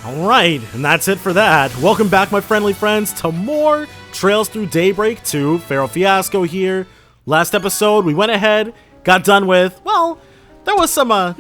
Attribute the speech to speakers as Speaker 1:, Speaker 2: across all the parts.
Speaker 1: Alright, and that's it for that. Welcome back, my friendly friends, to more Trails Through Daybreak 2. Feral Fiasco here. Last episode, we went ahead, got done with, well, there was some,
Speaker 2: a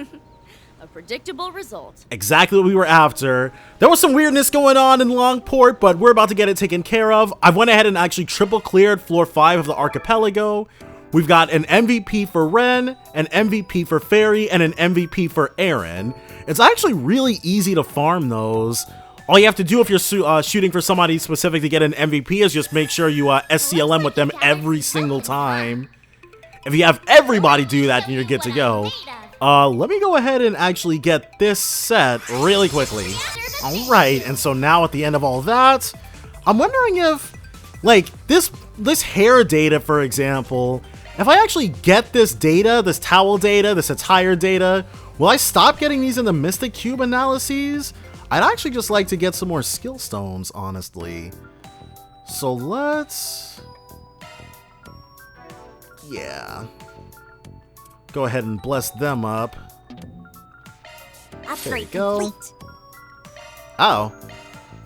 Speaker 2: predictable result.
Speaker 1: Exactly what we were after. There was some weirdness going on in Longport, but we're about to get it taken care of. I went ahead and actually triple cleared floor 5 of the archipelago. We've got an MVP for Ren, an MVP for Fairy, and an MVP for Aaron. It's actually really easy to farm those. All you have to do if you're shooting for somebody specific to get an MVP is just make sure you SCLM with them every single time. If you have everybody do that, then you're good to go. Let me go ahead and actually get this set really quickly. Alright, and so now at the end of all that, I'm wondering if, like, this hair data, for example, if I actually get this data, this towel data, this attire data, will I stop getting these in the Mystic Cube analyses? I'd actually just like to get some more skill stones, honestly. So let's... yeah. Go ahead and bless them up. There you go. Complete. Oh.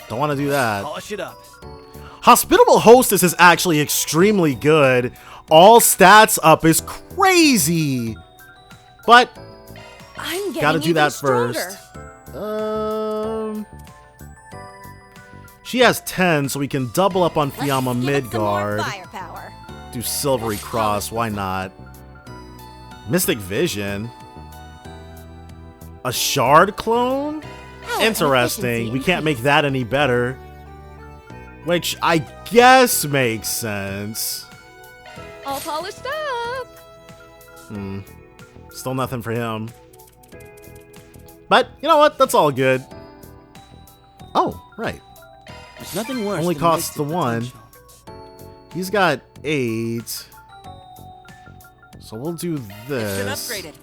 Speaker 1: Don't want to do that.
Speaker 3: Polish it up.
Speaker 1: Hospitable Hostess is actually extremely good. All stats up is crazy. But
Speaker 2: I'm
Speaker 1: gotta do that
Speaker 2: stronger.
Speaker 1: first. She has 10, so we can double up on Fiamma Midgard. Do Silvery Cross, why not? Mystic Vision. A Shard clone? Interesting. We can't make that any better. Which I guess makes sense.
Speaker 2: All polished up.
Speaker 1: Still nothing for him. But, you know what? That's all good. Oh, right.
Speaker 3: There's nothing worse.
Speaker 1: Only costs the one. He's got 8. So we'll do this.
Speaker 3: Upgraded.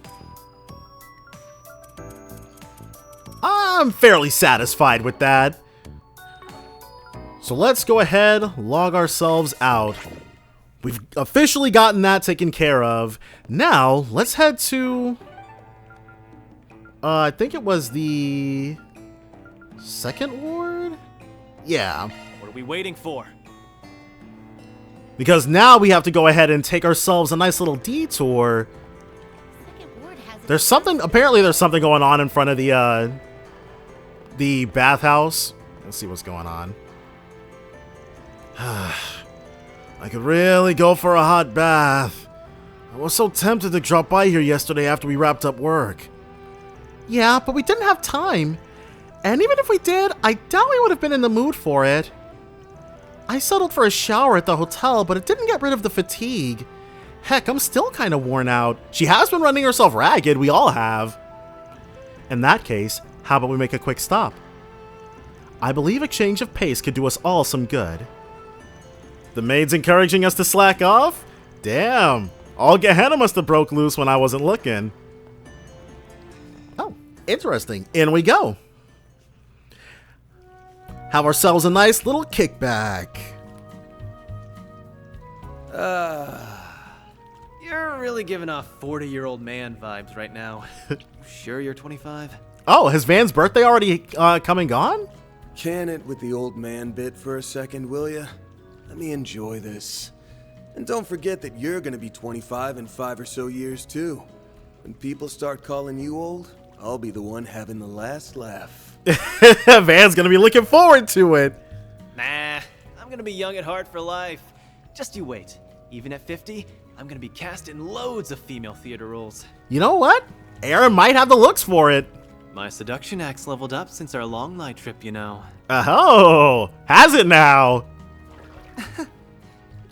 Speaker 1: I'm fairly satisfied with that. So let's go ahead, log ourselves out. We've officially gotten that taken care of. Now, let's head to... I think it was the... second ward? Yeah.
Speaker 3: What are we waiting for?
Speaker 1: Because now we have to go ahead and take ourselves a nice little detour. There's something... apparently there's something going on in front of the bathhouse. Let's see what's going on. I could really go for a hot bath. I was so tempted to drop by here yesterday after we wrapped up work. Yeah, but we didn't have time. And even if we did, I doubt we would have been in the mood for it. I settled for a shower at the hotel, but it didn't get rid of the fatigue. Heck, I'm still kind of worn out. She has been running herself ragged, we all have. In that case, how about we make a quick stop? I believe a change of pace could do us all some good. The maid's encouraging us to slack off? Damn, all Gehenna must have broke loose when I wasn't looking. Oh, interesting. In we go. Have ourselves a nice little kickback.
Speaker 3: You're really giving off 40-year-old man vibes right now. Sure you're 25?
Speaker 1: Oh, has Van's birthday already come and gone?
Speaker 4: Can it with the old man bit for a second, will ya? Let me enjoy this. And don't forget that you're gonna be 25 in 5 or so years too. When people start calling you old, I'll be the one having the last laugh.
Speaker 1: Van's gonna be looking forward to it.
Speaker 3: Nah, I'm gonna be young at heart for life. Just you wait. Even at 50, I'm gonna be cast in loads of female theater roles.
Speaker 1: You know what? Aaron might have the looks for it.
Speaker 3: My seduction act's leveled up since our long night trip, you know.
Speaker 1: Oh, has it now?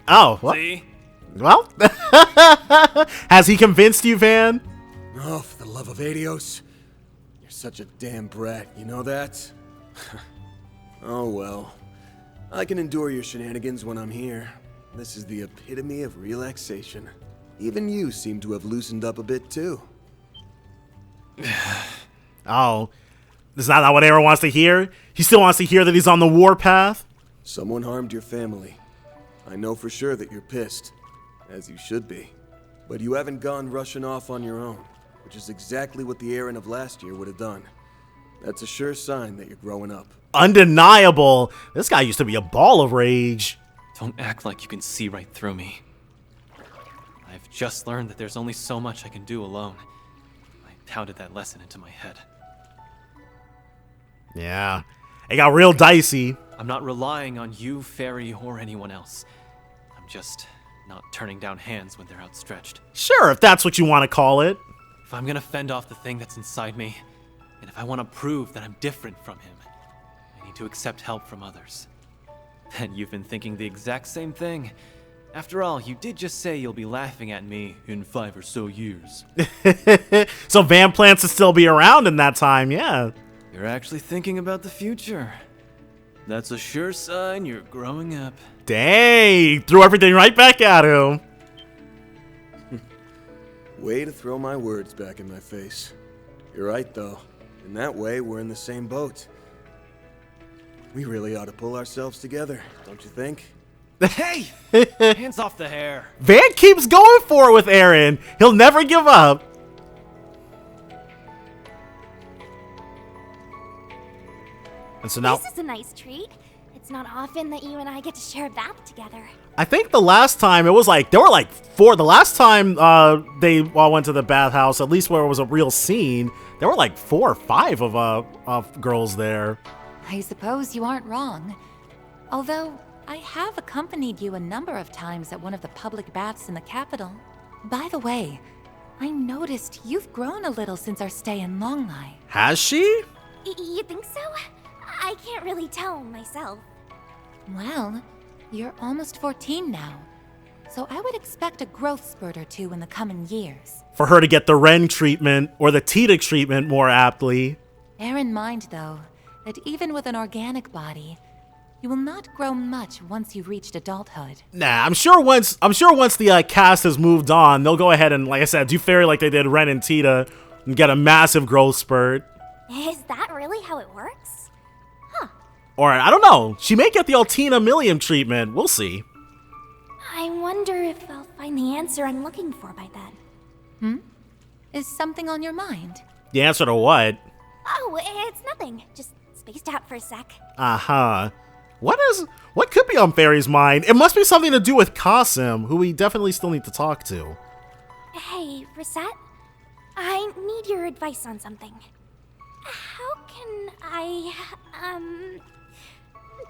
Speaker 1: Oh, what?
Speaker 3: See?
Speaker 1: Well, has he convinced you, Van?
Speaker 4: Oh, for the love of Adios. You're such a damn brat, you know that? Oh well. I can endure your shenanigans when I'm here. This is the epitome of relaxation. Even you seem to have loosened up a bit too.
Speaker 1: Oh, is that not what Aaron wants to hear? He still wants to hear that he's on the warpath?
Speaker 4: Someone harmed your family. I know for sure that you're pissed, as you should be. But you haven't gone rushing off on your own, which is exactly what the Aaron of last year would have done. That's a sure sign that you're growing up.
Speaker 1: Undeniable. This guy used to be a ball of rage.
Speaker 3: Don't act like you can see right through me. I've just learned that there's only so much I can do alone. I pounded that lesson into my head.
Speaker 1: Yeah, it got real dicey.
Speaker 3: I'm not relying on you, Fairy, or anyone else. I'm just not turning down hands when they're outstretched.
Speaker 1: Sure, if that's what you want to call it.
Speaker 3: If I'm gonna fend off the thing that's inside me, and if I want to prove that I'm different from him, I need to accept help from others. And you've been thinking the exact same thing. After all, you did just say you'll be laughing at me in 5 or so years.
Speaker 1: So Van plans to still be around in that time, yeah.
Speaker 3: You're actually thinking about the future. That's a sure sign you're growing up.
Speaker 1: Dang, threw everything right back at him.
Speaker 4: Way to throw my words back in my face. You're right, though. In that way, we're in the same boat. We really ought to pull ourselves together, don't you think?
Speaker 3: Hey! Hands off the hair.
Speaker 1: Van keeps going for it with Aaron. He'll never give up. And so now,
Speaker 5: This is a nice treat. It's not often that you and I get to share a bath together.
Speaker 1: I think the last time it was like, there were like 4. The last time they all went to the bathhouse, at least where it was a real scene, there were like 4 or 5 of girls there.
Speaker 6: I suppose you aren't wrong. Although, I have accompanied you a number of times at one of the public baths in the capital. By the way, I noticed you've grown a little since our stay in Longlai.
Speaker 1: Has she?
Speaker 5: You think so? I can't really tell myself.
Speaker 6: Well, you're almost 14 now, so I would expect a growth spurt or 2 in the coming years.
Speaker 1: For her to get the Ren treatment, or the Tita treatment more aptly.
Speaker 6: Bear in mind, though, that even with an organic body, you will not grow much once you've reached adulthood.
Speaker 1: Nah, I'm sure once the cast has moved on, they'll go ahead and, like I said, do Fairy like they did Ren and Tita, and get a massive growth spurt.
Speaker 5: Is that really how it works?
Speaker 1: Or, I don't know, she may get the Altina Millium treatment, we'll see.
Speaker 5: I wonder if I'll find the answer I'm looking for by then.
Speaker 6: Is something on your mind?
Speaker 1: The answer to what?
Speaker 5: Oh, it's nothing. Just spaced out for a sec.
Speaker 1: Uh-huh. What could be on Fairy's mind? It must be something to do with Qasim, who we definitely still need to talk to.
Speaker 5: Hey, Rosette. I need your advice on something. How can I,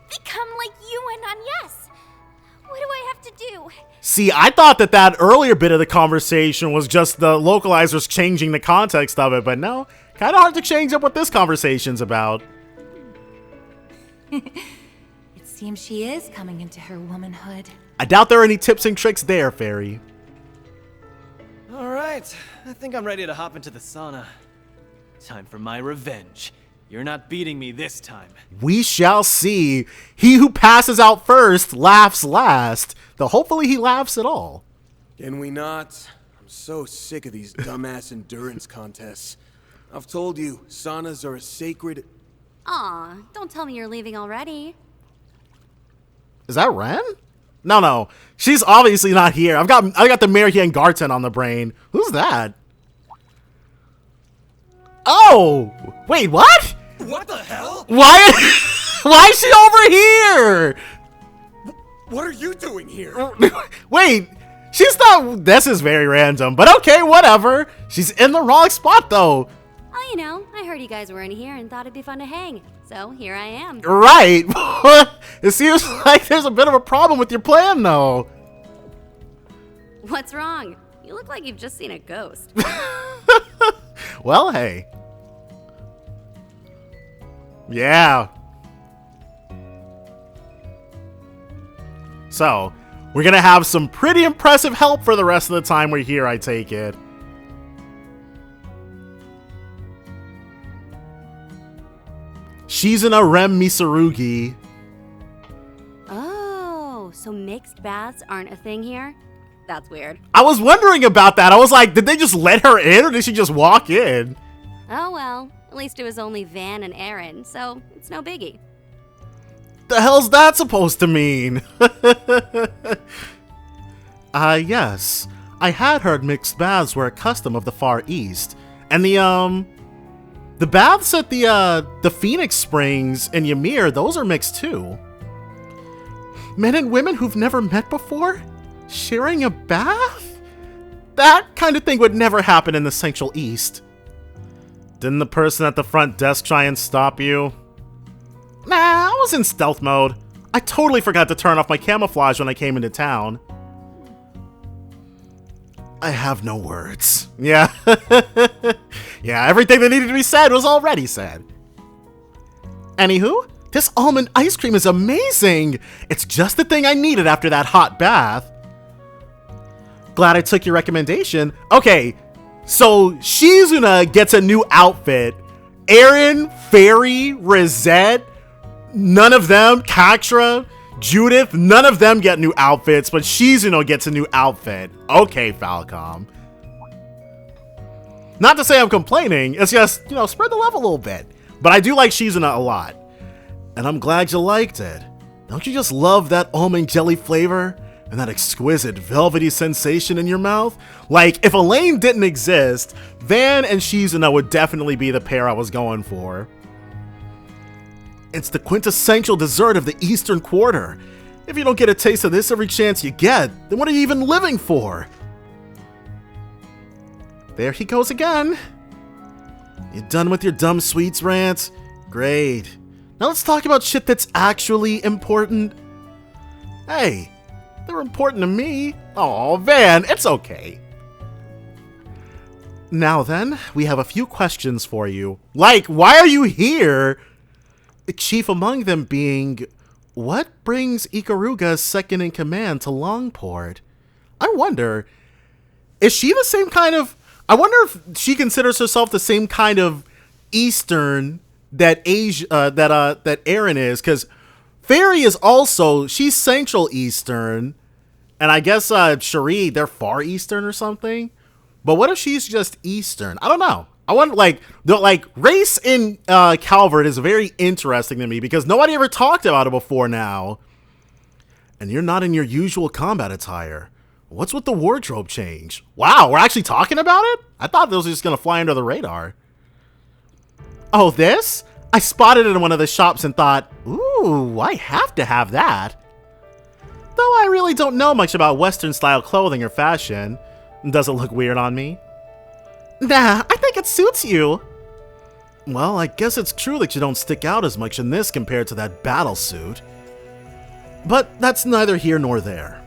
Speaker 5: become like you and Agnes? What do I have to do?
Speaker 1: See, I thought that earlier bit of the conversation was just the localizers changing the context of it, but no, kind of hard to change up what this conversation's about.
Speaker 6: It seems she is coming into her womanhood.
Speaker 1: I doubt there are any tips and tricks there, Fairy.
Speaker 3: Alright, I think I'm ready to hop into the sauna. Time for my revenge. You're not beating me this time.
Speaker 1: We shall see. He who passes out first laughs last. Though hopefully he laughs at all.
Speaker 4: Can we not? I'm so sick of these dumbass endurance contests. I've told you, saunas are a sacred...
Speaker 2: Aw, don't tell me you're leaving already.
Speaker 1: Is that Ren? No. She's obviously not here. I got the Marianne Garten on the brain. Who's that? Oh! Wait, what?
Speaker 4: What the hell?
Speaker 1: Why is she over here?
Speaker 4: What are you doing here?
Speaker 1: Wait, she's not... This is very random, but okay, whatever. She's in the wrong spot, though.
Speaker 2: Oh, you know, I heard you guys were in here and thought it'd be fun to hang. So here I am.
Speaker 1: Right. It seems like there's a bit of a problem with your plan, though.
Speaker 2: What's wrong? You look like you've just seen a ghost.
Speaker 1: Well, hey. Yeah. So, we're gonna have some pretty impressive help for the rest of the time we're here, I take it. Shizuna Rem Misarugi.
Speaker 2: Oh, so mixed baths aren't a thing here? That's weird.
Speaker 1: I was wondering about that. I was like, did they just let her in or did she just walk in?
Speaker 2: Oh well, at least it was only Van and Aaron, so it's no biggie.
Speaker 1: The hell's that supposed to mean? Yes. I had heard mixed baths were a custom of the Far East. And The baths at the Phoenix Springs in Ymir, those are mixed too. Men and women who've never met before? Sharing a bath? That kind of thing would never happen in the Central East. Didn't the person at the front desk try and stop you? Nah, I was in stealth mode. I totally forgot to turn off my camouflage when I came into town. I have no words. Yeah. Yeah, everything that needed to be said was already said. Anywho, this almond ice cream is amazing. It's just the thing I needed after that hot bath. Glad I took your recommendation. Okay, so Shizuna gets a new outfit. Aaron, Fairy, Rosette, none of them, Katra, Judith, none of them get new outfits, but Shizuna gets a new outfit. Okay, Falcom. Not to say I'm complaining, it's just, you know, spread the love a little bit. But I do like Shizuna a lot. And I'm glad you liked it. Don't you just love that almond jelly flavor? And that exquisite velvety sensation in your mouth? Like, if Elaine didn't exist, Van and Shizuna would definitely be the pair I was going for. It's the quintessential dessert of the Eastern Quarter. If you don't get a taste of this every chance you get, then what are you even living for? There he goes again. You done with your dumb sweets rant? Great. Now let's talk about shit that's actually important. Hey, they're important to me. Aw, Van, it's okay. Now then, we have a few questions for you. Like, why are you here? Chief among them being, what brings Ikaruga's second in command to Longport? I wonder, is she the same kind of, I wonder if she considers herself the same kind of Eastern that that Aaron is, because Fairy is also, she's Central Eastern, and I guess Cherie, they're Far Eastern or something. But what if she's just Eastern? I don't know. I wonder, like, the race in Calvert is very interesting to me because nobody ever talked about it before now. And you're not in your usual combat attire. What's with the wardrobe change? Wow, we're actually talking about it? I thought those were just gonna fly under the radar. Oh, this? I spotted it in one of the shops and thought, ooh, I have to have that. Though I really don't know much about Western style clothing or fashion. Does it look weird on me? Nah, I think it suits you. Well, I guess it's true that you don't stick out as much in this compared to that battle suit. But that's neither here nor there.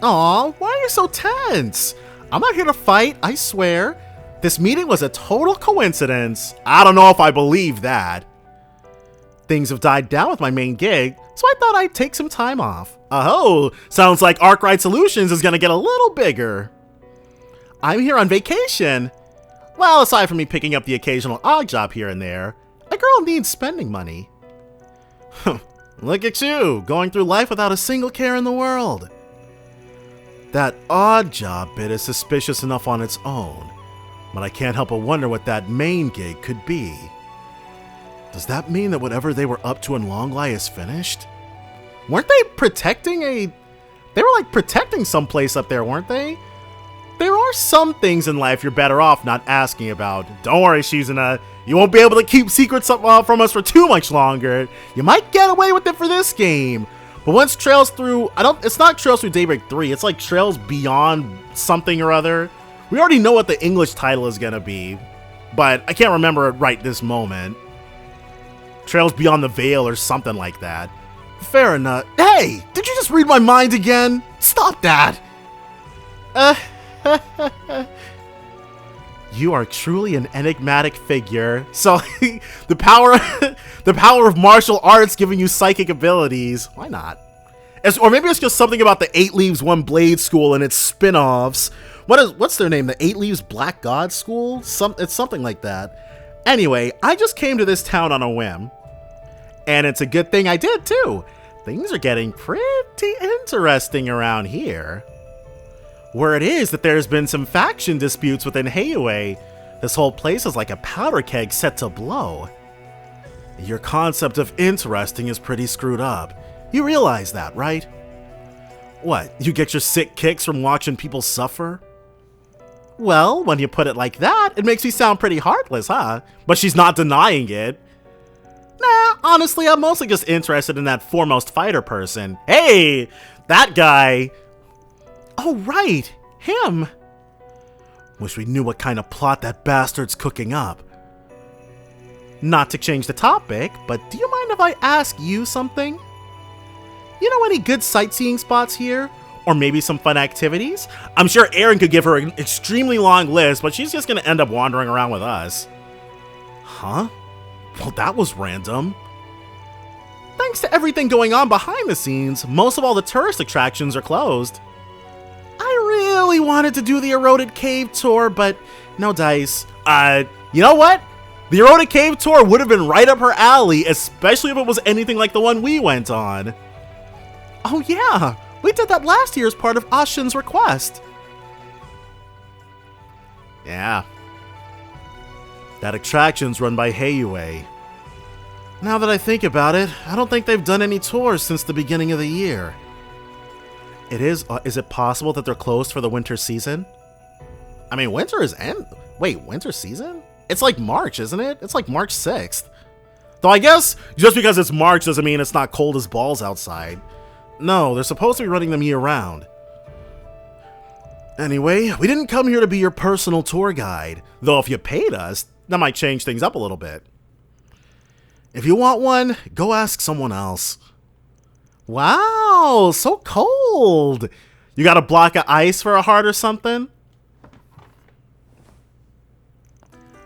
Speaker 1: Aw, why are you so tense? I'm not here to fight, I swear. This meeting was a total coincidence. I don't know if I believe that. Things have died down with my main gig, so I thought I'd take some time off. Oh, sounds like Arkwright Solutions is gonna get a little bigger. I'm here on vacation. Well, aside from me picking up the occasional odd job here and there, a girl needs spending money. Look at you, going through life without a single care in the world. That odd job bit is suspicious enough on its own, but I can't help but wonder what that main gig could be. Does that mean that whatever they were up to in Longlai is finished? Weren't they protecting they were like protecting someplace up there, weren't they? There are some things in life you're better off not asking about. Don't worry, Shizuna. You won't be able to keep secrets from us for too much longer. You might get away with it for this game. But once Trails through, it's not Trails through Daybreak 3. It's like Trails Beyond something or other. We already know what the English title is going to be. But I can't remember it right this moment. Trails Beyond the Veil or something like that. Fair enough. Hey, did you just read my mind again? Stop that. You are truly an enigmatic figure. So the power of martial arts giving you psychic abilities. Why not? Or maybe it's just something about the 8 Leaves One Blade School and its spin-offs. What's their name? The 8 Leaves Black God School? It's something like that. Anyway, I just came to this town on a whim. And it's a good thing I did too. Things are getting pretty interesting around here. Word is that there's been some faction disputes within Heiue. This whole place is like a powder keg set to blow. Your concept of interesting is pretty screwed up. You realize that, right? What, you get your sick kicks from watching people suffer? Well, when you put it like that, it makes me sound pretty heartless, huh? But she's not denying it. Nah, honestly, I'm mostly just interested in that foremost fighter person. Hey, that guy. Oh, right, him. Wish we knew what kind of plot that bastard's cooking up. Not to change the topic, but do you mind if I ask you something? You know any good sightseeing spots here? Or maybe some fun activities? I'm sure Erin could give her an extremely long list, but she's just gonna end up wandering around with us. Huh? Well, that was random. Thanks to everything going on behind the scenes, most of all the tourist attractions are closed. I really wanted to do the eroded cave tour, but no dice. You know what? The eroded cave tour would have been right up her alley, especially if it was anything like the one we went on. Oh yeah, we did that last year as part of Ashin's request. Yeah. That attraction's run by Heiyue. Now that I think about it, I don't think they've done any tours since the beginning of the year. Is it possible that they're closed for the winter season? I mean, winter is wait, winter season? It's like March, isn't it? It's like March 6th. Though I guess just because it's March doesn't mean it's not cold as balls outside. No, they're supposed to be running them year-round. Anyway, we didn't come here to be your personal tour guide. Though if you paid us, that might change things up a little bit. If you want one, go ask someone else. Wow, so cold. You got a block of ice for a heart or something?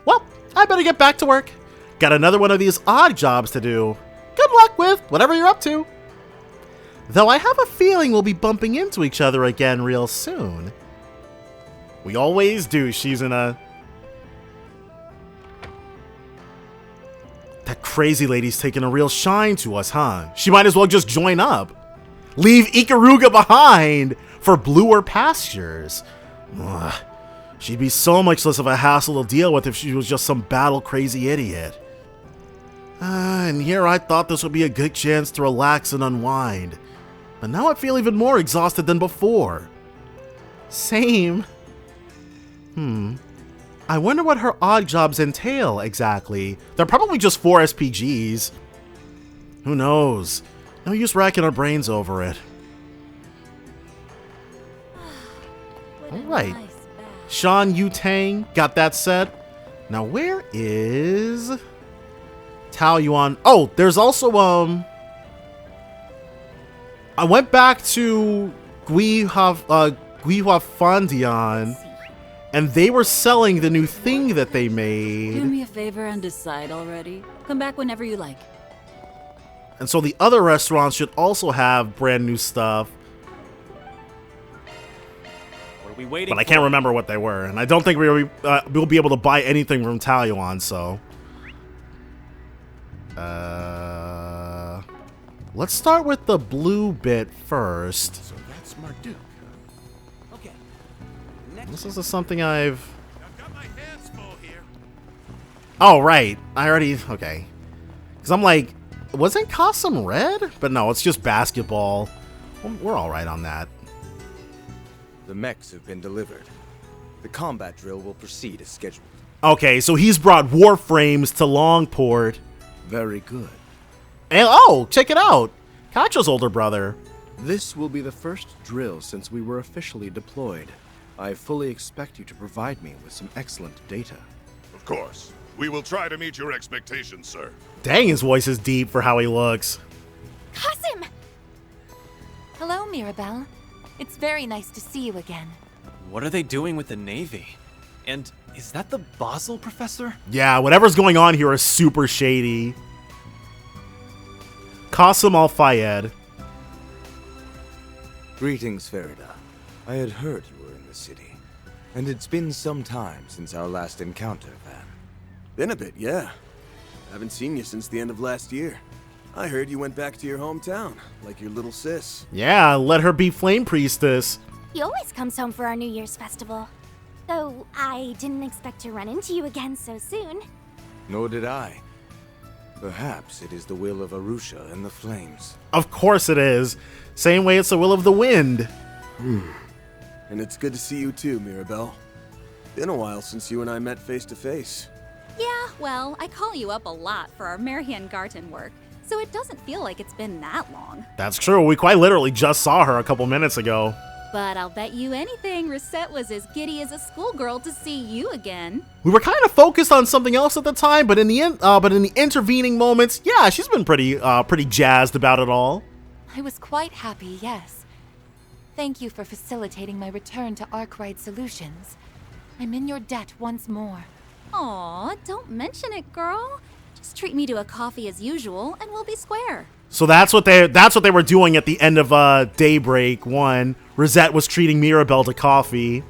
Speaker 1: Well, I better get back to work. Got another one of these odd jobs to do. Good luck with whatever you're up to. Though I have a feeling we'll be bumping into each other again real soon. We always do, Shizuna. That crazy lady's taking a real shine to us, huh? She might as well just join up. Leave Ikaruga behind for bluer pastures. Ugh. She'd be so much less of a hassle to deal with if she was just some battle-crazy idiot. And here I thought this would be a good chance to relax and unwind. But now I feel even more exhausted than before. Same. I wonder what her odd jobs entail exactly. They're probably just 4 SPGs. Who knows? No use racking our brains over it. Alright. Shan Yu Tang got that set. Now where is Tao Yuan? Oh, there's also I went back to Guihua Fandian, and they were selling the new thing that they made.
Speaker 7: Do me a favor and decide already. Come back whenever you like.
Speaker 1: And so the other restaurants should also have brand new stuff.
Speaker 3: What are we waiting
Speaker 1: But I can't remember what they were, and I don't think we'll be able to buy anything from Taiyuan, so... let's start with the blue bit first.
Speaker 4: So that's Marduk.
Speaker 3: Okay.
Speaker 1: This is something I've got my hands full here. Oh, right. I already... Okay. Because I'm like... Wasn't Cosm red? But no, it's just basketball. We're alright on that.
Speaker 8: The mechs have been delivered. The combat drill will proceed as scheduled.
Speaker 1: Okay, so he's brought warframes to Longport.
Speaker 8: Very good.
Speaker 1: And oh, check it out. Kacho's older brother.
Speaker 9: This will be the first drill since we were officially deployed. I fully expect you to provide me with some excellent data.
Speaker 10: Of course. We will try to meet your expectations, sir.
Speaker 1: Dang, his voice is deep for how he looks.
Speaker 5: Cosm!
Speaker 6: Hello, Mirabelle. It's very nice to see you again.
Speaker 3: What are they doing with the Navy? And is that the Basel professor?
Speaker 1: Yeah, whatever's going on here is super shady. Qasim Al-Fayed.
Speaker 8: Greetings, Farida. I had heard you were in the city, and it's been some time since our last encounter, Van.
Speaker 4: Been a bit, yeah. Haven't seen you since the end of last year. I heard you went back to your hometown, like your little sis.
Speaker 1: Yeah, let her be Flame Priestess.
Speaker 5: He always comes home for our New Year's festival. Though I didn't expect to run into you again so soon.
Speaker 8: Nor did I. Perhaps it is the will of Arusha and the flames.
Speaker 1: Of course it is. Same way it's the will of the wind.
Speaker 4: And it's good to see you too, Mirabelle. Been a while since you and I met face to face.
Speaker 7: Yeah, well, I call you up a lot for our Marian Garten work, so it doesn't feel like it's been that long.
Speaker 1: That's true. We quite literally just saw her a couple minutes ago.
Speaker 7: But I'll bet you anything Rosette was as giddy as a schoolgirl to see you again.
Speaker 1: We were kind of focused on something else at the time, but in the intervening moments, yeah, she's been pretty jazzed about it all.
Speaker 6: I was quite happy, yes. Thank you for facilitating my return to Arkwright Solutions. I'm in your debt once more.
Speaker 7: Aw, don't mention it, girl. Just treat me to a coffee as usual, and we'll be square.
Speaker 1: So that's what they were doing at the end of Daybreak 1. Rosette was treating Mirabelle to coffee.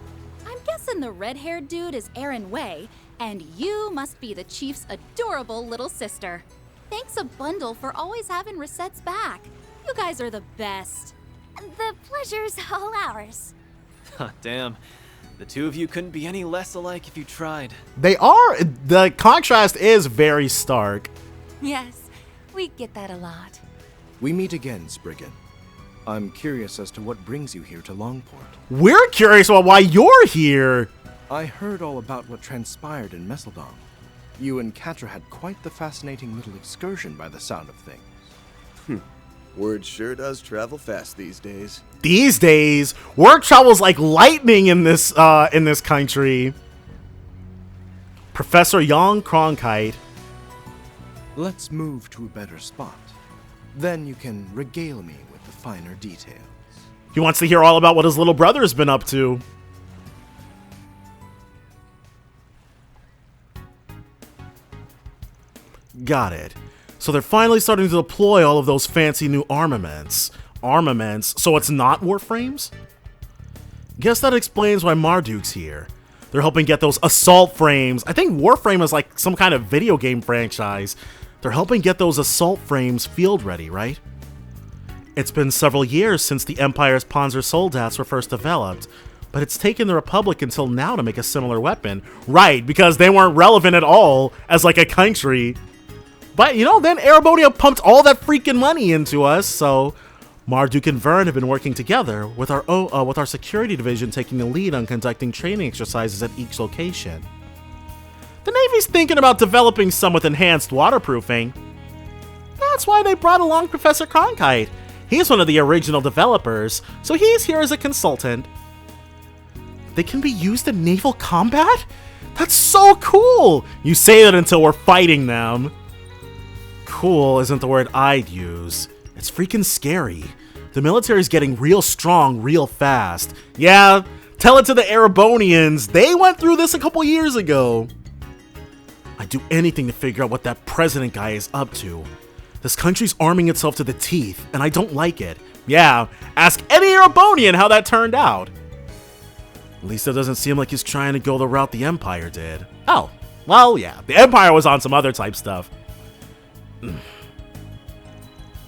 Speaker 7: I'm guessing the red-haired dude is Aaron Way, and you must be the Chief's adorable little sister. Thanks a bundle for always having Rosette's back. You guys are the best.
Speaker 5: The pleasure's all ours.
Speaker 3: Damn. The two of you couldn't be any less alike if you tried.
Speaker 1: They are. The contrast is very stark.
Speaker 6: Yes, we get that a lot.
Speaker 9: We meet again, Spriggan. I'm curious as to what brings you here to Longport.
Speaker 1: We're curious about why you're here.
Speaker 9: I heard all about what transpired in Messeldom. You and Catra had quite the fascinating little excursion by the sound of things.
Speaker 4: Word sure does travel fast these days.
Speaker 1: These days, word travels like lightning in this country. Professor Young Cronkite.
Speaker 9: Let's move to a better spot. Then you can regale me with the finer details.
Speaker 1: He wants to hear all about what his little brother's been up to. Got it. So they're finally starting to deploy all of those fancy new armaments. So it's not Warframes? Guess that explains why Marduk's here. They're helping get those assault frames. I think Warframe is like some kind of video game franchise. They're helping get those assault frames field ready, right? It's been several years since the Empire's Panzer Soldats were first developed, but it's taken the Republic until now to make a similar weapon. Right, because they weren't relevant at all as like a country. But, you know, then Erebonia pumped all that freaking money into us, so Marduk and Vern have been working together, with our security division taking the lead on conducting training exercises at each location. The Navy's thinking about developing some with enhanced waterproofing. That's why they brought along Professor Cronkite. He's one of the original developers, so he's here as a consultant. They can be used in naval combat? That's so cool! You say that until we're fighting them. Cool isn't the word I'd use. It's freaking scary. The military's getting real strong real fast. Yeah, tell it to the Erebonians. They went through this a couple years ago. I'd do anything to figure out what that president guy is up to. This country's arming itself to the teeth, and I don't like it. Yeah, ask any Erebonian how that turned out. At least it doesn't seem like he's trying to go the route the Empire did. Oh, well, yeah, the Empire was on some other type stuff.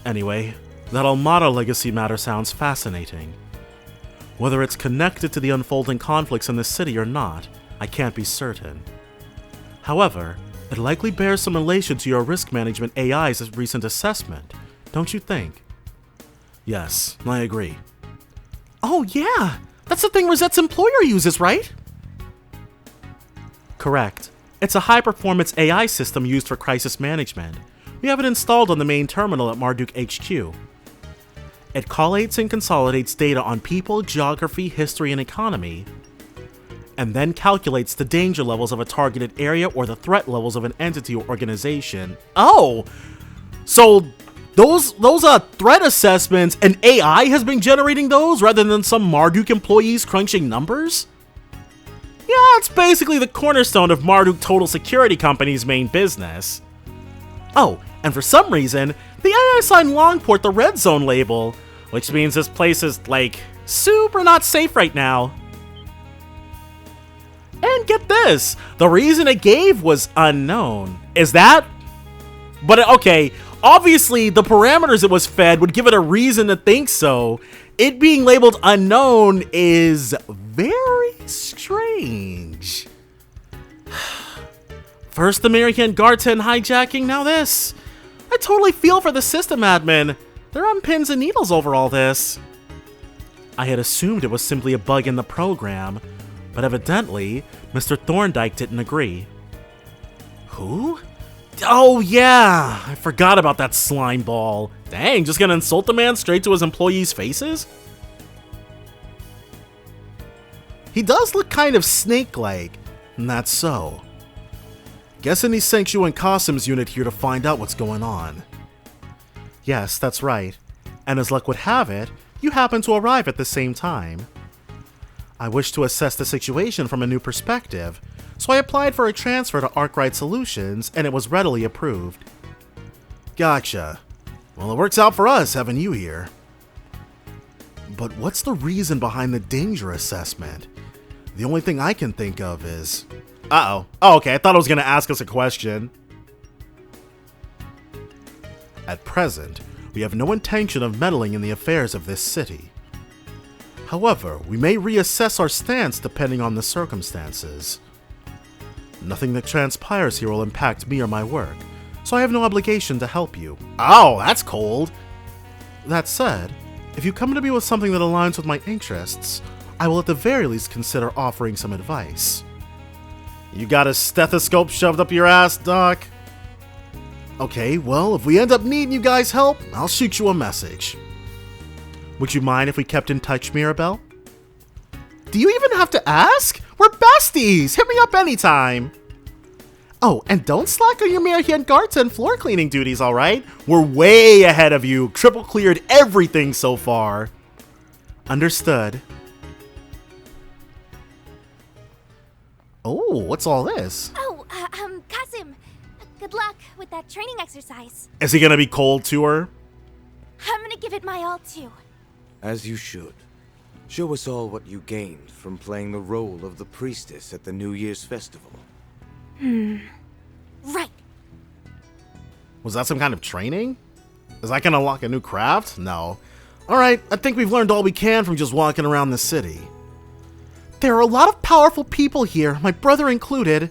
Speaker 1: Anyway, that Almada legacy matter sounds fascinating. Whether it's connected to the unfolding conflicts in the city or not, I can't be certain. However, it likely bears some relation to your risk management AI's recent assessment, don't you think? Yes, I agree. Oh yeah, that's the thing Rosette's employer uses, right? Correct. It's a high-performance AI system used for crisis management. We have it installed on the main terminal at Marduk HQ. It collates and consolidates data on people, geography, history, and economy, and then calculates the danger levels of a targeted area or the threat levels of an entity or organization. Oh! So those threat assessments, an AI has been generating those rather than some Marduk employees crunching numbers? Yeah, it's basically the cornerstone of Marduk Total Security Company's main business. Oh, and for some reason, the AI assigned Longport the Red Zone label, which means this place is, like, super not safe right now. And get this, the reason it gave was unknown. Is that? But okay, obviously the parameters it was fed would give it a reason to think so. It being labeled unknown is very strange. First the Marian Garten hijacking, now this. I totally feel for the system admin. They're on pins and needles over all this. I had assumed it was simply a bug in the program, But evidently, Mr. Thorndyke didn't agree. Who? Oh yeah, I forgot about that slime ball. Dang, just gonna insult the man straight to his employees' faces? He does look kind of snake-like, and that's so. Guessing he sent you in Costumes unit here to find out what's going on. Yes, that's right. And as luck would have it, you happen to arrive at the same time. I wish to assess the situation from a new perspective, so I applied for a transfer to Arkwright Solutions, and it was readily approved. Gotcha. Well, it works out for us having you here. But what's the reason behind the danger assessment? The only thing I can think of is... Uh-oh. Oh, okay, I thought I was going to ask us a question. At present, we have no intention of meddling in the affairs of this city. However, we may reassess our stance depending on the circumstances. Nothing that transpires here will impact me or my work, so I have no obligation to help you. Oh, that's cold! That said, if you come to me with something that aligns with my interests, I will at the very least consider offering some advice. You got a stethoscope shoved up your ass, Doc? Okay, well, if we end up needing you guys' help, I'll shoot you a message. Would you mind if we kept in touch, Mirabelle? Do you even have to ask? We're besties! Hit me up anytime! Oh, and don't slack on your Mirhian and floor cleaning duties, alright? We're way ahead of you. Triple cleared everything so far. Understood. Oh, what's all this?
Speaker 5: Oh, Kasim, good luck with that training exercise.
Speaker 1: Is he gonna be cold to her?
Speaker 5: I'm gonna give it my all, too.
Speaker 8: As you should. Show us all what you gained from playing the role of the priestess at the New Year's festival.
Speaker 5: Right.
Speaker 1: Was that some kind of training? Is that gonna unlock a new craft? No. Alright, I think we've learned all we can from just walking around the city. There are a lot of powerful people here, my brother included.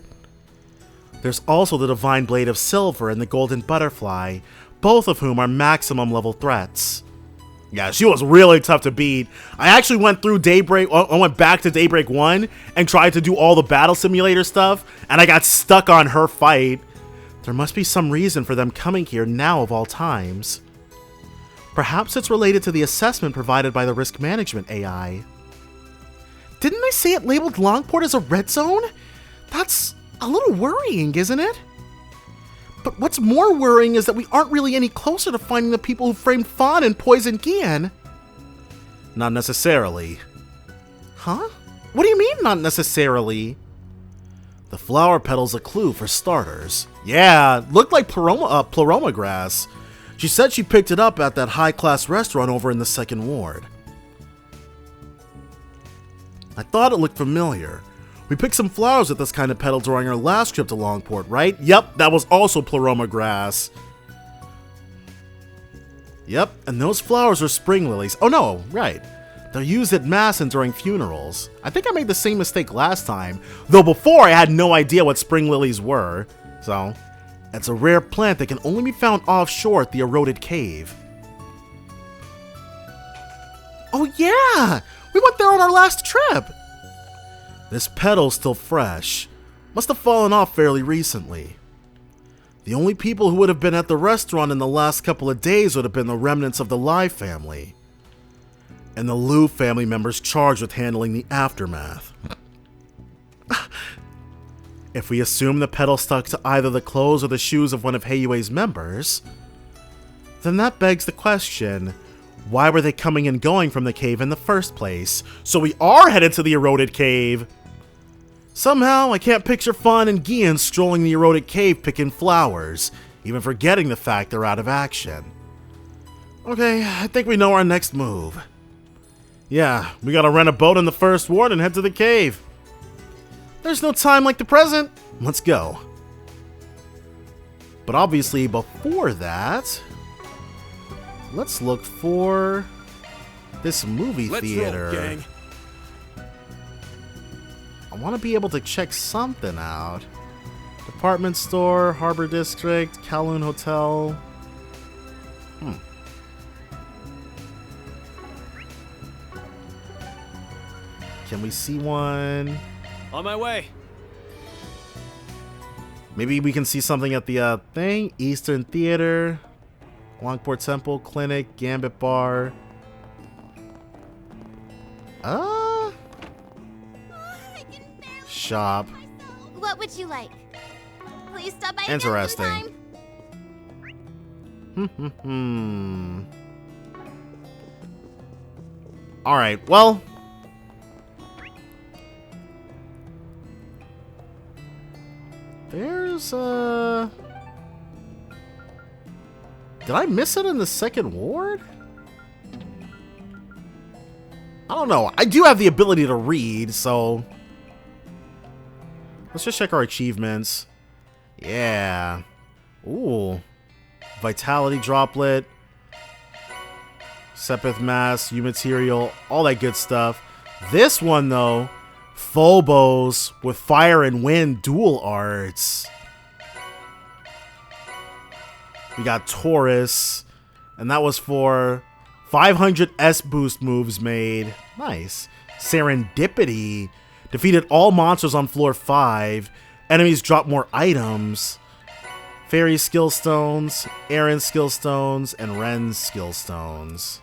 Speaker 1: There's also the Divine Blade of Silver and the Golden Butterfly, both of whom are maximum level threats. Yeah, she was really tough to beat. I actually went through Daybreak, I went back to Daybreak 1 and tried to do all the battle simulator stuff, and I got stuck on her fight. There must be some reason for them coming here now of all times. Perhaps it's related to the assessment provided by the risk management AI. Didn't I say it labeled Longport as a red zone? That's a little worrying, isn't it? But what's more worrying is that we aren't really any closer to finding the people who framed Fawn and poisoned Gian. Not necessarily. Huh? What do you mean, not necessarily? The flower petal's a clue for starters. Yeah, looked like pleroma grass. She said she picked it up at that high-class restaurant over in the 2nd Ward. I thought it looked familiar. We picked some flowers with this kind of petal during our last trip to Longport, right? Yep, that was also pleroma grass. Yep, and those flowers are spring lilies. Oh no, right. They're used at mass and during funerals. I think I made the same mistake last time, though before I had no idea what spring lilies were. So, it's a rare plant that can only be found offshore at the eroded cave. Oh yeah! We went there on our last trip! This petal's still fresh. Must have fallen off fairly recently. The only people who would have been at the restaurant in the last couple of days would have been the remnants of the Lai family. And the Liu family members charged with handling the aftermath. If we assume the petal stuck to either the clothes or the shoes of one of Heiyue's members, then that begs the question, why were they coming and going from the cave in the first place? So we are headed to the eroded cave! Somehow, I can't picture Fawn and Gian strolling the eroded cave picking flowers, even forgetting the fact they're out of action. Okay, I think we know our next move. Yeah, we gotta rent a boat in the 1st Ward and head to the cave. There's no time like the present. Let's go. But obviously, before that, let's look for this movie theater.
Speaker 4: Roll, gang.
Speaker 1: I want to be able to check something out. Department store, Harbor District, Kowloon Hotel. Can we see one?
Speaker 3: On my way.
Speaker 1: Maybe we can see something at the thing. Eastern Theater, Longport Temple, Clinic, Gambit Bar. Shop.
Speaker 5: What would you like? Please stop by again
Speaker 1: Interesting.
Speaker 5: sometime.
Speaker 1: All right. Well, there's did I miss it in the second ward? I don't know. I do have the ability to read, so let's just check our achievements. Yeah. Ooh. Vitality Droplet. Sepith Mass, U Material, all that good stuff. This one, though, Phobos with Fire and Wind dual arts. We got Taurus, and that was for 500 S boost moves made. Nice. Serendipity. Defeated all monsters on floor 5. Enemies drop more items. Fairy skill stones, Aaron skill stones, and Ren's skill stones.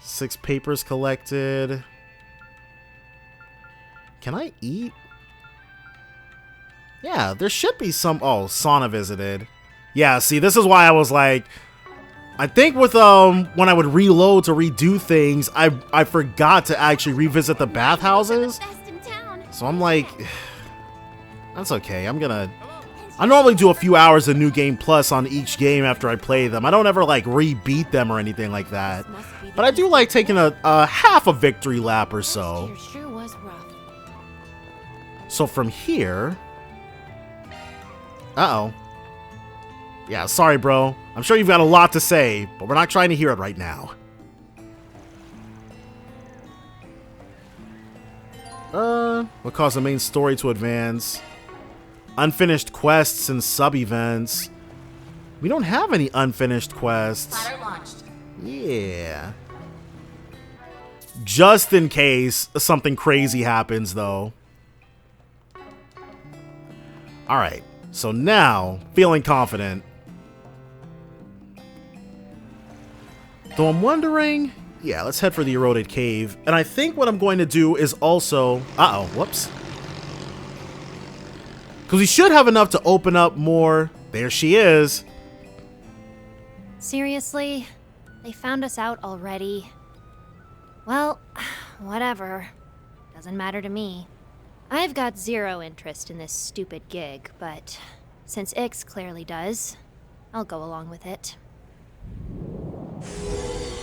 Speaker 1: 6 papers collected. Can I eat? Yeah, there should be some. Oh, Sauna visited. Yeah, see, this is why I was like, I think with when I would reload to redo things, I forgot to actually revisit the bathhouses. So I'm like, that's okay. I normally do a few hours of New Game Plus on each game after I play them. I don't ever like re-beat them or anything like that. But I do like taking a half a victory lap or so.
Speaker 6: Sure was rough.
Speaker 1: So from here... Uh-oh. Yeah, sorry, bro. I'm sure you've got a lot to say, but we're not trying to hear it right now. What caused the main story to advance? Unfinished quests and sub-events. We don't have any unfinished quests.
Speaker 6: Platter launched.
Speaker 1: Yeah. Just in case something crazy happens, though. Alright, so now, feeling confident. Though I'm wondering... Yeah, let's head for the eroded cave. And I think what I'm going to do is also... Uh-oh, whoops. Because we should have enough to open up more... There she is.
Speaker 11: Seriously? They found us out already? Well, whatever. Doesn't matter to me. I've got zero interest in this stupid gig, but since Ix clearly does, I'll go along with it.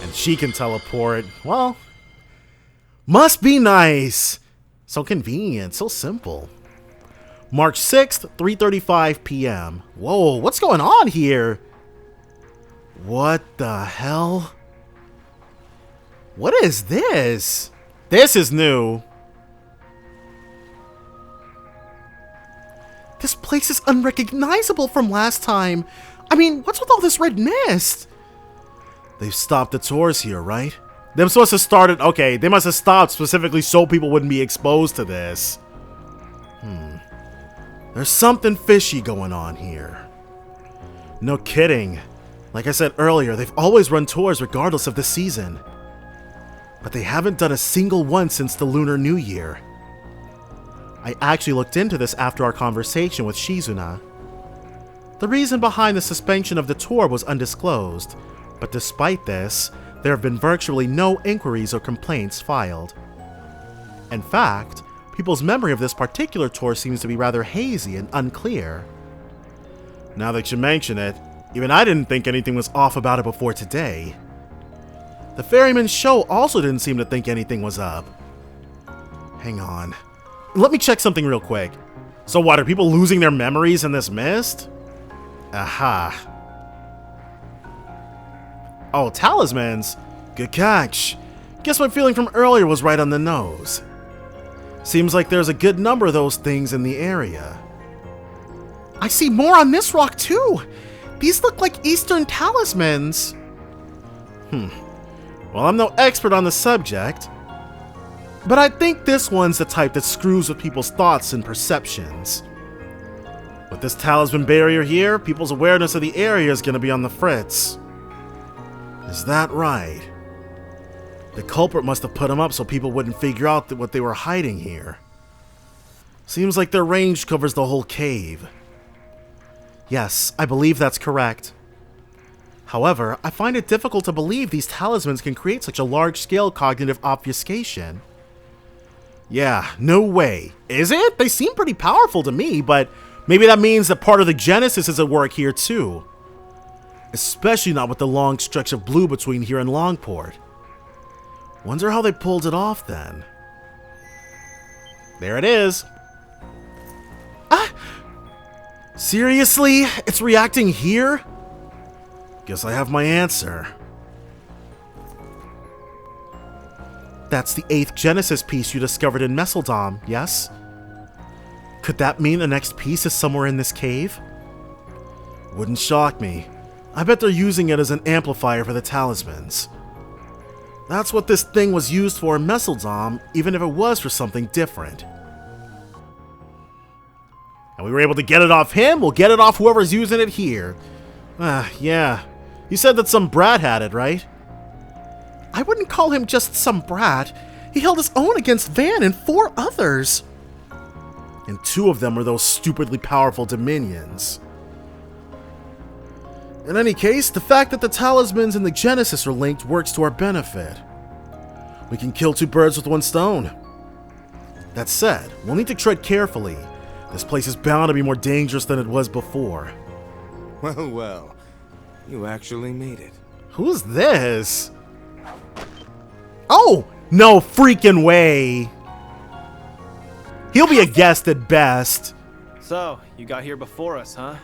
Speaker 1: And she can teleport. Well, must be nice. So convenient, so simple. March 6th, 3:35 p.m. Whoa, what's going on here? What the hell? What is this? This is new. This place is unrecognizable from last time. I mean, what's with all this red mist? They've stopped the tours here, right? They must have started... Okay, they must have stopped specifically so people wouldn't be exposed to this. There's something fishy going on here. No kidding. Like I said earlier, they've always run tours regardless of the season. But they haven't done a single one since the Lunar New Year. I actually looked into this after our conversation with Shizuna. The reason behind the suspension of the tour was undisclosed, but despite this, there have been virtually no inquiries or complaints filed. In fact, people's memory of this particular tour seems to be rather hazy and unclear. Now that you mention it, even I didn't think anything was off about it before today. The Ferryman's show also didn't seem to think anything was up. Hang on. Let me check something real quick. So what, are people losing their memories in this mist? Aha. Oh, talismans. Good catch. Guess my feeling from earlier was right on the nose. Seems like there's a good number of those things in the area. I see more on this rock too. These look like Eastern talismans. Well, I'm no expert on the subject. But I think this one's the type that screws with people's thoughts and perceptions. With this talisman barrier here, people's awareness of the area is going to be on the fritz. Is that right? The culprit must have put them up so people wouldn't figure out what they were hiding here. Seems like their range covers the whole cave. Yes, I believe that's correct. However, I find it difficult to believe these talismans can create such a large-scale cognitive obfuscation. Yeah, no way. Is it? They seem pretty powerful to me, but maybe that means that part of the Genesis is at work here too. Especially not with the long stretch of blue between here and Longport. Wonder how they pulled it off then. There it is. Ah! Seriously? It's reacting here? Guess I have my answer. That's the 8th Genesis piece you discovered in Messeldom, yes? Could that mean the next piece is somewhere in this cave? Wouldn't shock me. I bet they're using it as an amplifier for the talismans. That's what this thing was used for in Messeldom, even if it was for something different. And we were able to get it off him, we'll get it off whoever's using it here. Yeah. You said that some brat had it, right? I wouldn't call him just some brat. He held his own against Van and 4 others. And 2 of them were those stupidly powerful Dominions. In any case, the fact that the talismans and the Genesis are linked works to our benefit. We can kill 2 birds with 1 stone. That said, we'll need to tread carefully. This place is bound to be more dangerous than it was before.
Speaker 8: Well, well. You actually made it.
Speaker 1: Who's this? Oh! No freaking way! He'll be a guest at best.
Speaker 3: So, you got here before us, huh?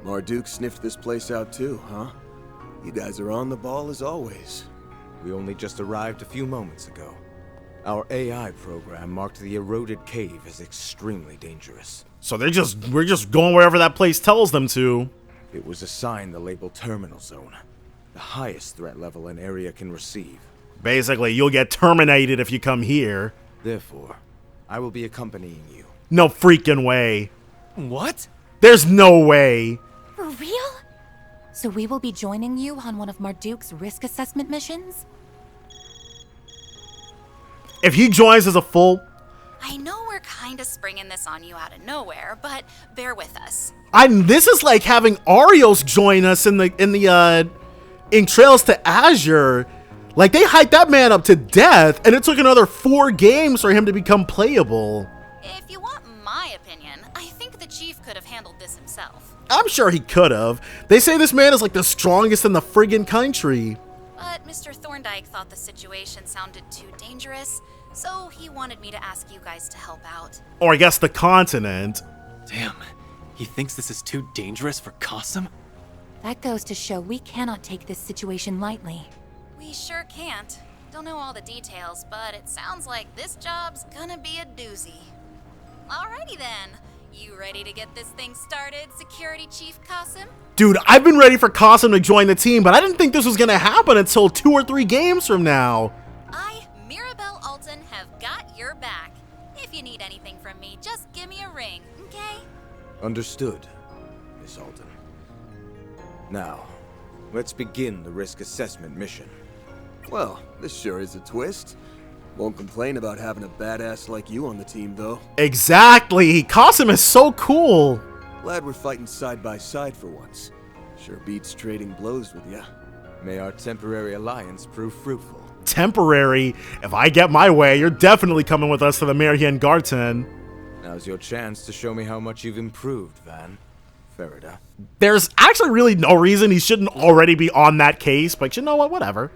Speaker 4: Marduk sniffed this place out too, huh? You guys are on the ball as always.
Speaker 8: We only just arrived a few moments ago. Our AI program marked the eroded cave as extremely dangerous.
Speaker 1: So we're just going wherever that place tells them to.
Speaker 8: It was assigned the label Terminal Zone, the highest threat level an area can receive.
Speaker 1: Basically, you'll get terminated if you come here.
Speaker 8: Therefore, I will be accompanying you.
Speaker 1: No freaking way.
Speaker 3: What?
Speaker 1: There's no way.
Speaker 5: For real?
Speaker 6: So we will be joining you on one of Marduk's risk assessment missions?
Speaker 1: If he joins as a full...
Speaker 7: I know we're kinda springing this on you out of nowhere, but bear with us.
Speaker 1: This is like having Arios join us in Trails to Azure. Like, they hyped that man up to death, and it took another 4 games for him to become playable.
Speaker 7: If you want my opinion, I think the chief could have handled this himself.
Speaker 1: I'm sure he could have. They say this man is like the strongest in the friggin' country.
Speaker 7: But Mr. Thorndyke thought the situation sounded too dangerous, so he wanted me to ask you guys to help out.
Speaker 1: Or I guess the continent.
Speaker 3: Damn, he thinks this is too dangerous for Qasim?
Speaker 6: That goes to show we cannot take this situation lightly.
Speaker 7: We sure can't. Don't know all the details, but it sounds like this job's gonna be a doozy. Alrighty then. You ready to get this thing started, Security Chief Qasim?
Speaker 1: Dude, I've been ready for Qasim to join the team, but I didn't think this was gonna happen until 2 or 3 games from now.
Speaker 7: I, Mirabelle Alton, have got your back. If you need anything from me, just give me a ring, okay?
Speaker 8: Understood, Miss Alton. Now, let's begin the risk assessment mission.
Speaker 4: Well, this sure is a twist. Won't complain about having a badass like you on the team, though.
Speaker 1: Exactly! Qasim is so cool!
Speaker 4: Glad we're fighting side by side for once. Sure beats trading blows with ya.
Speaker 8: May our temporary alliance prove fruitful.
Speaker 1: Temporary? If I get my way, you're definitely coming with us to the Marian Garten.
Speaker 8: Now's your chance to show me how much you've improved, Van. Farida.
Speaker 1: There's actually really no reason he shouldn't already be on that case, but you know what? Whatever.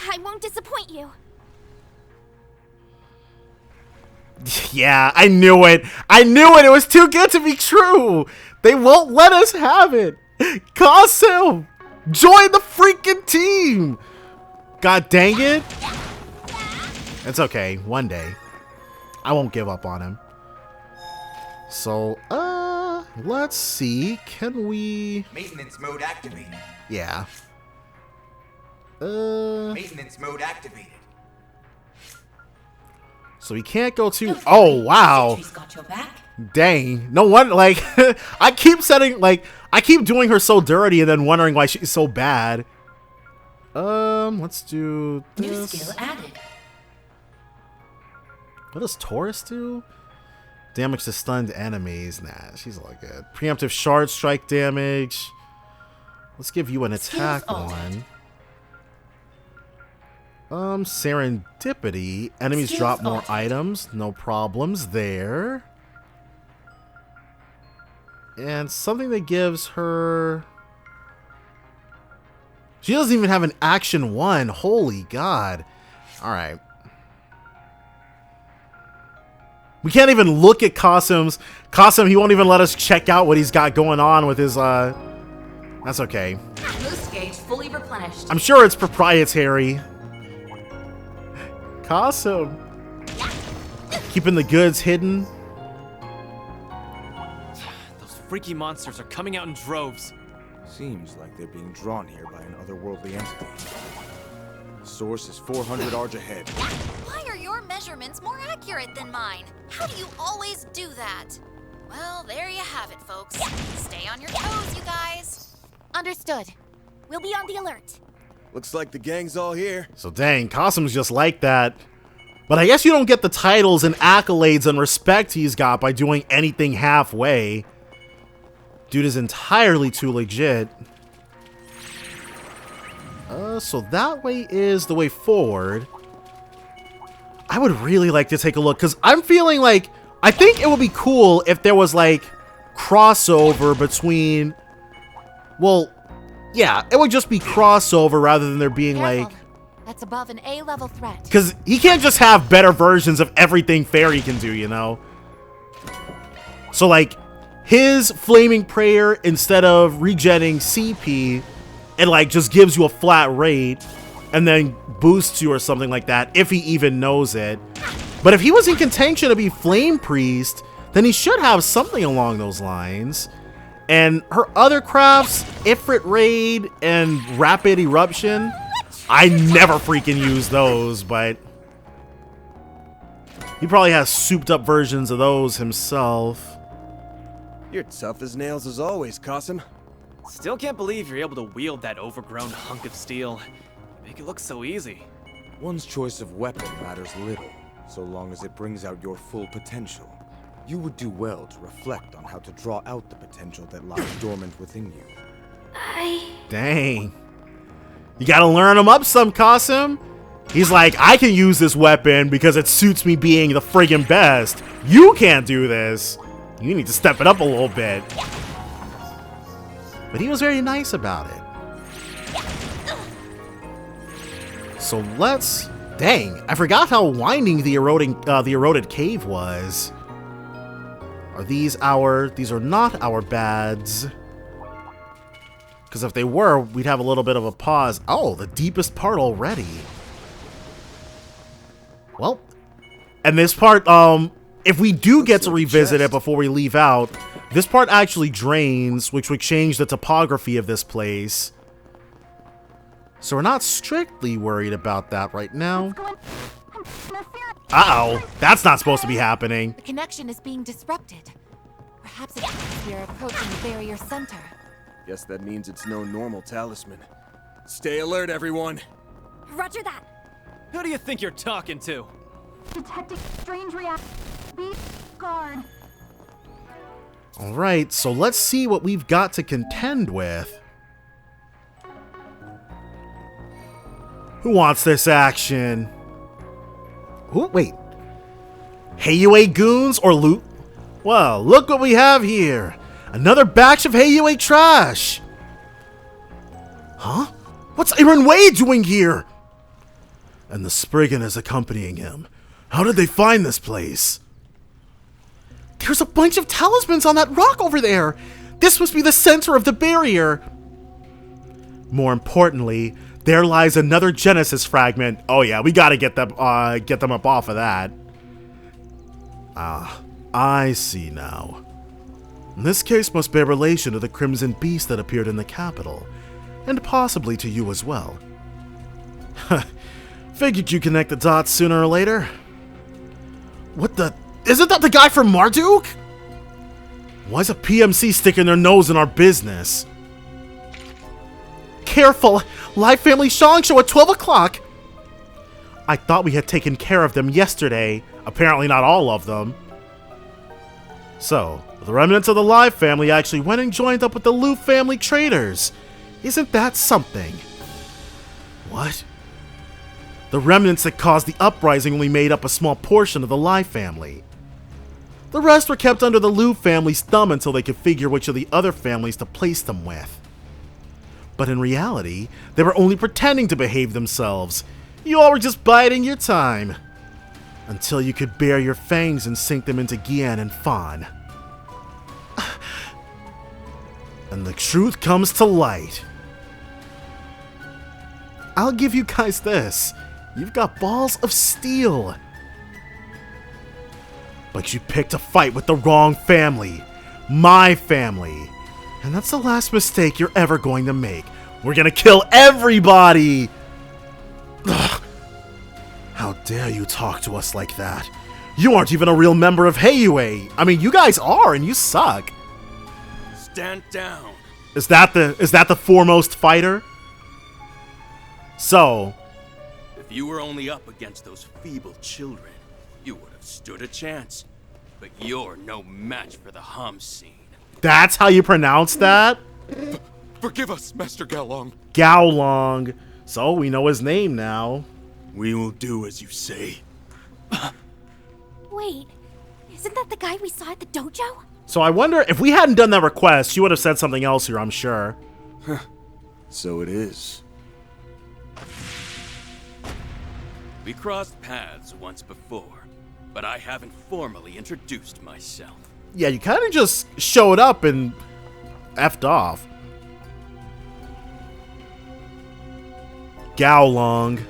Speaker 5: I won't disappoint you.
Speaker 1: Yeah, I knew it. I knew it. It was too good to be true. They won't let us have it. Qasim, join the freaking team. God dang it. It's okay. One day. I won't give up on him. So, let's see. Can we...
Speaker 12: Maintenance mode activated.
Speaker 1: Yeah.
Speaker 12: Maintenance mode activated.
Speaker 1: So we can't go too... Oh, wow. Dang. No wonder, like, I keep doing her so dirty and then wondering why she's so bad. Let's do this.
Speaker 6: New skill added.
Speaker 1: What does Taurus do? Damage to stunned enemies. Nah, she's all good. Preemptive shard strike damage. Let's give you an attack one. Serendipity. Enemies drop more items. No problems there. And something that gives her... She doesn't even have an action 1. Holy God. Alright. We can't even look at Qasim's. Qasim, he won't even let us check out what he's got going on with his, That's okay.
Speaker 6: Boost gauge fully replenished.
Speaker 1: I'm sure it's proprietary. Qasim. Keeping the goods hidden.
Speaker 3: Those freaky monsters are coming out in droves.
Speaker 8: Seems like they're being drawn here by an otherworldly entity. The source is 400 arch ahead.
Speaker 6: Why are your measurements more accurate than mine? How do you always do that? Well, there you have it, folks. Stay on your toes, you guys.
Speaker 5: Understood. We'll be on the alert.
Speaker 4: Looks like the gang's all here.
Speaker 1: So dang, Qasim's just like that. But I guess you don't get the titles and accolades and respect he's got by doing anything halfway. Dude is entirely too legit. So that way is the way forward. I would really like to take a look, because I'm feeling like, I think it would be cool if there was like crossover between, well, yeah, it would just be crossover rather than there being like,
Speaker 6: that's above an A-level threat.
Speaker 1: because he can't just have better versions of everything Fairy can do, you know? So like, his Flaming Prayer, instead of regenning CP, it like just gives you a flat rate and then boosts you or something like that, if he even knows it. But if he was in contention to be Flame Priest, then he should have something along those lines. And her other crafts, Ifrit Raid and Rapid Eruption, I never freaking use those, but he probably has souped up versions of those himself.
Speaker 4: You're tough as nails as always, Qasim.
Speaker 3: Still can't believe you're able to wield that overgrown hunk of steel. Make it look so easy.
Speaker 8: One's choice of weapon matters little, so long as it brings out your full potential. You would do well to reflect on how to draw out the potential that lies dormant within you.
Speaker 1: Dang. You gotta learn him up some, Qasim. He's like, I can use this weapon because it suits me being the friggin' best. You can't do this. You need to step it up a little bit. But he was very nice about it. So let's... Dang, I forgot how winding the eroded cave was. Are these our... These are not our bads. Because if they were, we'd have a little bit of a pause. Oh, the deepest part already. Well, and this part, if we do get to revisit it before we leave out, this part actually drains, which would change the topography of this place. So we're not strictly worried about that right now. Uh-oh, that's not supposed to be happening.
Speaker 6: The connection is being disrupted. Perhaps it's because we are approaching the barrier center.
Speaker 4: Guess that means it's no normal talisman. Stay alert, everyone.
Speaker 5: Roger that.
Speaker 3: Who do you think you're talking to?
Speaker 5: Detecting strange reaction. Be guard.
Speaker 1: Alright, so let's see what we've got to contend with. Who wants this action? Ooh, wait. Heiyue goons or loot? Well, look what we have here. Another batch of Heiyue trash. Huh? What's Aaron Wei doing here? And the Spriggan is accompanying him. How did they find this place? There's a bunch of talismans on that rock over there. This must be the center of the barrier. More importantly, there lies another Genesis fragment. Oh yeah, we gotta get them up off of that. Ah, I see now. This case must bear relation to the Crimson Beast that appeared in the capital, and possibly to you as well. Figured you'd connect the dots sooner or later. What the? Isn't that the guy from Marduk? Why's a PMC sticking their nose in our business? Careful! Live Family Shang Show at 12 o'clock! I thought we had taken care of them yesterday. Apparently not all of them. So, the remnants of the Live family actually went and joined up with the Lu family traders. Isn't that something? What? The remnants that caused the uprising only made up a small portion of the Live family. The rest were kept under the Lu family's thumb until they could figure which of the other families to place them with. But in reality, they were only pretending to behave themselves. You all were just biding your time. Until you could bare your fangs and sink them into Gian and Fan. And the truth comes to light. I'll give you guys this. You've got balls of steel. But you picked a fight with the wrong family. My family. And that's the last mistake you're ever going to make. We're gonna kill everybody! Ugh. How dare you talk to us like that? You aren't even a real member of Heiyue. I mean, you guys are, and you suck.
Speaker 4: Stand down.
Speaker 1: Is that the foremost fighter? So,
Speaker 12: if you were only up against those feeble children, you would have stood a chance. But you're no match for the Hamsin.
Speaker 1: That's how you pronounce that?
Speaker 10: Forgive us, Master Gaolong.
Speaker 1: Gaolong. So we know his name now.
Speaker 12: We will do as you say.
Speaker 5: Wait, isn't that the guy we saw at the dojo?
Speaker 1: So I wonder if we hadn't done that request, she would have said something else here, I'm sure.
Speaker 4: So it is.
Speaker 12: We crossed paths once before, but I haven't formally introduced myself.
Speaker 1: Yeah, you kind of just showed up and effed off. Gaolong.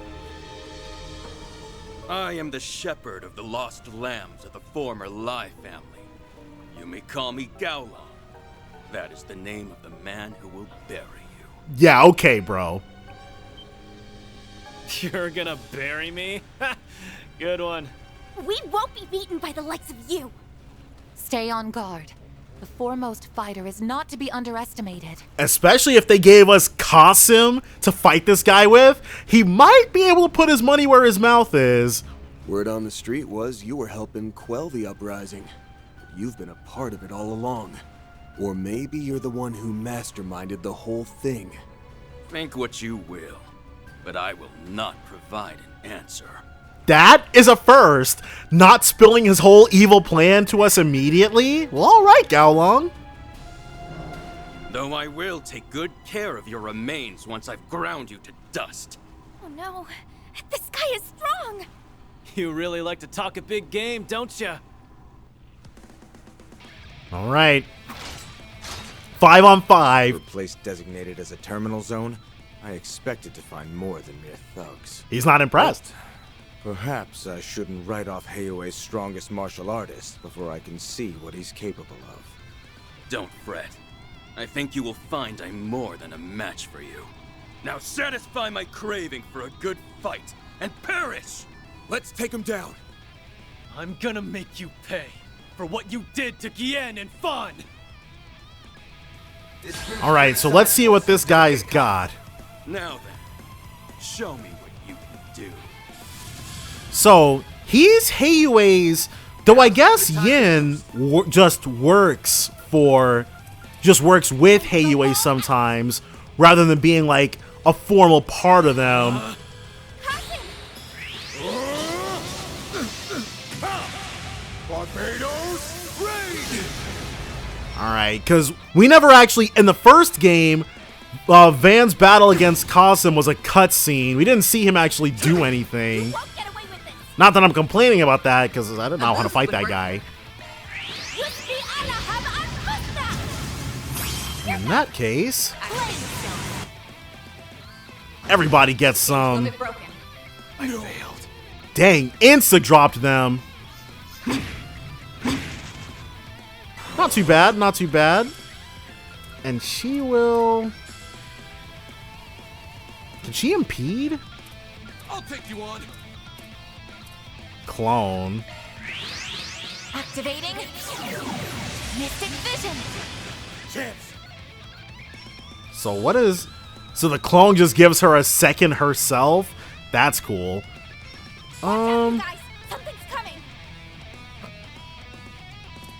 Speaker 12: I am the shepherd of the lost lambs of the former Lai family. You may call me Gaolong. That is the name of the man who will bury you.
Speaker 1: Yeah, okay, bro.
Speaker 3: You're gonna bury me? Good one.
Speaker 5: We won't be beaten by the likes of you.
Speaker 6: Stay on guard. The foremost fighter is not to be underestimated.
Speaker 1: Especially if they gave us Qasim to fight this guy with, he might be able to put his money where his mouth is.
Speaker 4: Word on the street was you were helping quell the uprising. You've been a part of it all along. Or maybe you're the one who masterminded the whole thing.
Speaker 12: Think what you will, but I will not provide an answer.
Speaker 1: That is a first. Not spilling his whole evil plan to us immediately? Well, alright, Gaolong.
Speaker 12: Though I will take good care of your remains once I've ground you to dust.
Speaker 5: Oh no, this guy is strong.
Speaker 3: You really like to talk a big game, don't ya?
Speaker 1: Alright. 5 on 5.
Speaker 8: For a place designated as a terminal zone, I expected to find more than mere thugs.
Speaker 1: He's not impressed.
Speaker 8: Perhaps I shouldn't write off Heiyue's strongest martial artist before I can see what he's capable of.
Speaker 12: Don't fret. I think you will find I'm more than a match for you. Now satisfy my craving for a good fight and perish!
Speaker 4: Let's take him down.
Speaker 3: I'm gonna make you pay for what you did to Gian and Fan!
Speaker 1: Alright, so let's see what this guy's got.
Speaker 12: Now then, show me what you can do.
Speaker 1: So, he's Heiyue's, though I guess Yin just works with Heiyue sometimes, rather than being like a formal part of them.
Speaker 10: Barbados, raid!
Speaker 1: Alright, because we never actually, in the first game, Van's battle against Qasim was a cutscene. We didn't see him actually do anything. Not that I'm complaining about that, because I didn't know how to fight that guy. In that case, everybody gets some.
Speaker 12: I failed.
Speaker 1: Dang, Insta dropped them. Not too bad, not too bad. And she will... Can she impede?
Speaker 10: I'll take you on.
Speaker 1: Clone.
Speaker 6: Activating Mystic Vision.
Speaker 4: Chance.
Speaker 1: So what is... So the clone just gives her a second herself? That's cool.
Speaker 5: Guys, something's coming.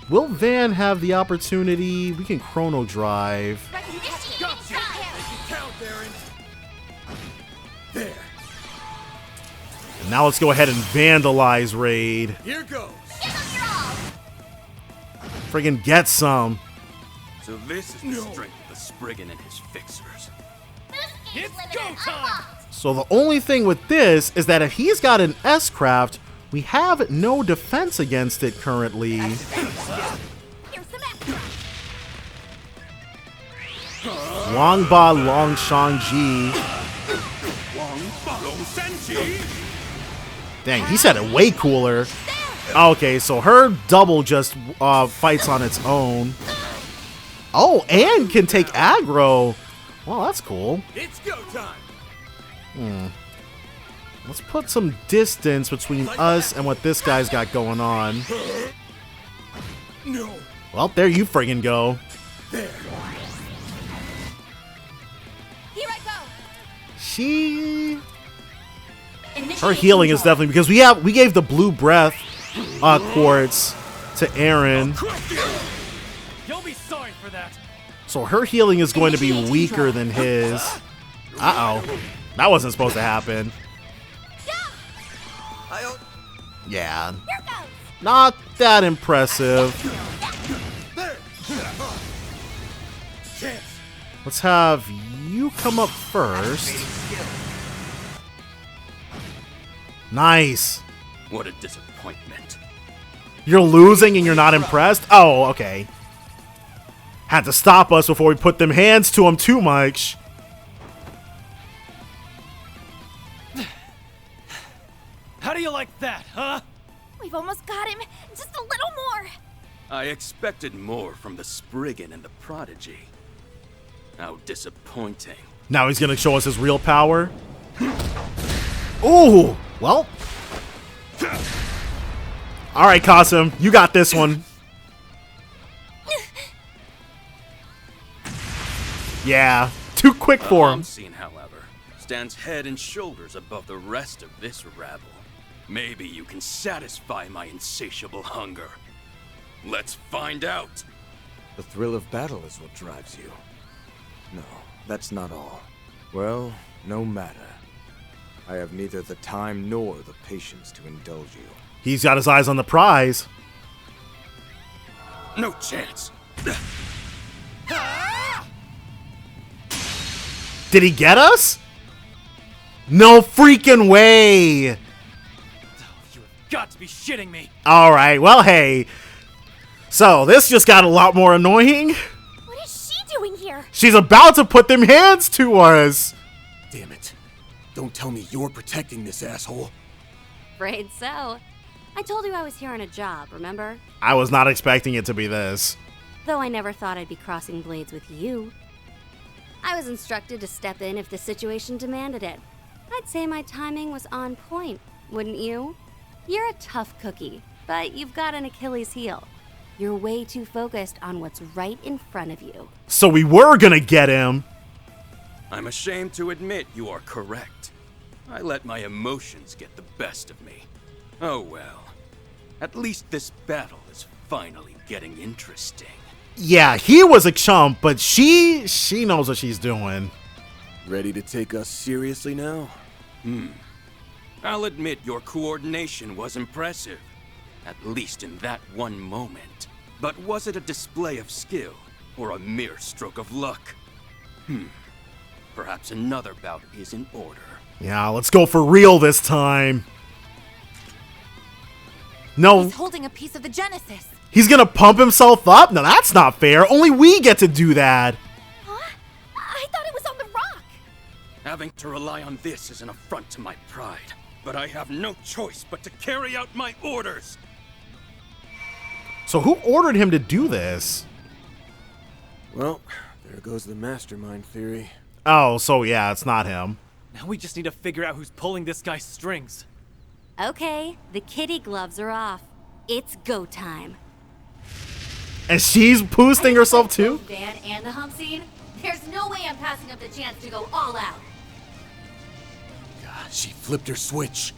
Speaker 1: Will Van have the opportunity? We can chrono drive.
Speaker 4: Count, Aaron. There.
Speaker 1: And now let's go ahead and vandalize Raid.
Speaker 4: Here goes.
Speaker 1: Friggin' get some.
Speaker 12: So this is the strength of the Spriggan and his fixers.
Speaker 3: It's go time!
Speaker 1: So the only thing with this is that if he's got an S-craft, we have no defense against it currently.
Speaker 5: Here's some extra.
Speaker 1: Longba Long Shangji. Dang, he said it way cooler. Okay, so her double just fights on its own. Oh, and can take aggro. Well, that's cool.
Speaker 4: It's go time.
Speaker 1: Let's put some distance between us and what this guy's got going on.
Speaker 4: No.
Speaker 1: Well, there you friggin' go.
Speaker 4: There.
Speaker 5: Here I go.
Speaker 1: She... Her healing is definitely... Because we gave the blue breath quartz to Aaron.
Speaker 3: You'll be sorry for that.
Speaker 1: So her healing is going to be weaker than his. Uh-oh. That wasn't supposed to happen. Yeah. Not that impressive. Let's have you come up first. Nice.
Speaker 12: What a disappointment.
Speaker 1: You're losing and you're not impressed? Oh, okay. Had to stop us before we put them hands to him too much.
Speaker 3: How do you like that, huh?
Speaker 5: We've almost got him. Just a little more.
Speaker 12: I expected more from the Spriggan and the Prodigy. How disappointing.
Speaker 1: Now he's gonna show us his real power. Ooh, well. All right, Qasim, you got this one. Yeah, too quick for him.
Speaker 12: Scene, however, stands head and shoulders above the rest of this rabble. Maybe you can satisfy my insatiable hunger. Let's find out.
Speaker 8: The thrill of battle is what drives you. No, that's not all. Well, no matter. I have neither the time nor the patience to indulge you.
Speaker 1: He's got his eyes on the prize.
Speaker 12: No chance.
Speaker 1: Did he get us? No freaking way.
Speaker 3: You've got to be shitting me.
Speaker 1: All right, well, hey. So this just got a lot more annoying.
Speaker 5: What is she doing here?
Speaker 1: She's about to put them hands to us.
Speaker 4: Damn it. Don't tell me you're protecting this asshole.
Speaker 2: Afraid so. I told you I was here on a job, remember?
Speaker 1: I was not expecting it to be this.
Speaker 2: Though I never thought I'd be crossing blades with you. I was instructed to step in if the situation demanded it. I'd say my timing was on point, wouldn't you? You're a tough cookie, but you've got an Achilles heel. You're way too focused on what's right in front of you.
Speaker 1: So we were gonna get him.
Speaker 12: I'm ashamed to admit you are correct. I let my emotions get the best of me. Oh well. At least this battle is finally getting interesting.
Speaker 1: Yeah, he was a chump, but she knows what she's doing.
Speaker 4: Ready to take us seriously now?
Speaker 12: I'll admit your coordination was impressive. At least in that one moment. But was it a display of skill, or a mere stroke of luck? Perhaps another bout is in order.
Speaker 1: Yeah, let's go for real this time. No.
Speaker 6: He's holding a piece of the Genesis.
Speaker 1: He's gonna pump himself up? No, that's not fair. Only we get to do that.
Speaker 5: Huh? I thought it was on the rock.
Speaker 12: Having to rely on this is an affront to my pride. But I have no choice but to carry out my orders.
Speaker 1: So who ordered him to do this?
Speaker 4: Well, there goes the mastermind theory.
Speaker 1: Oh, so yeah, it's not him.
Speaker 3: Now we just need to figure out who's pulling this guy's strings.
Speaker 2: Okay, the kitty gloves are off. It's go time.
Speaker 1: And she's boosting herself too?
Speaker 2: Van and the hump scene? There's no way I'm passing up the chance to go all out.
Speaker 4: God, she flipped her switch.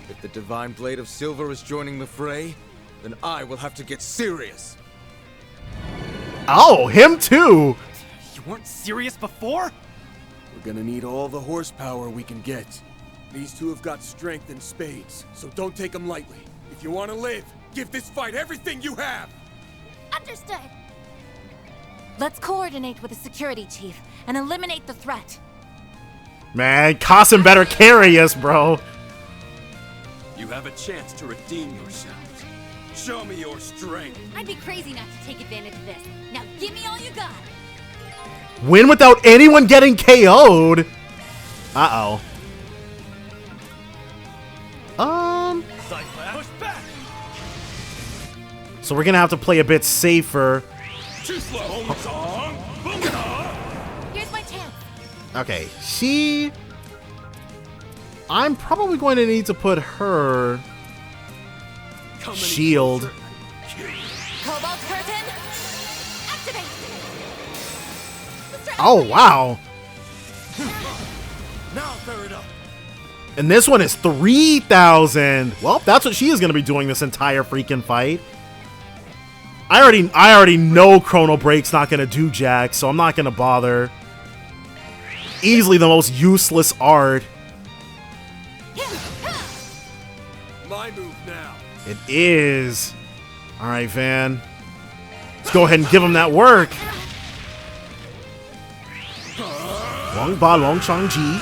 Speaker 8: If the Divine Blade of Silver is joining the fray, then I will have to get serious.
Speaker 1: Oh, him too!
Speaker 3: You weren't serious before?
Speaker 4: We're gonna need all the horsepower we can get. These two have got strength in spades, so don't take them lightly. If you want to live, give this fight everything you have!
Speaker 5: Understood.
Speaker 6: Let's coordinate with the security chief and eliminate the threat.
Speaker 1: Man, Kasim better carry us, bro.
Speaker 12: You have a chance to redeem yourselves. Show me your strength.
Speaker 2: I'd be crazy not to take advantage of this. Now give me all you got.
Speaker 1: Win without anyone getting KO'd? Uh-oh.
Speaker 12: Push back.
Speaker 1: So we're gonna have to play a bit safer.
Speaker 12: Too slow.
Speaker 6: Here's my chance.
Speaker 1: Okay, I'm probably going to need to put her shield.
Speaker 6: Cobalt curtain. Activate.
Speaker 1: Oh, wow.
Speaker 12: Now throw it up.
Speaker 1: And this one is 3,000. Well, that's what she is going to be doing this entire freaking fight. I already know Chrono Break's not going to do jack, so I'm not going to bother. Easily the most useless art.
Speaker 4: My move now.
Speaker 1: It is. All right, Van. Let's go ahead and give him that work. Wang Ba Long Chang Ji.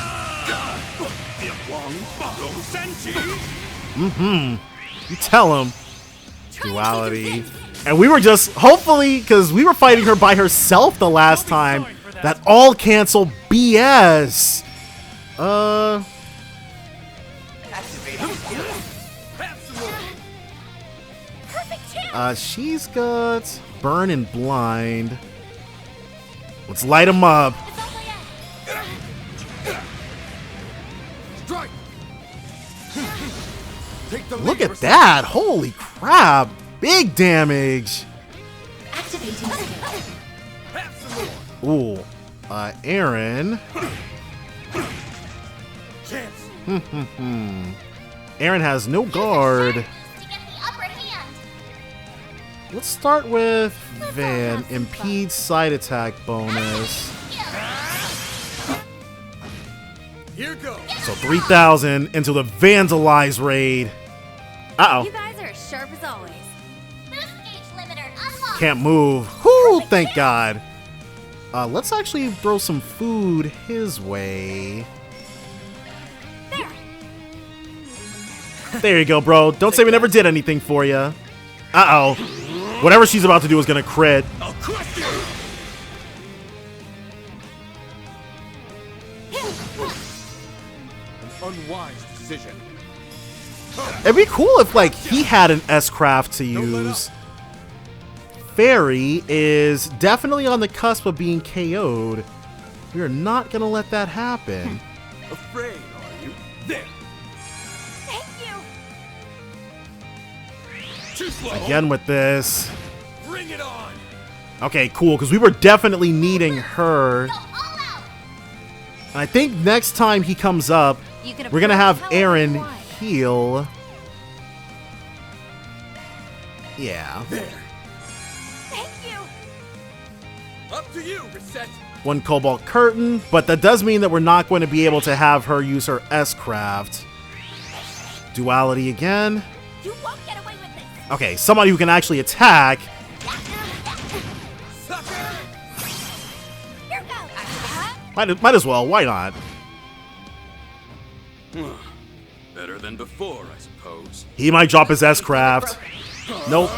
Speaker 1: You tell him. Duality. And we were just, hopefully, because we were fighting her by herself the last time, that all cancel BS. She's got Burn and Blind. Let's light him up. Look at that! Holy crap! Big damage! Ooh. Aaron. Aaron has no guard. Let's start with Van. Impede side attack bonus.
Speaker 4: Here goes.
Speaker 1: So 3,000 into the Vandalize raid. Uh-oh.
Speaker 2: You guys are as sharp as always.
Speaker 5: Boost gauge limiter unlocked.
Speaker 1: Can't move. Whoo, thank God. Let's actually throw some food his way.
Speaker 2: There.
Speaker 1: There you go, bro. Don't say we never did anything for you. Uh-oh. Whatever she's about to do is gonna crit.
Speaker 12: I'll crush you.
Speaker 8: An unwise decision.
Speaker 1: It'd be cool if, like, he had an S-Craft to use. Fairy is definitely on the cusp of being KO'd. We are not gonna let that happen.
Speaker 12: Afraid, are you? There.
Speaker 5: Thank you.
Speaker 12: Too slow.
Speaker 1: Again with this.
Speaker 12: Bring it on.
Speaker 1: Okay, cool, because we were definitely needing her.
Speaker 5: Go all out.
Speaker 1: And I think next time he comes up,
Speaker 2: You can
Speaker 1: we're gonna have
Speaker 2: approach however you
Speaker 1: Aaron
Speaker 2: want.
Speaker 1: heal. Yeah.
Speaker 12: There.
Speaker 5: Thank you.
Speaker 12: Up to you, Reset.
Speaker 1: One Cobalt Curtain, but that does mean that we're not going to be able to have her use her S-Craft. Duality again.
Speaker 5: You won't get away with this.
Speaker 1: Okay, somebody who can actually attack.
Speaker 5: Here goes.
Speaker 1: Might as well, why not?
Speaker 12: Better than before, I suppose.
Speaker 1: He might drop his S-Craft. Nope.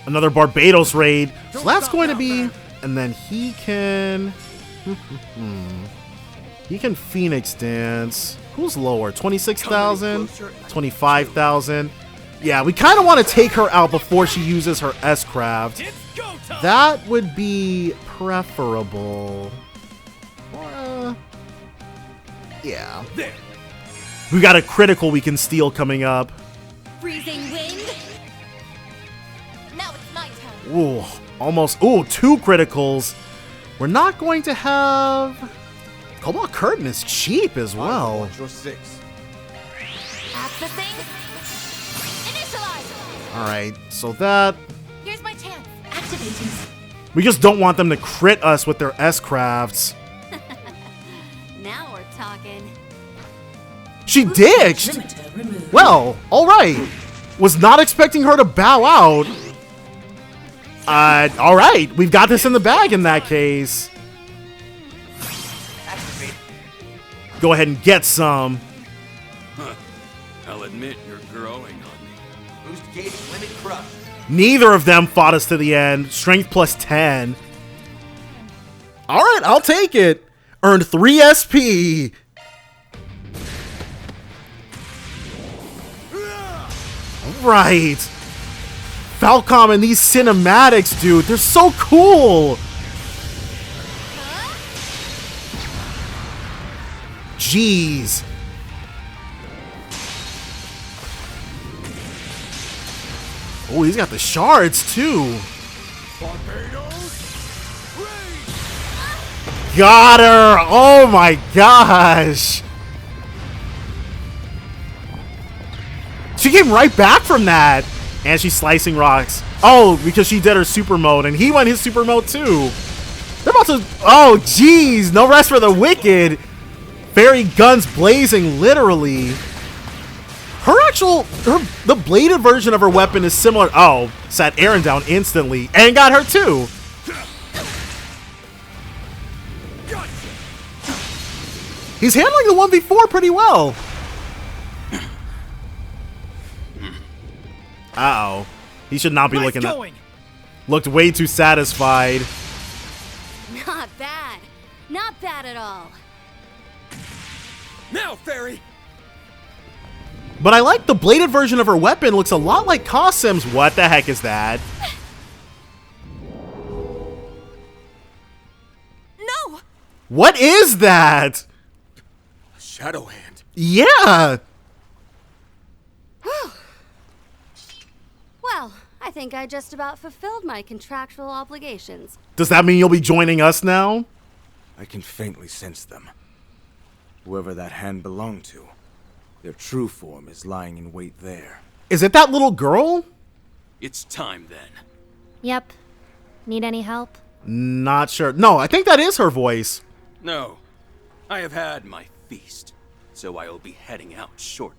Speaker 1: Another Barbados raid. So that's going to be... And then he can... He can Phoenix Dance. Who's lower? 26,000? 25,000? Yeah, we kind of want to take her out before she uses her S-Craft. That would be preferable. Yeah. We got a critical we can steal coming up.
Speaker 7: Freezing wind. Now it's my turn.
Speaker 1: Ooh, almost. Ooh, 2 criticals. We're not going to have... Cobalt Curtain is cheap as well.
Speaker 8: Your 6.
Speaker 6: Accessing. Initialize.
Speaker 1: Alright, so that...
Speaker 6: Here's my chance. Activating.
Speaker 1: We just don't want them to crit us with their S-crafts.
Speaker 2: Now we're talking.
Speaker 1: She ditched! Well, alright. Was not expecting her to bow out. Alright. We've got this in the bag in that case. Go ahead and get some.
Speaker 12: Huh. I'll admit you're growing on me.
Speaker 13: Boost gauge limit crushed.
Speaker 1: Neither of them fought us to the end. Strength plus 10. Alright, I'll take it. Earned 3 SP. Right. Falcom and these cinematics, dude, they're so cool. Jeez. Oh, he's got the shards too. Got her. Oh my gosh. She came right back from that. And she's slicing rocks. Oh, because she did her super mode. And he went his super mode too. They're about to... Oh, jeez. No rest for the wicked. Fairy guns blazing, literally. The bladed version of her weapon is similar. Oh, sat Aaron down instantly. And got her too. He's handling the 1v4 pretty well. Uh-oh. He should not be looking at... Looked way too satisfied.
Speaker 2: Not bad. Not bad at all.
Speaker 12: Now, Fairy!
Speaker 1: But I like the bladed version of her weapon. Looks a lot like Qasim's. What the heck is that?
Speaker 7: No!
Speaker 1: What is that?
Speaker 4: Shadow hand.
Speaker 1: Yeah!
Speaker 2: Well, I think I just about fulfilled my contractual obligations.
Speaker 1: Does that mean you'll be joining us now?
Speaker 8: I can faintly sense them. Whoever that hand belonged to, their true form is lying in wait there.
Speaker 1: Is it that little girl?
Speaker 12: It's time then.
Speaker 11: Yep. Need any help?
Speaker 1: Not sure. No, I think that is her voice.
Speaker 12: No. I have had my feast, so I will be heading out shortly.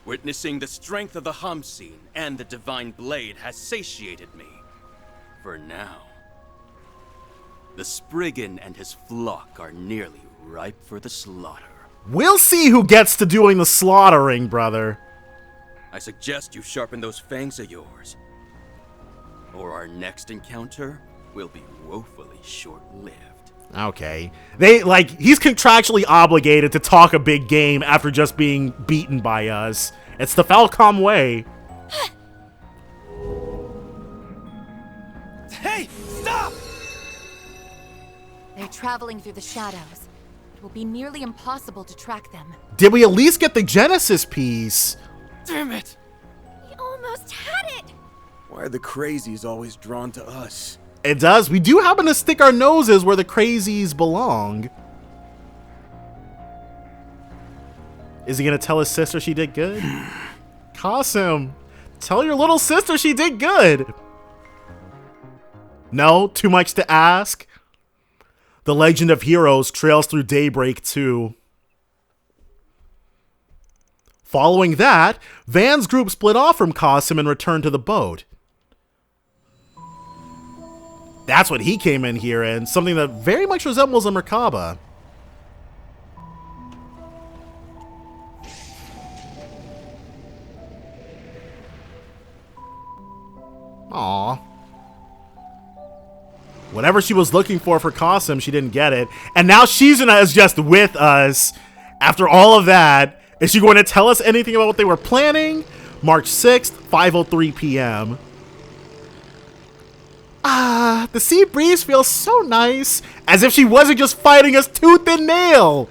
Speaker 12: Witnessing the strength of the Hamsin and the Divine Blade has satiated me. For now. The Spriggan and his flock are nearly ripe for the slaughter.
Speaker 1: We'll see who gets to doing the slaughtering, brother.
Speaker 12: I suggest you sharpen those fangs of yours. Or our next encounter will be woefully short-lived.
Speaker 1: Okay. He's contractually obligated to talk a big game after just being beaten by us. It's the Falcom way.
Speaker 13: Hey, stop!
Speaker 6: They're traveling through the shadows. It will be nearly impossible to track them.
Speaker 1: Did we at least get the Genesis piece?
Speaker 13: Damn it!
Speaker 5: We almost had it!
Speaker 4: Why are the crazies always drawn to us?
Speaker 1: It does. We do happen to stick our noses where the crazies belong. Is he going to tell his sister she did good? Qasim, tell your little sister she did good. No? Too much to ask? The Legend of Heroes trails through Daybreak 2. Following that, Van's group split off from Qasim and returned to the boat. That's what he came in here in, something that very much resembles a Merkaba. Aww. Whatever she was looking for Qasim, she didn't get it. And now Shizuna is just with us. After all of that, is she going to tell us anything about what they were planning? March 6th, 5:03 p.m. Ah, the sea breeze feels so nice. As if she wasn't just fighting us tooth and nail.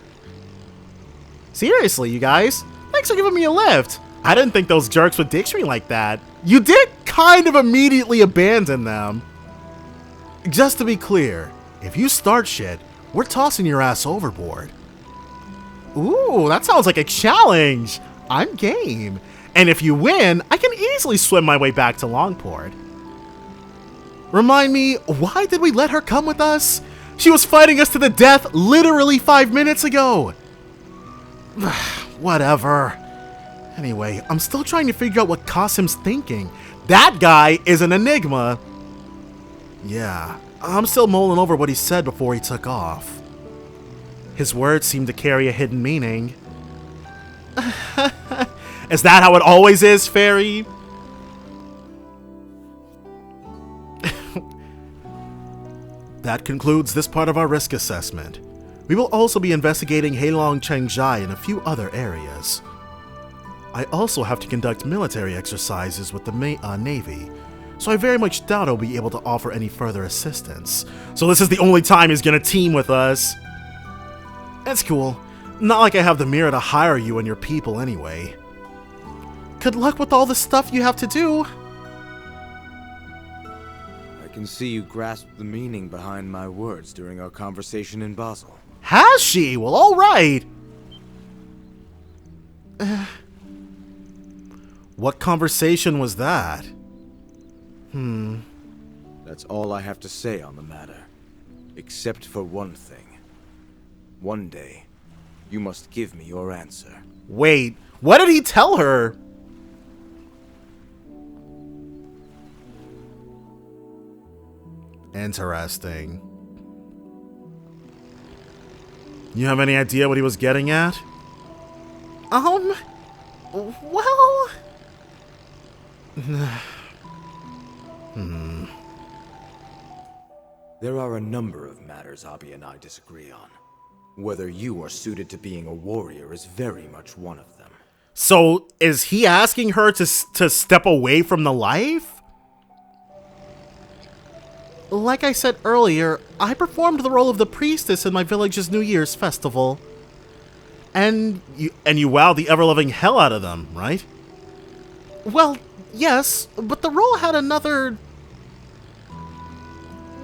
Speaker 1: Seriously, you guys, thanks for giving me a lift. I didn't think those jerks would ditch me like that. You did kind of immediately abandon them. Just to be clear, if you start shit, we're tossing your ass overboard. Ooh, that sounds like a challenge. I'm game. And if you win, I can easily swim my way back to Longport. Remind me, why did we let her come with us? She was fighting us to the death literally 5 minutes ago. Whatever. Anyway, I'm still trying to figure out what Qasim's thinking. That guy is an enigma. Yeah, I'm still mulling over what he said before he took off. His words seem to carry a hidden meaning. Is that how it always is, Fairy? That concludes this part of our risk assessment. We will also be investigating Heilong Chengjai and a few other areas. I also have to conduct military exercises with the Navy, so I very much doubt I'll be able to offer any further assistance. So this is the only time he's gonna team with us. That's cool. Not like I have the mirror to hire you and your people anyway. Good luck with all the stuff you have to do.
Speaker 8: I can see you grasped the meaning behind my words during our conversation in Basel.
Speaker 1: Has she? Well, alright. What conversation was that?
Speaker 8: That's all I have to say on the matter. Except for one thing. One day, you must give me your answer.
Speaker 1: Wait, what did he tell her? Interesting. You have any idea what he was getting at? Well...
Speaker 8: There are a number of matters Abi and I disagree on. Whether you are suited to being a warrior is very much one of them.
Speaker 1: So, is he asking her to step away from the life? Like I said earlier, I performed the role of the priestess in my village's New Year's festival. And you wowed the ever-loving hell out of them, right? Well, yes, but the role had another...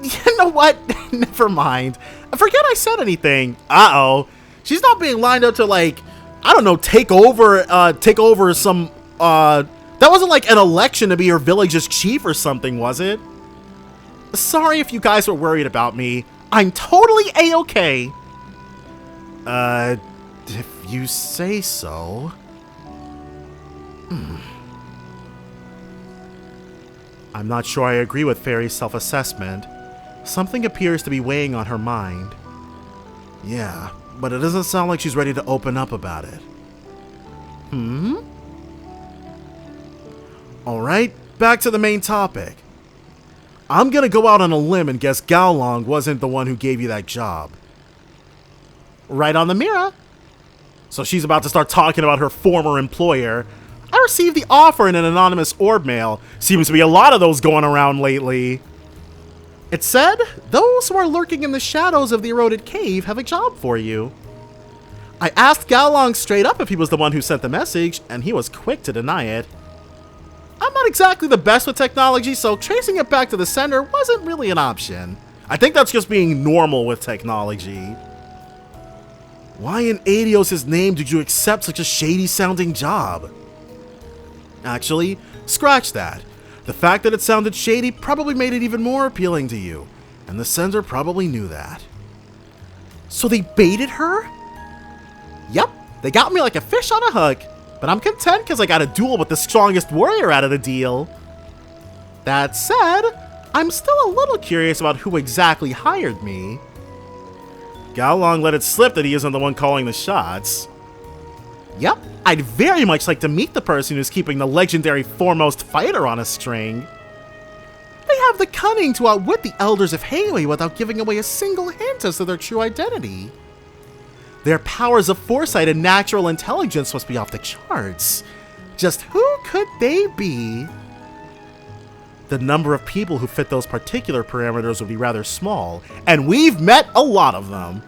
Speaker 1: You know what? Never mind. Forget I said anything. Uh-oh. She's not being lined up to, like, I don't know, take over some, that wasn't like an election to be her village's chief or something, was it? Sorry if you guys were worried about me. I'm totally A-okay. If you say so. I'm not sure I agree with Fairy's self-assessment. Something appears to be weighing on her mind. Yeah, but it doesn't sound like she's ready to open up about it. Alright, back to the main topic. I'm gonna go out on a limb and guess Gaolong wasn't the one who gave you that job. Right on the mirror. So she's about to start talking about her former employer. I received the offer in an anonymous orb mail. Seems to be a lot of those going around lately. It said, those who are lurking in the shadows of the eroded cave have a job for you. I asked Gaolong straight up if he was the one who sent the message, and he was quick to deny it. I'm not exactly the best with technology, so tracing it back to the sender wasn't really an option. I think that's just being normal with technology. Why in Adios' name did you accept such a shady-sounding job? Actually, scratch that. The fact that it sounded shady probably made it even more appealing to you, and the sender probably knew that. So they baited her? Yep, they got me like a fish on a hook, but I'm content because I got a duel with the strongest warrior out of the deal. That said, I'm still a little curious about who exactly hired me. Gaolong let it slip that he isn't the one calling the shots. Yep, I'd very much like to meet the person who's keeping the legendary foremost fighter on a string. They have the cunning to outwit the elders of Heihui without giving away a single hint as to their true identity. Their powers of foresight and natural intelligence must be off the charts. Just who could they be? The number of people who fit those particular parameters would be rather small, and we've met a lot of them.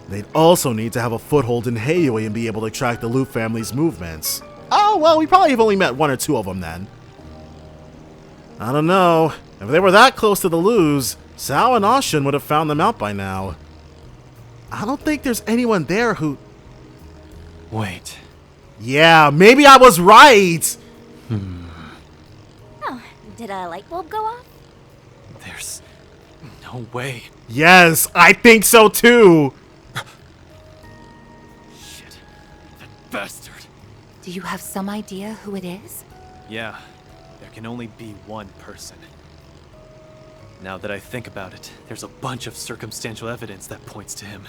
Speaker 1: They'd also need to have a foothold in Heioi and be able to track the Liu family's movements. Oh, well, we probably have only met 1 or 2 of them then. I don't know. If they were that close to the Lius, Sao and Ashen would have found them out by now. I don't think there's anyone there who...
Speaker 3: Wait.
Speaker 1: Yeah, maybe I was right!
Speaker 5: Oh, did a light bulb go off?
Speaker 3: There's no way.
Speaker 1: Yes, I think so too!
Speaker 3: Shit. That bastard.
Speaker 6: Do you have some idea who it is?
Speaker 3: Yeah, there can only be one person. Now that I think about it, there's a bunch of circumstantial evidence that points to him.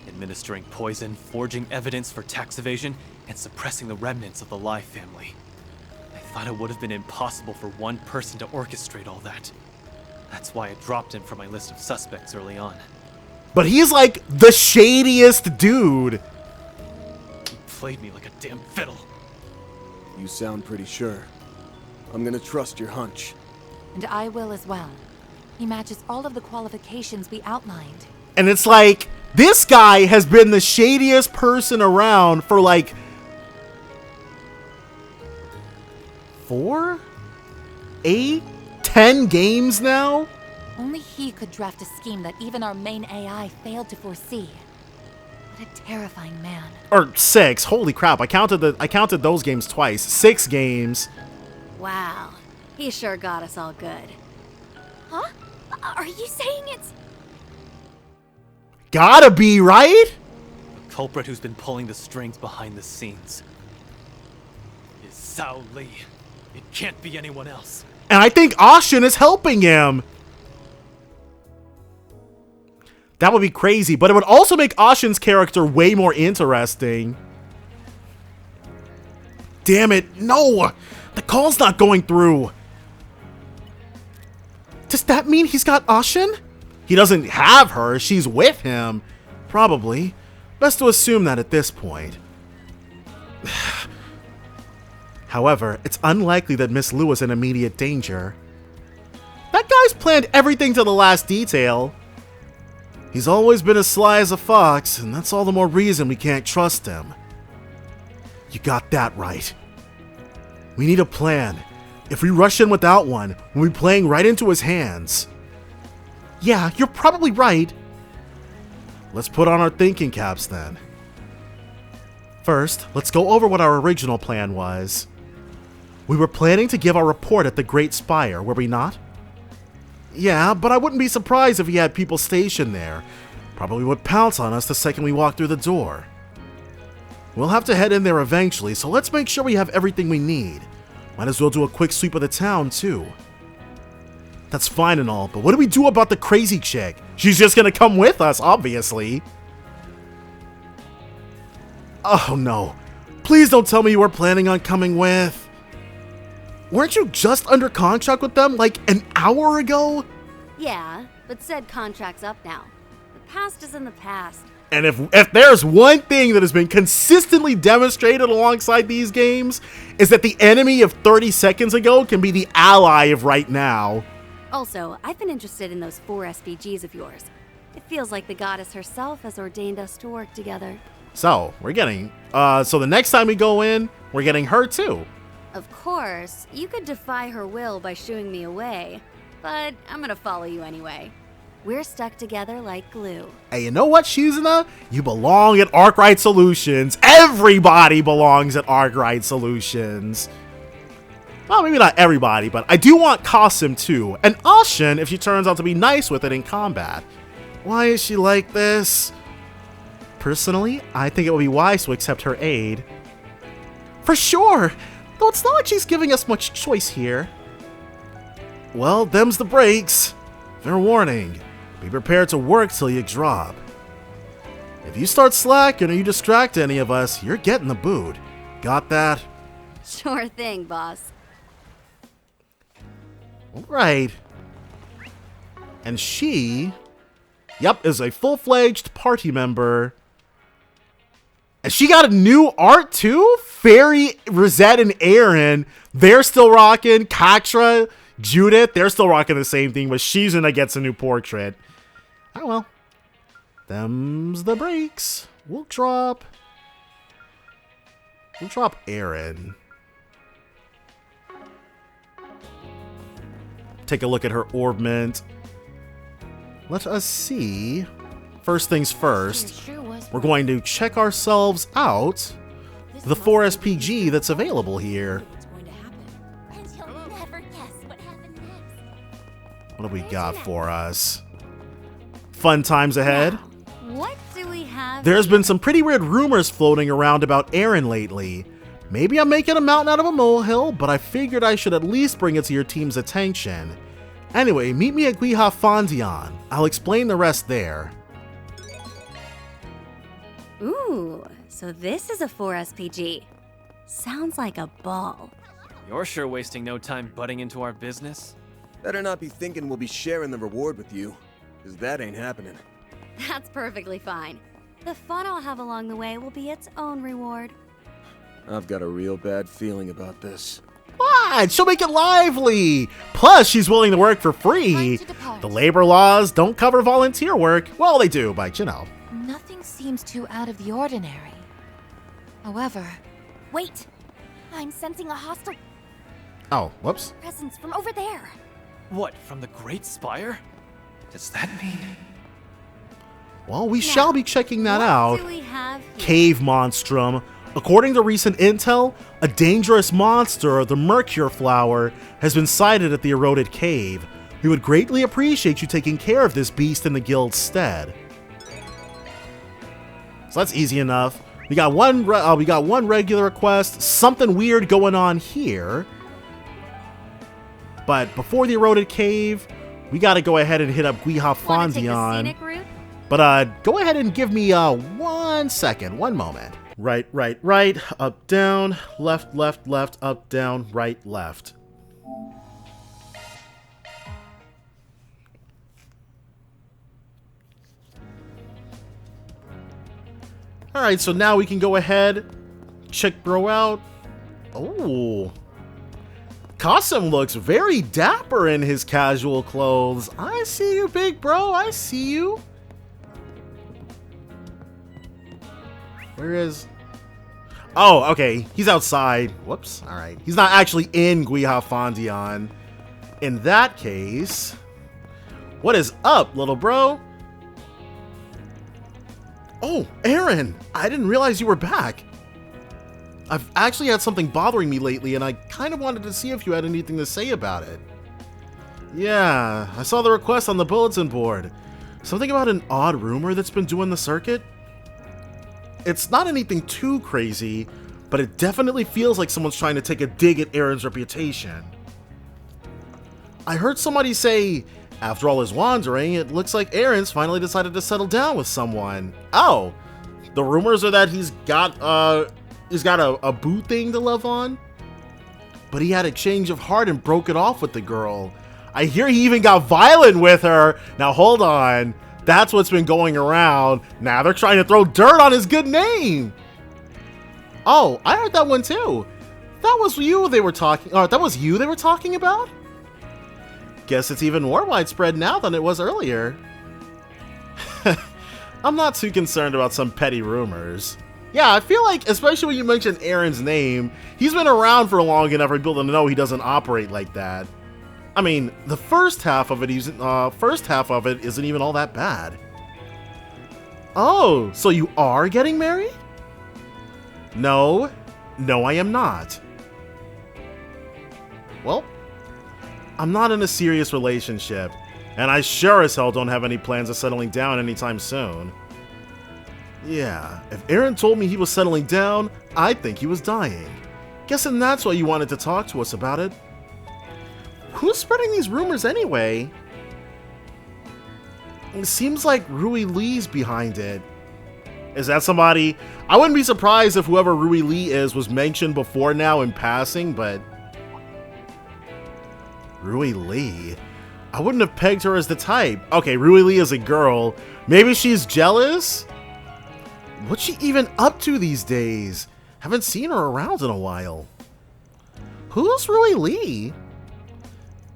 Speaker 3: Administering poison, forging evidence for tax evasion, and suppressing the remnants of the Lai family. I thought it would have been impossible for one person to orchestrate all that. That's why I dropped him from my list of suspects early on.
Speaker 1: But he's like the shadiest dude!
Speaker 3: He played me like a damn fiddle.
Speaker 4: You sound pretty sure. I'm gonna trust your hunch.
Speaker 6: And I will as well. He matches all of the qualifications we outlined.
Speaker 1: And it's like, this guy has been the shadiest person around for like 4, 8, 10 games now?
Speaker 6: Only he could draft a scheme that even our main AI failed to foresee. What a terrifying man.
Speaker 1: Or 6, holy crap, I counted those games twice. 6 games.
Speaker 2: Wow, he sure got us all good.
Speaker 5: Huh? Are you saying it's...
Speaker 1: Gotta be, right?
Speaker 3: The culprit who's been pulling the strings behind the scenes is Sao Li. It can't be anyone else.
Speaker 1: And I think Ashen is helping him. That would be crazy, but it would also make Ashen's character way more interesting. Damn it, no! The call's not going through. Does that mean he's got Ashen? He doesn't have her, she's with him. Probably. Best to assume that at this point. However, it's unlikely that Miss Liu is in immediate danger. That guy's planned everything to the last detail. He's always been as sly as a fox, and that's all the more reason we can't trust him. You got that right. We need a plan. If we rush in without one, we'll be playing right into his hands. Yeah, you're probably right. Let's put on our thinking caps then. First, let's go over what our original plan was. We were planning to give our report at the Great Spire, were we not? Yeah, but I wouldn't be surprised if he had people stationed there. Probably would pounce on us the second we walk through the door. We'll have to head in there eventually, so let's make sure we have everything we need. Might as well do a quick sweep of the town, too. That's fine and all, but what do we do about the crazy chick? She's just gonna come with us, obviously. Oh no. Please don't tell me you were planning on coming with. Weren't you just under contract with them like an hour ago?
Speaker 2: Yeah, but said contract's up now. The past is in the past.
Speaker 1: And if there's one thing that has been consistently demonstrated alongside these games, is that the enemy of 30 seconds ago can be the ally of right now.
Speaker 2: Also, I've been interested in those 4 SPGs of yours. It feels like the goddess herself has ordained us to work together.
Speaker 1: So, we're getting, so the next time we go in, we're getting her too.
Speaker 2: Of course, you could defy her will by shooing me away, but I'm gonna follow you anyway. We're stuck together like glue.
Speaker 1: Hey, you know what, Shizuna? You belong at Arkwright Solutions. Everybody belongs at Arkwright Solutions. Well, maybe not everybody, but I do want Kasim too. And Ashen if she turns out to be nice with it in combat. Why is she like this? Personally, I think it would be wise to accept her aid. For sure! Though it's not like she's giving us much choice here. Well, them's the breaks. Fair warning. Be prepared to work till you drop. If you start slacking or you distract any of us, you're getting the boot. Got that?
Speaker 2: Sure thing, boss.
Speaker 1: Alright. And she, yep, is a full-fledged party member. And she got a new art too? Fairy, Rosette, and Aaron, they're still rocking. Katra, Judith, they're still rocking the same thing, but Shizuna gets a new portrait. Oh well. Them's the breaks. We'll drop Aaron. Take a look at her orbment. Let us see. First things first, we're going to check ourselves out the 4SPG that's available here. What do we got for us? Fun times ahead.
Speaker 2: What do we have?
Speaker 1: There's been some pretty weird rumors floating around about Aaron lately. Maybe I'm making a mountain out of a molehill, but I figured I should at least bring it to your team's attention. Anyway, meet me at Guiha Fondian. I'll explain the rest there.
Speaker 2: Ooh, so this is a 4SPG. Sounds like a ball.
Speaker 3: You're sure wasting no time butting into our business?
Speaker 4: Better not be thinking we'll be sharing the reward with you, because that ain't happening.
Speaker 2: That's perfectly fine. The fun I'll have along the way will be its own reward.
Speaker 4: I've got a real bad feeling about this.
Speaker 1: What? She'll make it lively! Plus, she's willing to work for free. The labor laws don't cover volunteer work. Well, they do, but you know.
Speaker 6: Nothing seems too out of the ordinary. However...
Speaker 5: Wait! I'm sensing a hostile
Speaker 1: Oh, whoops.
Speaker 5: presence from over there.
Speaker 3: What, from the Great Spire? Does that mean...
Speaker 1: Well, we shall be checking that out.
Speaker 2: What do we have here?
Speaker 1: Cave Monstrum. According to recent intel, a dangerous monster, the Mercure Flower, has been sighted at the eroded cave. We would greatly appreciate you taking care of this beast in the guild's stead. So that's easy enough. We got one regular request. Something weird going on here. But before the eroded cave, we got to go ahead and hit up Guiha
Speaker 2: Wanna take the
Speaker 1: Fondian.
Speaker 2: scenic route?
Speaker 1: But go ahead and give me 1 second, 1 moment. Right, up, down, left, up, down, right, left. Alright, so now we can go ahead, check bro out. Oh. Kasem looks very dapper in his casual clothes. I see you, big bro, I see you. Where is... Oh, okay. He's outside. Whoops. Alright. He's not actually in Guiha Fondian. In that case... What is up, little bro? Oh, Aaron! I didn't realize you were back. I've actually had something bothering me lately, and I kind of wanted to see if you had anything to say about it. Yeah, I saw the request on the bulletin board. Something about an odd rumor that's been doing the circuit? It's not anything too crazy, but it definitely feels like someone's trying to take a dig at Aaron's reputation. I heard somebody say, after all his wandering, it looks like Aaron's finally decided to settle down with someone. Oh, the rumors are that he's got a boo thing to love on? But he had a change of heart and broke it off with the girl. I hear he even got violent with her. Now hold on. That's what's been going around. Now they're trying to throw dirt on his good name. Oh, I heard that one too. That was you they were talking about? Guess it's even more widespread now than it was earlier. I'm not too concerned about some petty rumors. Yeah, I feel like, especially when you mention Aaron's name, he's been around for long enough for people to know he doesn't operate like that. I mean, the first half of it isn't even all that bad. Oh, so you are getting married? No, I am not. Well, I'm not in a serious relationship, and I sure as hell don't have any plans of settling down anytime soon. Yeah, if Aaron told me he was settling down, I'd think he was dying. Guessing that's why you wanted to talk to us about it. Who's spreading these rumors anyway? It seems like Rui Lee's behind it. Is that somebody? I wouldn't be surprised if whoever Rui Lee is was mentioned before now in passing, but... Rui Lee? I wouldn't have pegged her as the type. Okay, Rui Lee is a girl. Maybe she's jealous? What's she even up to these days? Haven't seen her around in a while. Who's Rui Lee?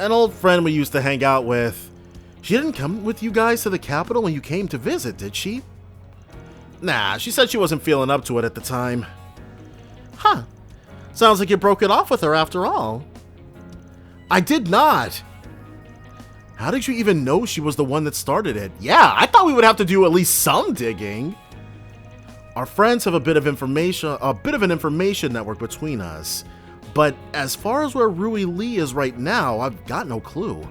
Speaker 1: An old friend we used to hang out with. She didn't come with you guys to the capital when you came to visit, did she? Nah, she said she wasn't feeling up to it at the time. Huh. Sounds like you broke it off with her after all. I did not. How did you even know she was the one that started it? Yeah, I thought we would have to do at least some digging. Our friends have a bit of an information network between us. But as far as where Rui Lee is right now, I've got no clue.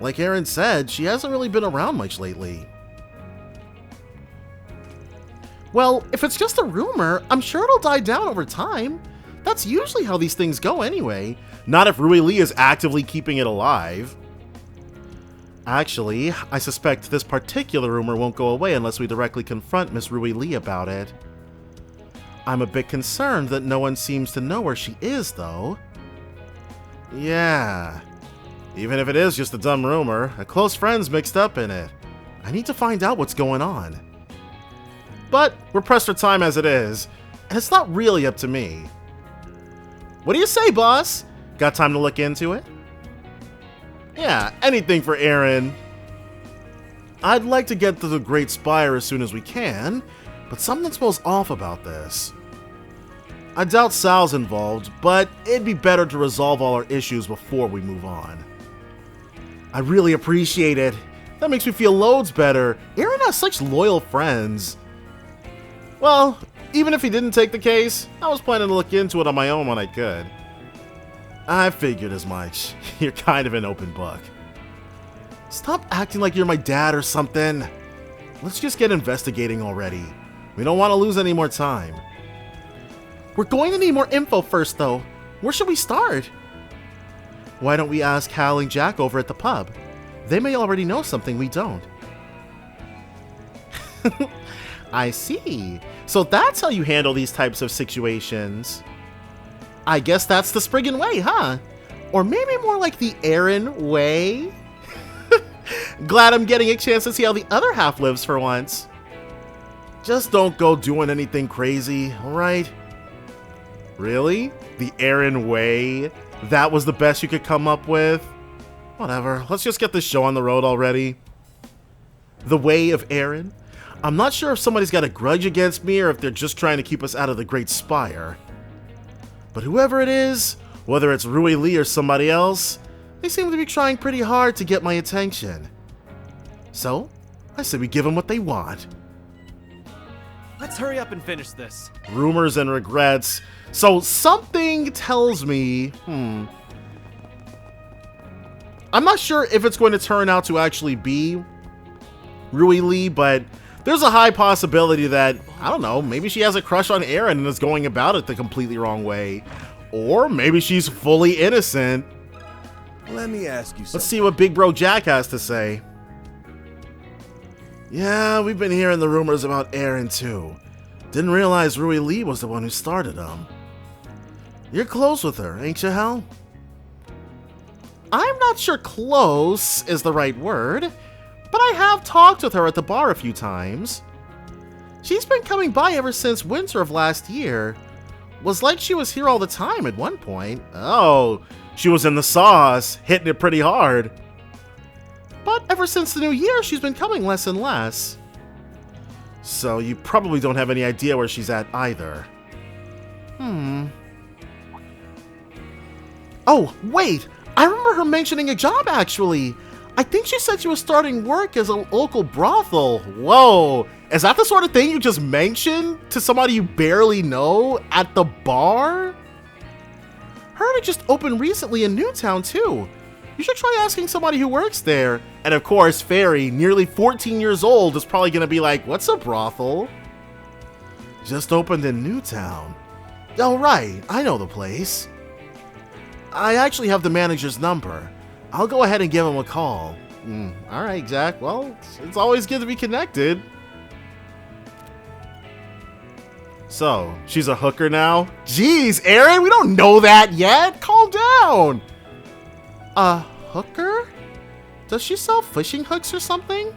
Speaker 1: Like Aaron said, she hasn't really been around much lately. Well, if it's just a rumor, I'm sure it'll die down over time. That's usually how these things go anyway. Not if Rui Lee is actively keeping it alive. Actually, I suspect this particular rumor won't go away unless we directly confront Miss Rui Lee about it. I'm a bit concerned that no one seems to know where she is, though. Yeah. Even if it is just a dumb rumor, a close friend's mixed up in it. I need to find out what's going on. But we're pressed for time as it is, and it's not really up to me. What do you say, boss? Got time to look into it? Yeah, anything for Aaron. I'd like to get to the Great Spire as soon as we can, but something smells off about this. I doubt Sal's involved, but it'd be better to resolve all our issues before we move on. I really appreciate it. That makes me feel loads better. Aaron has such loyal friends. Well, even if he didn't take the case, I was planning to look into it on my own when I could. I figured as much. You're kind of an open book. Stop acting like you're my dad or something. Let's just get investigating already. We don't want to lose any more time. We're going to need more info first, though. Where should we start? Why don't we ask Hal and Jack over at the pub? They may already know something we don't. I see. So that's how you handle these types of situations. I guess that's the Spriggan way, huh? Or maybe more like the Aaron way? Glad I'm getting a chance to see how the other half lives for once. Just don't go doing anything crazy, alright? Really? The Aaron way? That was the best you could come up with? Whatever, let's just get this show on the road already. The way of Aaron? I'm not sure if somebody's got a grudge against me or if they're just trying to keep us out of the Great Spire. But whoever it is, whether it's Rui Lee or somebody else, they seem to be trying pretty hard to get my attention. So, I say we give them what they want.
Speaker 3: Let's hurry up and finish this.
Speaker 1: Rumors and regrets. So something tells me, I'm not sure if it's going to turn out to actually be Rui Lee, but there's a high possibility that, I don't know, maybe she has a crush on Aaron and is going about it the completely wrong way. Or maybe she's fully innocent.
Speaker 4: Let me ask you something.
Speaker 1: Let's see what Big Bro Jack has to say. Yeah, we've been hearing the rumors about Aaron too. Didn't realize Rui Lee was the one who started them. You're close with her, ain't you, Hal? I'm not sure close is the right word, but I have talked with her at the bar a few times. She's been coming by ever since winter of last year. Was like she was here all the time at one point. Oh, she was in the sauce, hitting it pretty hard. But ever since the new year, she's been coming less and less. So you probably don't have any idea where she's at either. Oh, wait! I remember her mentioning a job, actually! I think she said she was starting work as a local brothel. Whoa! Is that the sort of thing you just mentioned to somebody you barely know at the bar? Heard it just opened recently in Newtown, too. You should try asking somebody who works there. And of course, Fairy, nearly 14 years old, is probably gonna be like, what's a brothel? Just opened in Newtown. Oh, right, I know the place. I actually have the manager's number. I'll go ahead and give him a call. Alright, Jack, well, it's always good to be connected. So, she's a hooker now? Jeez, Aaron, we don't know that yet! Calm down! A hooker? Does she sell fishing hooks or something?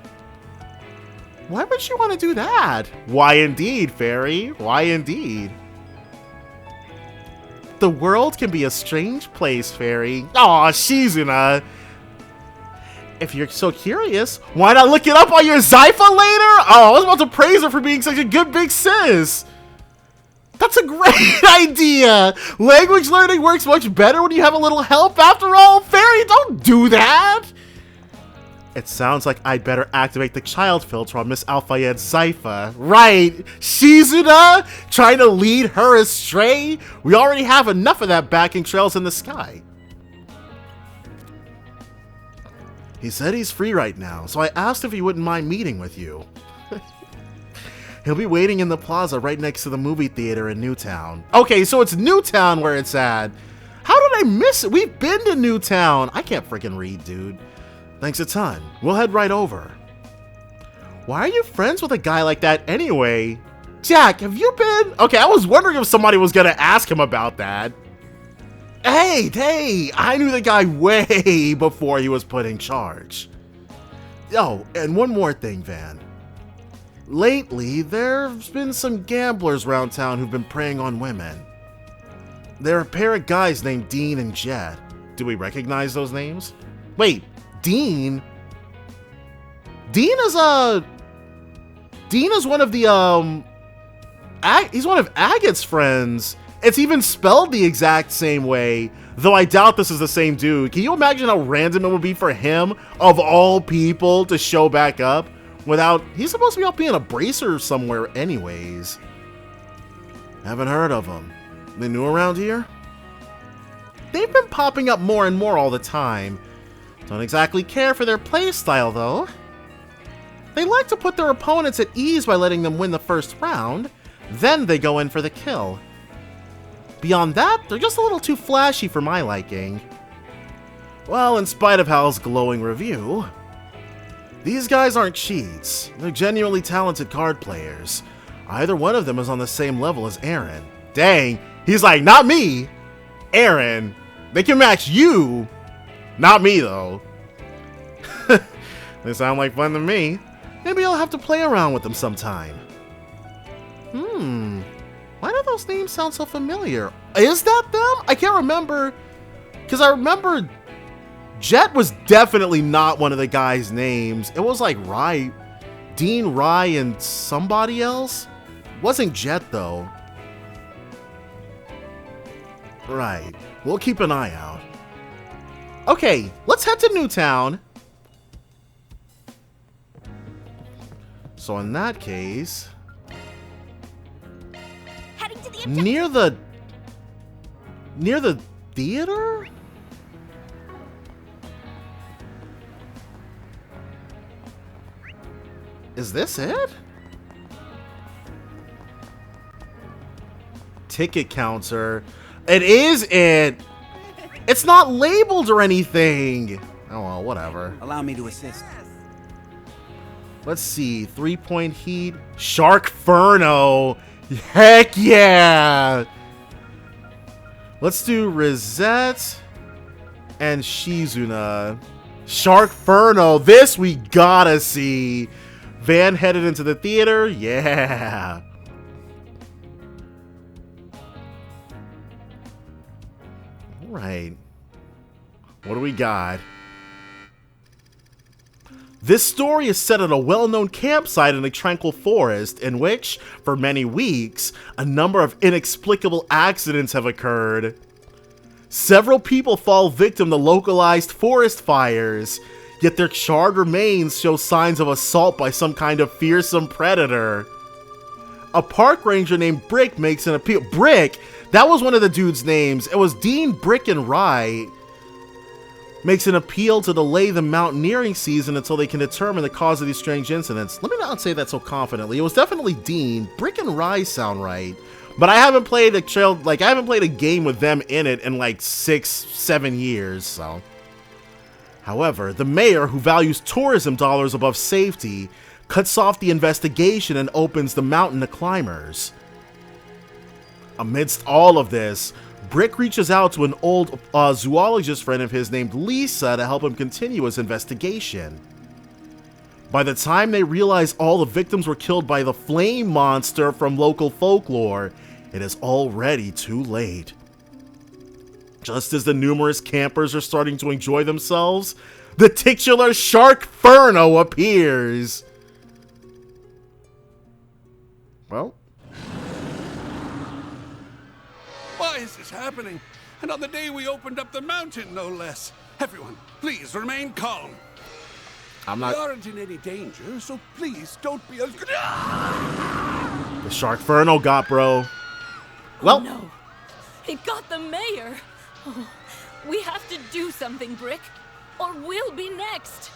Speaker 1: Why would she want to do that? Why indeed, Fairy? Why indeed? The world can be a strange place, Fairy. Aw, she's in a... If you're so curious, why not look it up on your Zypha later? Oh, I was about to praise her for being such a good big sis. That's a great idea. Language learning works much better when you have a little help. After all, Fairy, don't do that. It sounds like I'd better activate the child filter on Miss Alfayed's Zypha. Right, Shizuna? Trying to lead her astray? We already have enough of that backing trails in the sky. He said he's free right now, so I asked if he wouldn't mind meeting with you. He'll be waiting in the plaza right next to the movie theater in Newtown. Okay, so it's Newtown where it's at. How did I miss it? We've been to Newtown. I can't freaking read, dude. Thanks a ton. We'll head right over. Why are you friends with a guy like that anyway? Jack, have you been? Okay, I was wondering if somebody was gonna ask him about that. Hey, I knew the guy way before he was put in charge. Oh, and one more thing, Van. Lately, there's been some gamblers around town who've been preying on women. There are a pair of guys named Dean and Jet. Do we recognize those names? Wait, Dean? Dean is one of the, he's one of Agate's friends. It's even spelled the exact same way, though I doubt this is the same dude. Can you imagine how random it would be for him, of all people, to show back up without... He's supposed to be out being a bracer somewhere anyways. Haven't heard of them. They new around here? They've been popping up more and more all the time. Don't exactly care for their playstyle, though. They like to put their opponents at ease by letting them win the first round, then they go in for the kill. Beyond that, they're just a little too flashy for my liking. Well, in spite of Hal's glowing review, these guys aren't cheats. They're genuinely talented card players. Either one of them is on the same level as Aaron. Dang, he's like, not me! Aaron, they can match you! Not me, though. They sound like fun to me. Maybe I'll have to play around with them sometime. Why do those names sound so familiar? Is that them? I can't remember. Because I remember Jet was definitely not one of the guys' names. It was like Rye, Dean, Rye, and somebody else. Wasn't Jet, though. Right. We'll keep an eye out. Okay, let's head to Newtown. So in that case... Near the theater? Is this it? Ticket counter. It is it. It's not labeled or anything. Oh well, whatever.
Speaker 13: Allow me to assist.
Speaker 1: Let's see. 3-point heat. Sharkferno. Heck yeah! Let's do Rosette and Shizuna. Sharkferno. This we gotta see. Van headed into the theater. Yeah. All right. What do we got? This story is set at a well-known campsite in a tranquil forest in which, for many weeks, a number of inexplicable accidents have occurred. Several people fall victim to localized forest fires, yet their charred remains show signs of assault by some kind of fearsome predator. A park ranger named Brick makes an appeal. Brick? That was one of the dude's names. It was Dean, Brick, and Rye. Makes an appeal to delay the mountaineering season until they can determine the cause of these strange incidents. Let me not say that so confidently. It was definitely Dean. Brick and Rye sound right. But I haven't played a game with them in it in like 6-7 years, so. However, the mayor, who values tourism dollars above safety, cuts off the investigation and opens the mountain to climbers. Amidst all of this, Brick reaches out to an old zoologist friend of his named Lisa to help him continue his investigation. By the time they realize all the victims were killed by the flame monster from local folklore, it is already too late. Just as the numerous campers are starting to enjoy themselves, the titular Sharkferno appears. Well,
Speaker 14: why is this happening? And on the day we opened up the mountain, no less. Everyone, please remain calm.
Speaker 1: I'm not.
Speaker 14: We aren't in any danger, so please don't be.
Speaker 1: The Sharkferno got, bro. Well,
Speaker 15: oh, no. It got the mayor. Oh, we have to do something, Brick, or we'll be next.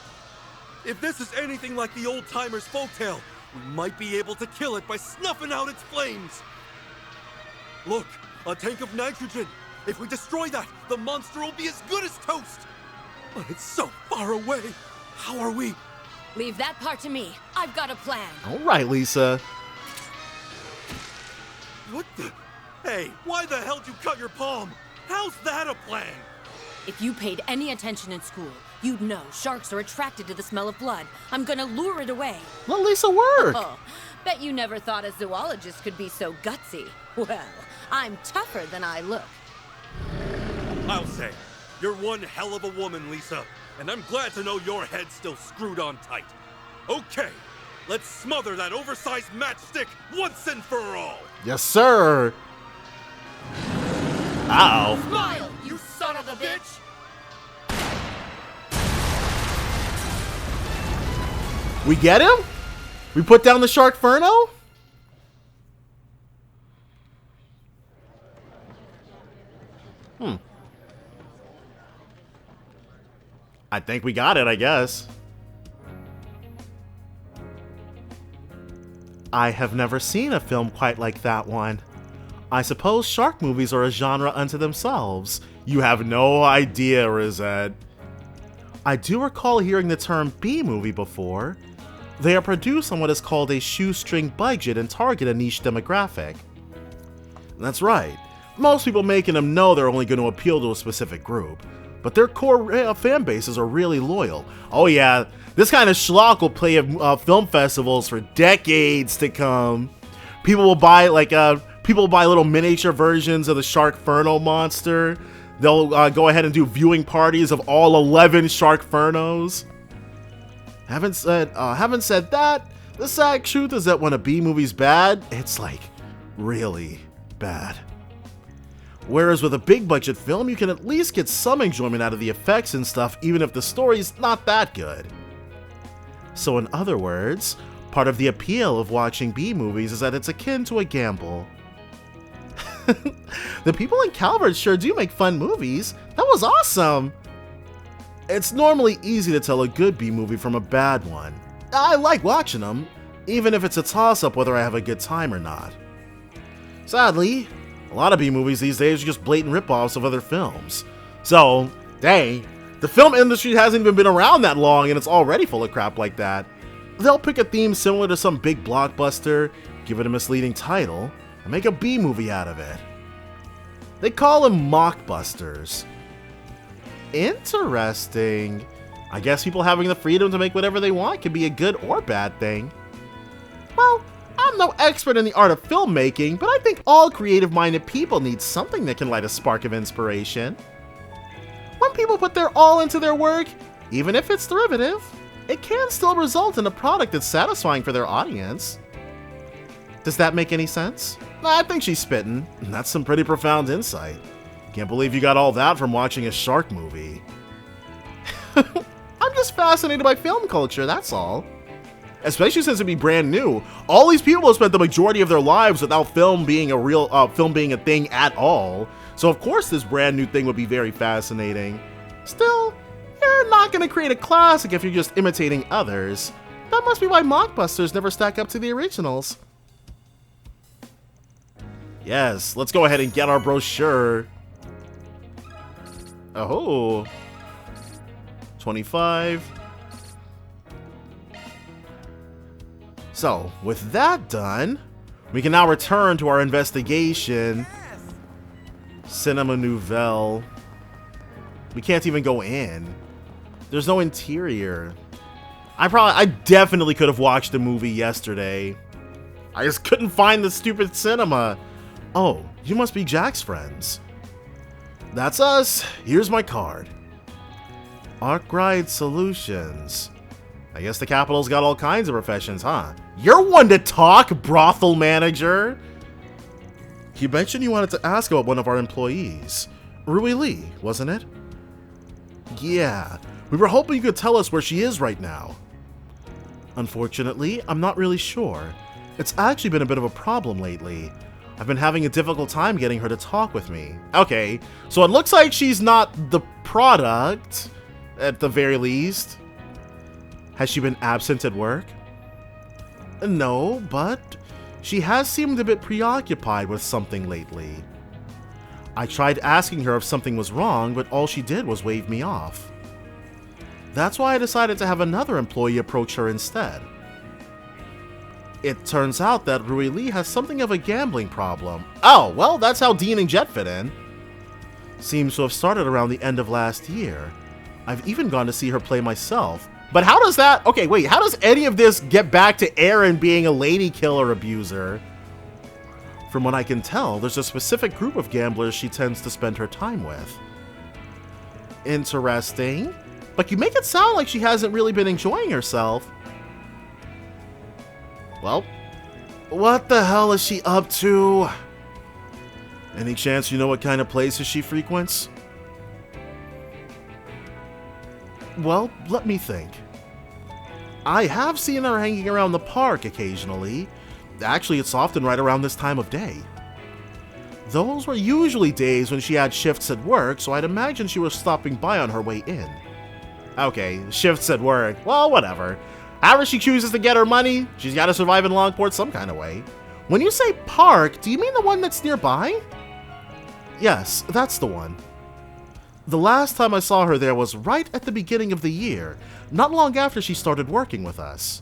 Speaker 16: If this is anything like the old-timers' folktale, we might be able to kill it by snuffing out its flames. Look, a tank of nitrogen. If we destroy that, the monster will be as good as toast. But it's so far away. How are we?
Speaker 15: Leave that part to me. I've got a plan.
Speaker 1: All right, Lisa.
Speaker 16: What the? Hey, why the hell did you cut your palm? How's that a plan?
Speaker 15: If you paid any attention in school, you'd know sharks are attracted to the smell of blood. I'm gonna lure it away.
Speaker 1: Let Lisa work.
Speaker 15: Oh, bet you never thought a zoologist could be so gutsy. Well, I'm tougher than I look.
Speaker 16: I'll say, you're one hell of a woman, Lisa. And I'm glad to know your head's still screwed on tight. Okay, let's smother that oversized matchstick once and for all.
Speaker 1: Yes, sir. Uh-oh.
Speaker 13: Smile, you son of a bitch!
Speaker 1: We get him? We put down the Sharkferno? I think we got it, I guess. I have never seen a film quite like that one. I suppose shark movies are a genre unto themselves. You have no idea, Rosette. I do recall hearing the term B-movie before. They are produced on what is called a shoestring budget and target a niche demographic. That's right. Most people making them know they're only going to appeal to a specific group, but their core fan bases are really loyal. Oh yeah, this kind of schlock will play at film festivals for decades to come. People will buy little miniature versions of the Sharkferno monster. They'll go ahead and do viewing parties of all 11 Sharkfernos. Having said that, the sad truth is that when a B movie's bad, it's like really bad. Whereas with a big budget film, you can at least get some enjoyment out of the effects and stuff, even if the story's not that good. So in other words, part of the appeal of watching B movies is that it's akin to a gamble. The people in Calvert sure do make fun movies. That was awesome! It's normally easy to tell a good B movie from a bad one. I like watching them, even if it's a toss-up whether I have a good time or not. Sadly, a lot of B movies these days are just blatant rip-offs of other films. So, dang, the film industry hasn't even been around that long and it's already full of crap like that. They'll pick a theme similar to some big blockbuster, give it a misleading title, and make a B movie out of it. They call them mockbusters. Interesting. I guess people having the freedom to make whatever they want can be a good or bad thing. Well, I'm no expert in the art of filmmaking, but I think all creative-minded people need something that can light a spark of inspiration. When people put their all into their work, even if it's derivative, it can still result in a product that's satisfying for their audience. Does that make any sense? I think she's spitting. That's some pretty profound insight. Can't believe you got all that from watching a shark movie. I'm just fascinated by film culture, that's all. Especially since it'd be brand new. All these people have spent the majority of their lives without film being a thing at all. So of course this brand new thing would be very fascinating. Still, you're not gonna create a classic if you're just imitating others. That must be why mockbusters never stack up to the originals. Yes, let's go ahead and get our brochure. Oh, 25. So, with that done, we can now return to our investigation. Cinema Nouvelle. We can't even go in. There's no interior. I definitely could have watched the movie yesterday. I just couldn't find the stupid cinema. Oh, you must be Jack's friends. That's us. Here's my card. Arkwright Solutions. I guess the Capital's got all kinds of professions, huh? You're one to talk, brothel manager! You mentioned you wanted to ask about one of our employees. Rui Lee, wasn't it? Yeah, we were hoping you could tell us where she is right now. Unfortunately, I'm not really sure. It's actually been a bit of a problem lately. I've been having a difficult time getting her to talk with me. Okay, so it looks like she's not the product, at the very least. Has she been absent at work? No, but she has seemed a bit preoccupied with something lately. I tried asking her if something was wrong, but all she did was wave me off. That's why I decided to have another employee approach her instead. It turns out that Rui Lee has something of a gambling problem. Oh, well, that's how Dean and Jet fit in. Seems to have started around the end of last year. I've even gone to see her play myself. But how does that... Okay, wait, how does any of this get back to Aaron being a lady killer abuser? From what I can tell, there's a specific group of gamblers she tends to spend her time with. Interesting. But you make it sound like she hasn't really been enjoying herself. Well, what the hell is she up to? Any chance you know what kind of places she frequents? Well, let me think. I have seen her hanging around the park occasionally. Actually, it's often right around this time of day. Those were usually days when she had shifts at work, so I'd imagine she was stopping by on her way in. Okay, shifts at work. Well, whatever. However she chooses to get her money, she's got to survive in Longport some kind of way. When you say park, do you mean the one that's nearby? Yes, that's the one. The last time I saw her there was right at the beginning of the year, not long after she started working with us.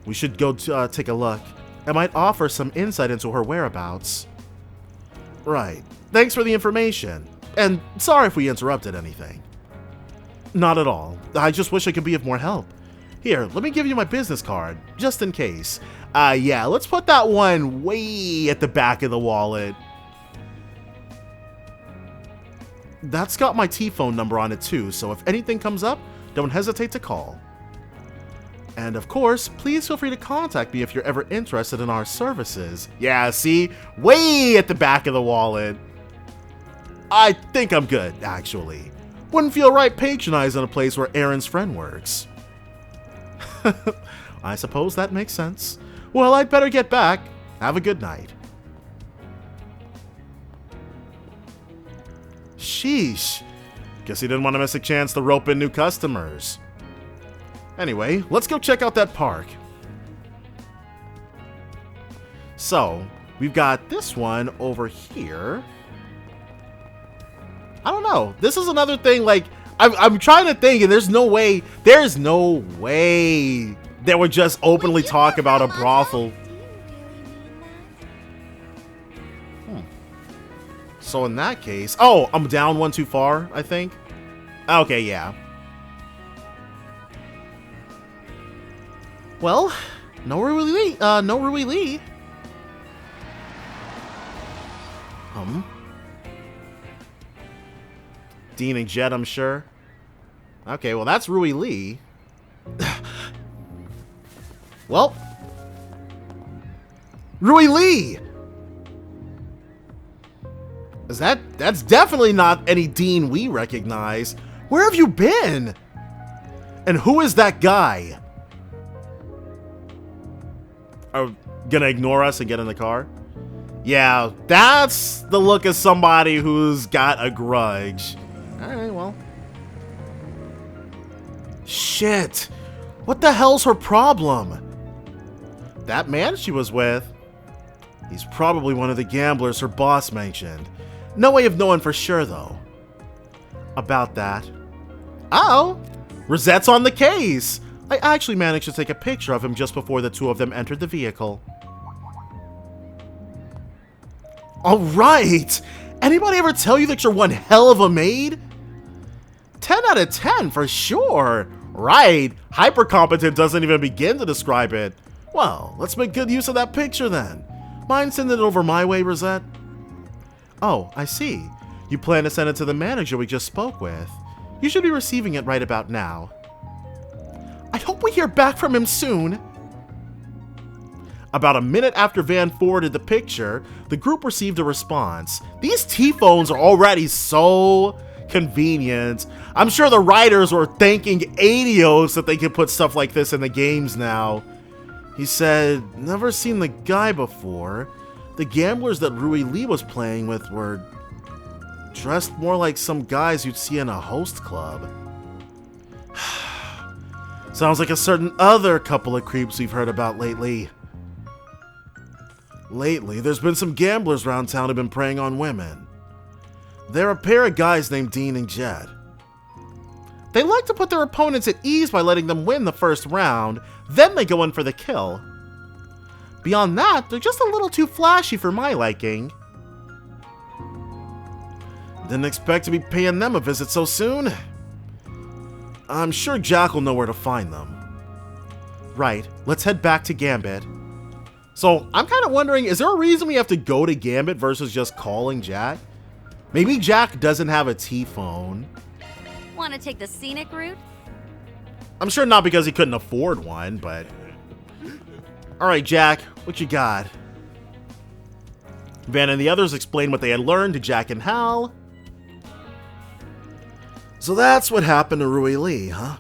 Speaker 1: We should go take a look. I might offer some insight into her whereabouts. Right. Thanks for the information. And sorry if we interrupted anything. Not at all. I just wish I could be of more help. Here, let me give you my business card, just in case. Yeah, let's put that one way at the back of the wallet. That's got my T-phone number on it too, so if anything comes up, don't hesitate to call. And of course, please feel free to contact me if you're ever interested in our services. Yeah, see? Way at the back of the wallet. I think I'm good, actually. Wouldn't feel right patronizing a place where Aaron's friend works. I suppose that makes sense. Well, I'd better get back. Have a good night. Sheesh. Guess he didn't want to miss a chance to rope in new customers. Anyway, let's go check out that park. So, we've got this one over here. I don't know. This is another thing, like, I'm trying to think, and there's no way they would just openly talk about a brothel. So in that case, oh, I'm down one too far, I think. Okay, yeah. Well, no Rui Lee. No Rui Lee. Dean and Jet, I'm sure. Okay, well, that's Rui Lee. Well, Rui Lee! That's definitely not any Dean we recognize. Where have you been? And who is that guy? Are you gonna ignore us and get in the car? Yeah, that's the look of somebody who's got a grudge. Alright, well. Shit. What the hell's her problem? That man she was with, he's probably one of the gamblers her boss mentioned. No way of knowing for sure, though. About that. Uh-oh! Rosette's on the case! I actually managed to take a picture of him just before the two of them entered the vehicle. Alright! Anybody ever tell you that you're one hell of a maid? 10 out of 10 for sure! Right! Hyper-competent doesn't even begin to describe it. Well, let's make good use of that picture then. Mind sending it over my way, Rosette? Oh, I see. You plan to send it to the manager we just spoke with. You should be receiving it right about now. I hope we hear back from him soon. About a minute after Van forwarded the picture, the group received a response. These T-phones are already so convenient. I'm sure the writers were thanking Adios that they could put stuff like this in the games now. He said, never seen the guy before. The gamblers that Rui Lee was playing with were dressed more like some guys you'd see in a host club. Sounds like a certain other couple of creeps we've heard about lately. Lately, there's been some gamblers around town who've been preying on women. They're a pair of guys named Dean and Jet. They like to put their opponents at ease by letting them win the first round, then they go in for the kill. Beyond that, they're just a little too flashy for my liking. Didn't expect to be paying them a visit so soon. I'm sure Jack will know where to find them. Right, let's head back to Gambit. So, I'm kind of wondering, is there a reason we have to go to Gambit versus just calling Jack? Maybe Jack doesn't have a T-phone.
Speaker 2: Want to take the scenic route?
Speaker 1: I'm sure not because he couldn't afford one, but... Alright, Jack, what you got? Van and the others explained what they had learned to Jack and Hal. So that's what happened to Rui Lee, huh?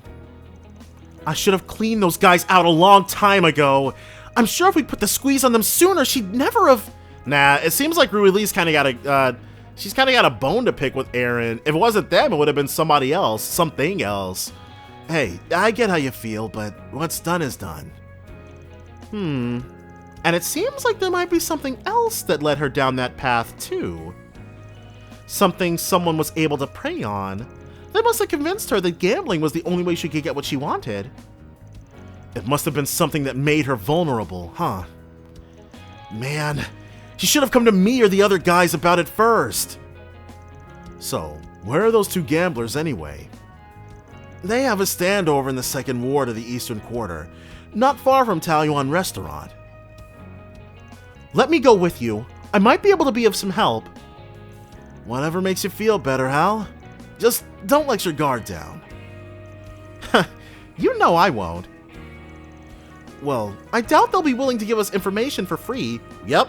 Speaker 1: I should have cleaned those guys out a long time ago. I'm sure if we put the squeeze on them sooner, she'd never have... Nah, it seems like Rui Lee's kind of got a... she's kind of got a bone to pick with Aaron. If it wasn't them, it would have been somebody else. Something else. Hey, I get how you feel, but what's done is done. And it seems like there might be something else that led her down that path, too. Something someone was able to prey on. They must have convinced her that gambling was the only way she could get what she wanted. It must have been something that made her vulnerable, huh? Man, she should have come to me or the other guys about it first. So, where are those two gamblers anyway? They have a standover in the second ward of the Eastern Quarter, not far from Taoyuan Restaurant. Let me go with you. I might be able to be of some help. Whatever makes you feel better, Hal. Just don't let your guard down. You know I won't. Well, I doubt they'll be willing to give us information for free. Yep.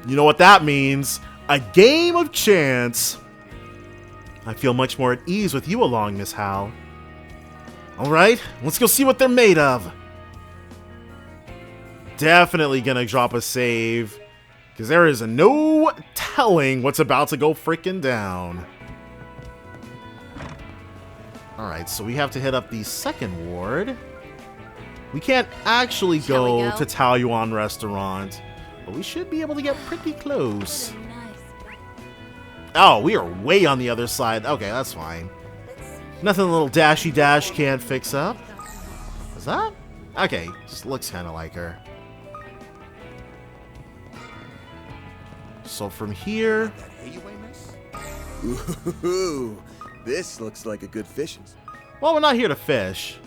Speaker 1: You know what that means. A game of chance. I feel much more at ease with you along, Miss Hal. Alright, let's go see what they're made of. Definitely gonna drop a save, because there is no telling what's about to go frickin' down. Alright, so we have to hit up the second ward. We can't actually go to Taoyuan Restaurant, but we should be able to get pretty close. Oh, we are way on the other side. Okay, that's fine. Nothing a little dashy dash can't fix up. Is that? Okay, just looks kind of like her. So from here...
Speaker 4: Ooh, this looks like a good fishing spot.
Speaker 1: Well, we're not here to fish.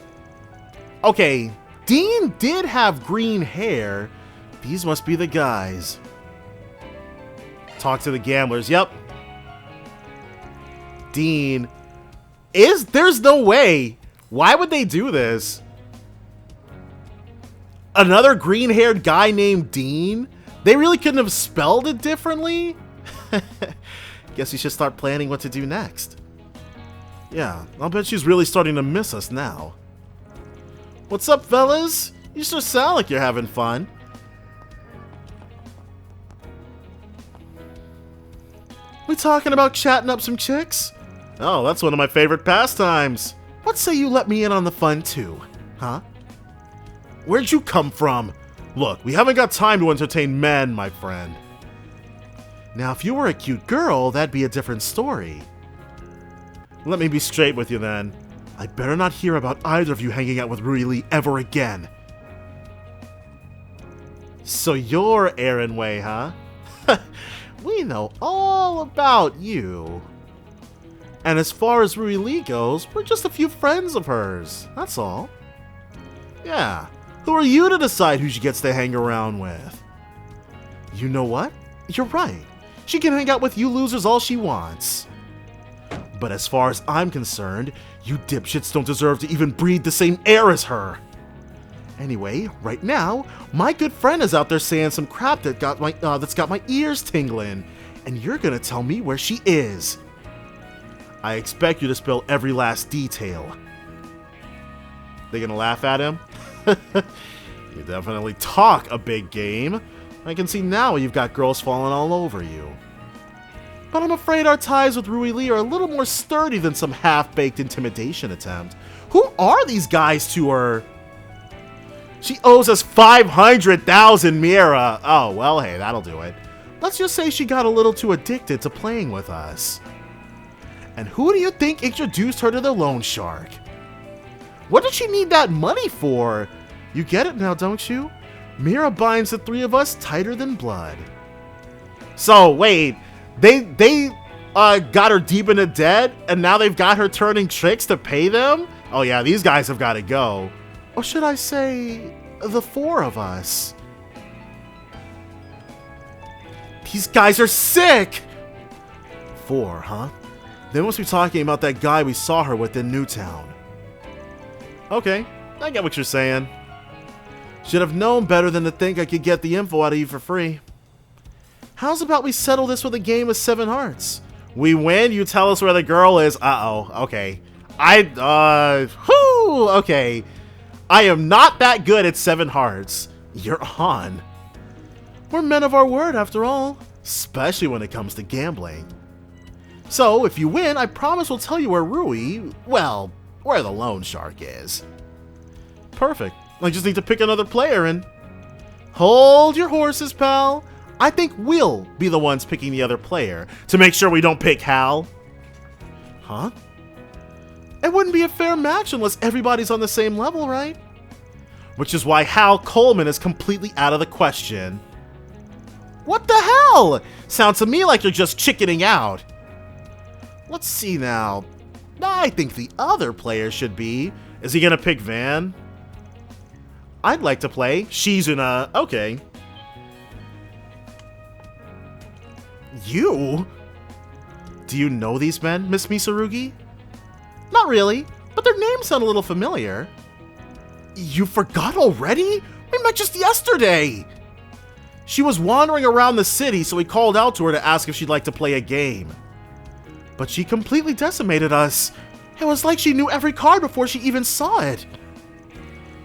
Speaker 1: Okay, Dean did have green hair. These must be the guys. Talk to the gamblers. Yep. Dean there's no way. Why would they do this? Another green-haired guy named Dean? They really couldn't have spelled it differently? Guess we should start planning what to do next. Yeah, I'll bet she's really starting to miss us now. What's up, fellas? You sure sound like you're having fun. We talking about chatting up some chicks? Oh, that's one of my favorite pastimes. What say you let me in on the fun too, huh? Where'd you come from? Look, we haven't got time to entertain men, my friend. Now, if you were a cute girl, that'd be a different story. Let me be straight with you then. I better not hear about either of you hanging out with Rui Lee ever again. So you're Aaron Wei, huh? We know all about you. And as far as Rui Lee goes, we're just a few friends of hers, that's all. Yeah, who are you to decide who she gets to hang around with? You know what? You're right. She can hang out with you losers all she wants. But as far as I'm concerned, you dipshits don't deserve to even breathe the same air as her. Anyway, right now, my good friend is out there saying some crap that's got my ears tingling, and you're gonna tell me where she is. I expect you to spill every last detail. They gonna laugh at him? You definitely talk a big game. I can see now you've got girls falling all over you. But I'm afraid our ties with Rui Lee are a little more sturdy than some half-baked intimidation attempt. Who are these guys to her? She owes us 500,000 Mira. Oh, well, hey, that'll do it. Let's just say she got a little too addicted to playing with us. And who do you think introduced her to the loan shark? What did she need that money for? You get it now, don't you? Mira binds the three of us tighter than blood. So, wait, they got her deep into debt, and now they've got her turning tricks to pay them? Oh yeah, these guys have got to go. Or should I say, the four of us? These guys are sick! Four, huh? They must be talking about that guy we saw her with in Newtown. Okay, I get what you're saying. Should have known better than to think I could get the info out of you for free. How's about we settle this with a game of 7 hearts? We win, you tell us where the girl is. Uh-oh, okay. Okay. I am not that good at 7 hearts. You're on. We're men of our word, after all. Especially when it comes to gambling. So, if you win, I promise we'll tell you where Rui, well, where the loan shark is. Perfect. I just need to pick another player and... Hold your horses, pal. I think we'll be the ones picking the other player to make sure we don't pick Hal. Huh? It wouldn't be a fair match unless everybody's on the same level, right? Which is why Hal Coleman is completely out of the question. What the hell? Sounds to me like you're just chickening out. Let's see now. I think the other player should be... Is he gonna pick Van? I'd like to play Shizuna. Okay. You? Do you know these men, Miss Misarugi? Not really, but their names sound a little familiar. You forgot already? We met just yesterday! She was wandering around the city, so we called out to her to ask if she'd like to play a game. But she completely decimated us. It was like she knew every card before she even saw it.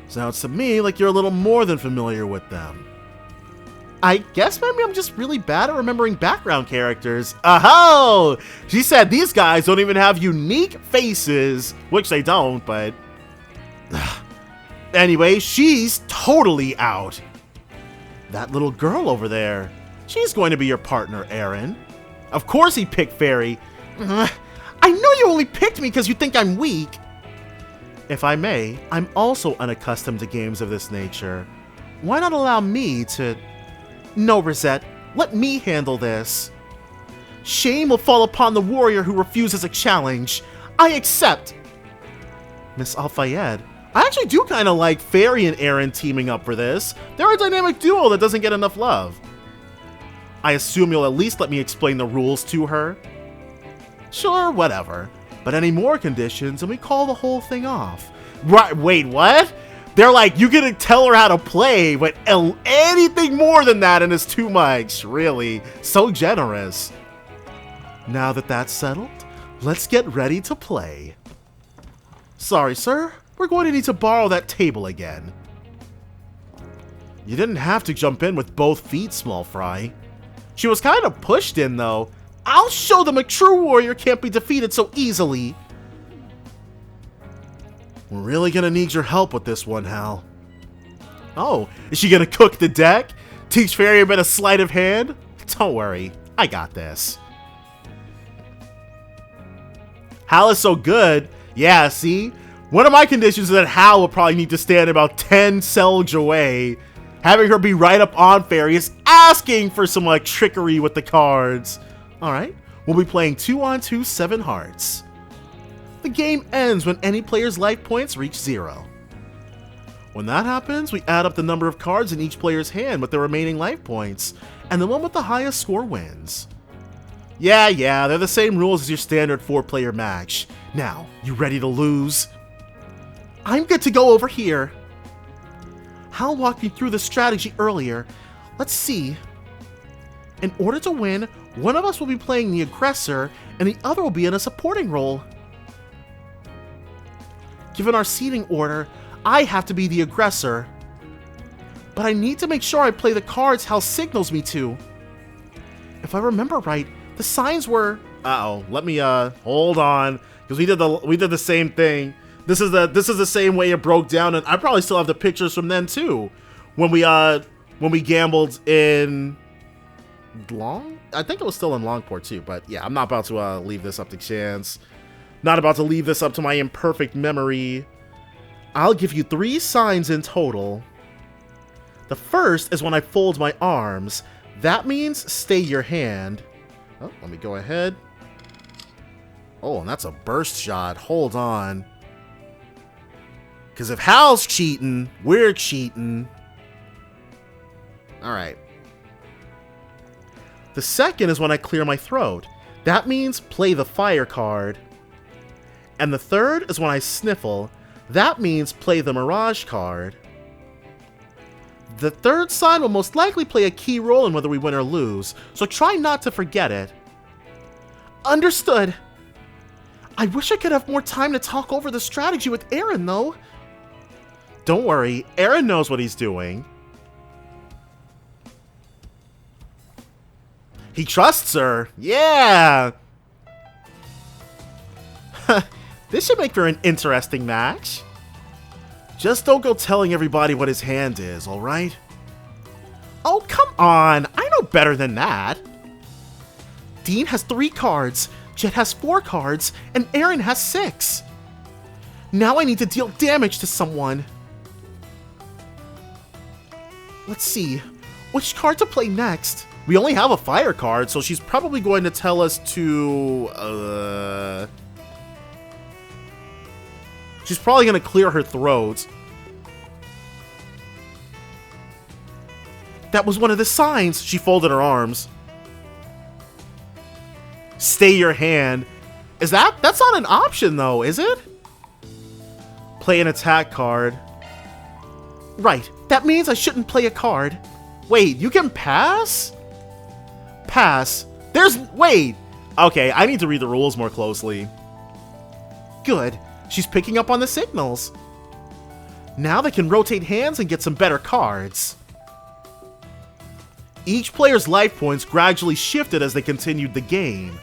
Speaker 1: Sounds to me like you're a little more than familiar with them. I guess maybe I'm just really bad at remembering background characters. Oh! She said these guys don't even have unique faces, which they don't, but... Anyway, she's totally out. That little girl over there, she's going to be your partner, Aaron. Of course he picked Fairy. I know you only picked me because you think I'm weak. If I may, I'm also unaccustomed to games of this nature. Why not allow me to... No, Rosette, let me handle this. Shame will fall upon the warrior who refuses a challenge. I accept. Miss Al-Fayed, I actually do kind of like Fairy and Aaron teaming up for this. They're a dynamic duo that doesn't get enough love. I assume you'll at least let me explain the rules to her. Sure, whatever. But any more conditions and we call the whole thing off. Right, wait, what? They're like, you can tell her how to play, but anything more than that and it's too much. Really, so generous. Now that that's settled, let's get ready to play. Sorry, sir. We're going to need to borrow that table again. You didn't have to jump in with both feet, small fry. She was kind of pushed in, though. I'll show them a true warrior can't be defeated so easily. We're really gonna need your help with this one, Hal. Oh, is she gonna cook the deck? Teach Fairy a bit of sleight of hand? Don't worry, I got this. Hal is so good. Yeah, see? One of my conditions is that Hal will probably need to stand about 10 cells away. Having her be right up on Fairy is asking for some like trickery with the cards. Alright, we'll be playing 2-on-2 7 hearts. The game ends when any player's life points reach 0. When that happens, we add up the number of cards in each player's hand with the remaining life points, and the one with the highest score wins. Yeah, they're the same rules as your standard 4-player match. Now, you ready to lose? I'm good to go over here. Hal walked me through the strategy earlier. Let's see. In order to win, one of us will be playing the aggressor, and the other will be in a supporting role. Given our seating order, I have to be the aggressor. But I need to make sure I play the cards Hal signals me to. If I remember right, the signs were... Uh-oh, let me, hold on. Because we did the same thing. This is the same way it broke down, and I probably still have the pictures from then, too. When we gambled in... Long? I think it was still in Longport, too. But, yeah, I'm not about to, leave this up to chance. Not about to leave this up to my imperfect memory. I'll give you 3 signs in total. The first is when I fold my arms. That means stay your hand. Oh, let me go ahead. Oh, and that's a burst shot. Hold on. Because if Hal's cheating, we're cheating. Alright. The second is when I clear my throat. That means play the fire card. And the third is when I sniffle. That means play the mirage card. The third sign will most likely play a key role in whether we win or lose, so try not to forget it. Understood. I wish I could have more time to talk over the strategy with Aaron, though. Don't worry, Aaron knows what he's doing. He trusts her. Yeah! This should make for an interesting match. Just don't go telling everybody what his hand is, alright? Oh, come on! I know better than that! Dean has 3 cards, Jet has 4 cards, and Aaron has 6. Now I need to deal damage to someone. Let's see. Which card to play next? We only have a fire card, so she's probably going to tell us to... She's probably going to clear her throat. That was one of the signs. She folded her arms. Stay your hand. Is that... That's not an option, though, is it? Play an attack card. Right. That means I shouldn't play a card. Wait, you can pass? Pass. There's... Wait. Okay, I need to read the rules more closely. Good. She's picking up on the signals. Now they can rotate hands and get some better cards. Each player's life points gradually shifted as they continued the game.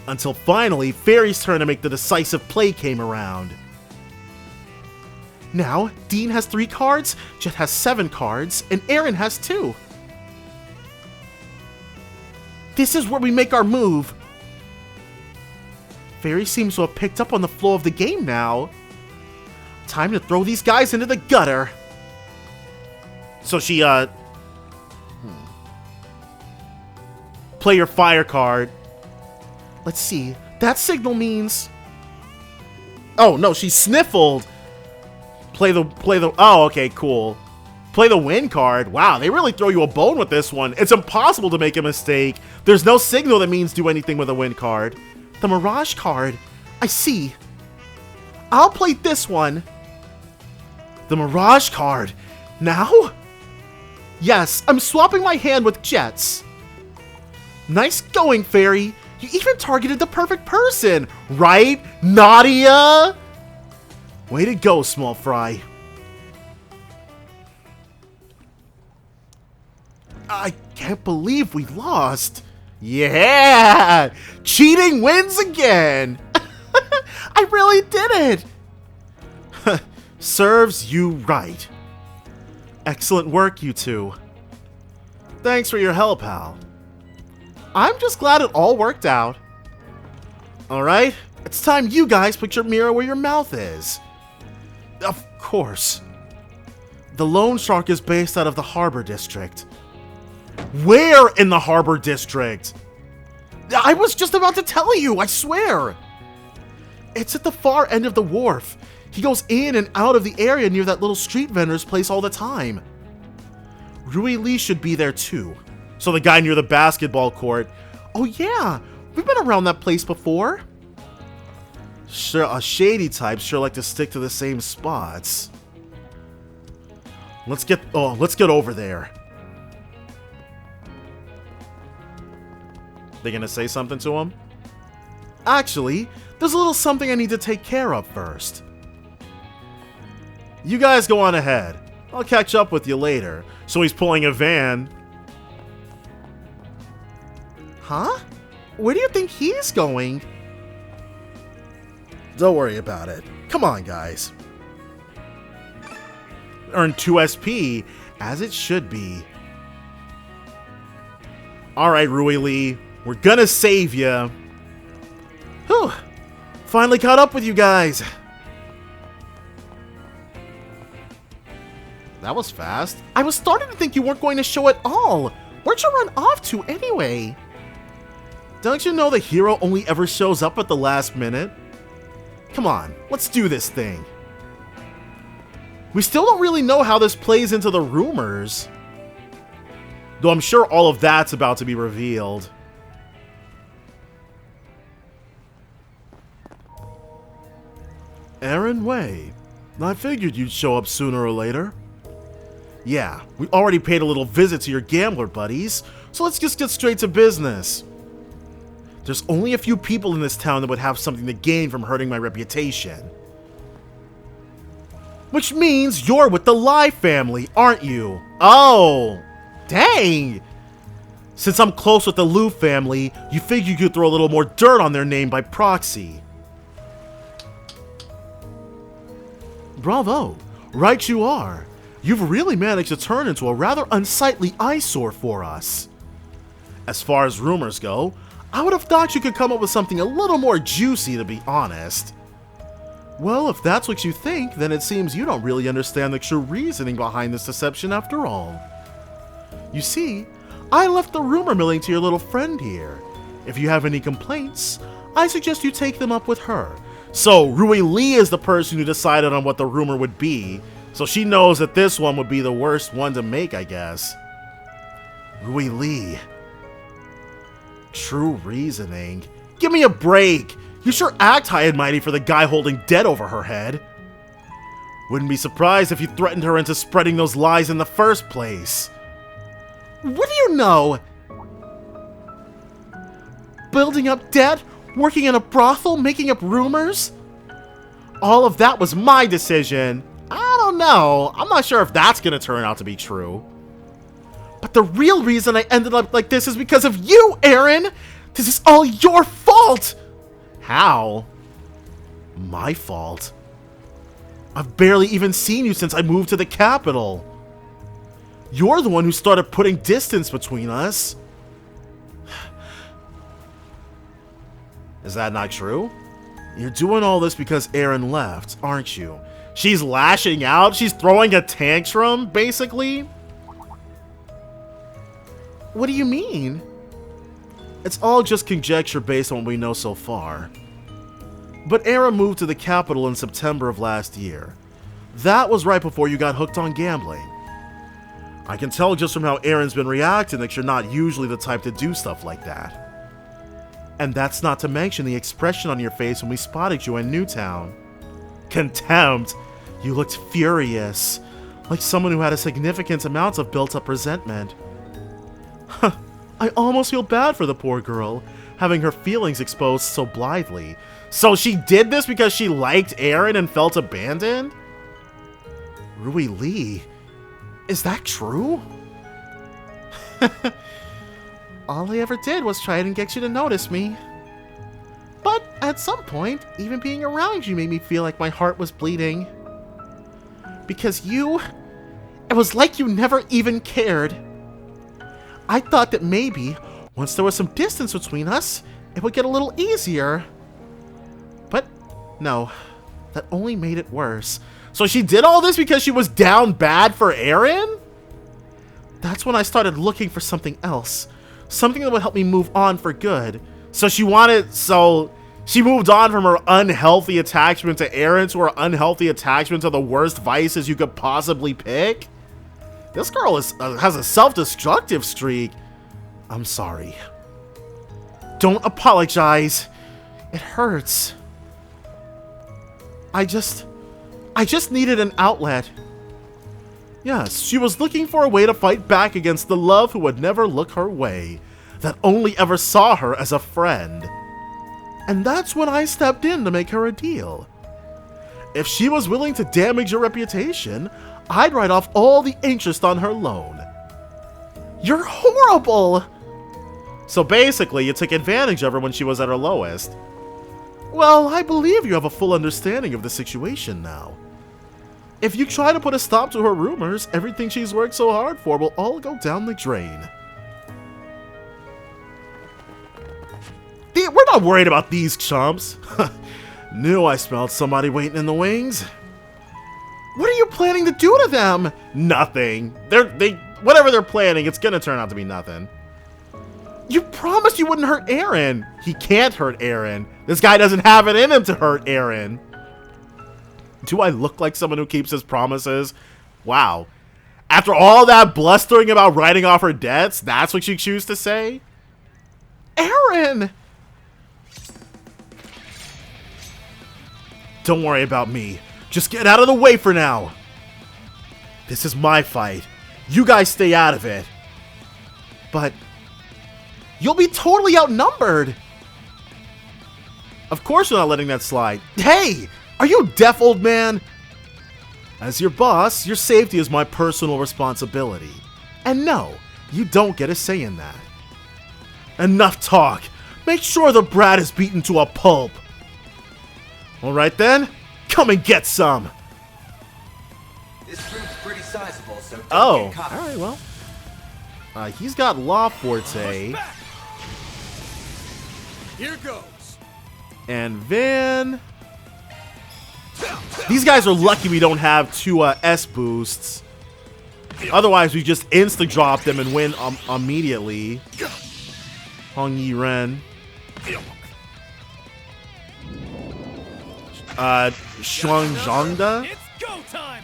Speaker 1: Until finally, Fairy's turn to make the decisive play came around. Now, Dean has 3 cards, Jet has 7 cards, and Aaron has 2. This is where we make our move. Fairy seems to have picked up on the flow of the game now. Time to throw these guys into the gutter. So she, play your fire card. Let's see. That signal means... Oh, no, she sniffled. Play the... Oh, okay, cool. Play the win card. Wow, they really throw you a bone with this one. It's impossible to make a mistake. There's no signal that means do anything with a win card. The Mirage card. I see. I'll play this one. The Mirage card. Now? Yes, I'm swapping my hand with Jet's. Nice going, Fairy. You even targeted the perfect person, right, Nadia? Way to go, Small Fry. I can't believe we lost. Yeah! Cheating wins again! I really did it! Serves you right. Excellent work, you two. Thanks for your help, Hal. I'm just glad it all worked out. Alright, it's time you guys put your mirror where your mouth is. Of course. The Lone Shark is based out of the Harbor District. Where in the Harbor District? I was just about to tell you, I swear. It's at the far end of the wharf. He goes in and out of the area near that little street vendor's place all the time. Rui Lee should be there too. So the guy near the basketball court. Oh yeah, we've been around that place before. Sure, shady types sure like to stick to the same spots. Let's get over there. They gonna say something to him? Actually, there's a little something I need to take care of first. You guys go on ahead. I'll catch up with you later. So he's pulling a van. Huh? Where do you think he's going? Don't worry about it. Come on, guys. Earn 2 SP, as it should be. Alright, Rui Lee. We're gonna save you. Whew. Finally caught up with you guys. That was fast. I was starting to think you weren't going to show at all. Where'd you run off to anyway? Don't you know the hero only ever shows up at the last minute? Come on, let's do this thing. We still don't really know how this plays into the rumors. Though I'm sure all of that's about to be revealed. Aaron Way. I figured you'd show up sooner or later. Yeah, we already paid a little visit to your gambler buddies, so let's just get straight to business. There's only a few people in this town that would have something to gain from hurting my reputation. Which means you're with the Lai family, aren't you? Oh, dang! Since I'm close with the Liu family, you figured you could throw a little more dirt on their name by proxy. Bravo! Right you are. You've really managed to turn into a rather unsightly eyesore for us. As far as rumors go, I would have thought you could come up with something a little more juicy, to be honest. Well, if that's what you think, then it seems you don't really understand the true reasoning behind this deception after all. You see, I left the rumor milling to your little friend here. If you have any complaints, I suggest you take them up with her. So, Rui Lee is the person who decided on what the rumor would be, so she knows that this one would be the worst one to make, I guess. Rui Lee. True reasoning. Give me a break! You sure act high and mighty for the guy holding dead over her head. Wouldn't be surprised if you threatened her into spreading those lies in the first place. What do you know? Building up debt? Working in a brothel? Making up rumors? All of that was my decision. I don't know. I'm not sure if that's gonna turn out to be true. But the real reason I ended up like this is because of you, Aaron! This is all your fault! How? My fault? I've barely even seen you since I moved to the capital. You're the one who started putting distance between us. Is that not true? You're doing all this because Aaron left, aren't you? She's lashing out? She's throwing a tantrum, basically? What do you mean? It's all just conjecture based on what we know so far. But Aaron moved to the capital in September of last year. That was right before you got hooked on gambling. I can tell just from how Aaron's been reacting that you're not usually the type to do stuff like that. And that's not to mention the expression on your face when we spotted you in Newtown. Contempt! You looked furious, like someone who had a significant amount of built-up resentment. Huh, I almost feel bad for the poor girl, having her feelings exposed so blithely. So she did this because she liked Aaron and felt abandoned? Rui Lee, is that true? All I ever did was try and get you to notice me. But at some point, even being around you made me feel like my heart was bleeding. Because it was like you never even cared. I thought that maybe, once there was some distance between us, it would get a little easier. But no, that only made it worse. So she did all this because she was down bad for Aaron? That's when I started looking for something else. Something that would help me move on for good. So she moved on from her unhealthy attachment to Aaron to her unhealthy attachment to the worst vices you could possibly pick? This girl has a self-destructive streak. I'm sorry. Don't apologize. It hurts. I just needed an outlet. Yes, she was looking for a way to fight back against the love who would never look her way, that only ever saw her as a friend. And that's when I stepped in to make her a deal. If she was willing to damage your reputation, I'd write off all the interest on her loan. You're horrible! So basically, you took advantage of her when she was at her lowest. Well, I believe you have a full understanding of the situation now. If you try to put a stop to her rumors, everything she's worked so hard for will all go down the drain. We're not worried about these chumps. Knew I smelled somebody waiting in the wings. What are you planning to do to them? Nothing. Whatever they're planning, it's gonna turn out to be nothing. You promised you wouldn't hurt Aaron. He can't hurt Aaron. This guy doesn't have it in him to hurt Aaron. Do I look like someone who keeps his promises? Wow. After all that blustering about writing off her debts, that's what you choose to say? Aaron! Don't worry about me. Just get out of the way for now. This is my fight. You guys stay out of it. But you'll be totally outnumbered. Of course you're not letting that slide. Hey! Are you deaf, old man? As your boss, your safety is my personal responsibility. And no, you don't get a say in that. Enough talk. Make sure the brat is beaten to a pulp. Alright then, come and get some.
Speaker 17: This room's pretty sizable, so don't
Speaker 1: Oh,
Speaker 17: get caught.
Speaker 1: alright, well. He's got Law Forte.
Speaker 4: Here goes.
Speaker 1: And Van. These guys are lucky we don't have two S boosts. Otherwise, we just insta-drop them and win immediately. Hong Yi Ren. Shuang Zhongda.
Speaker 13: It's go time.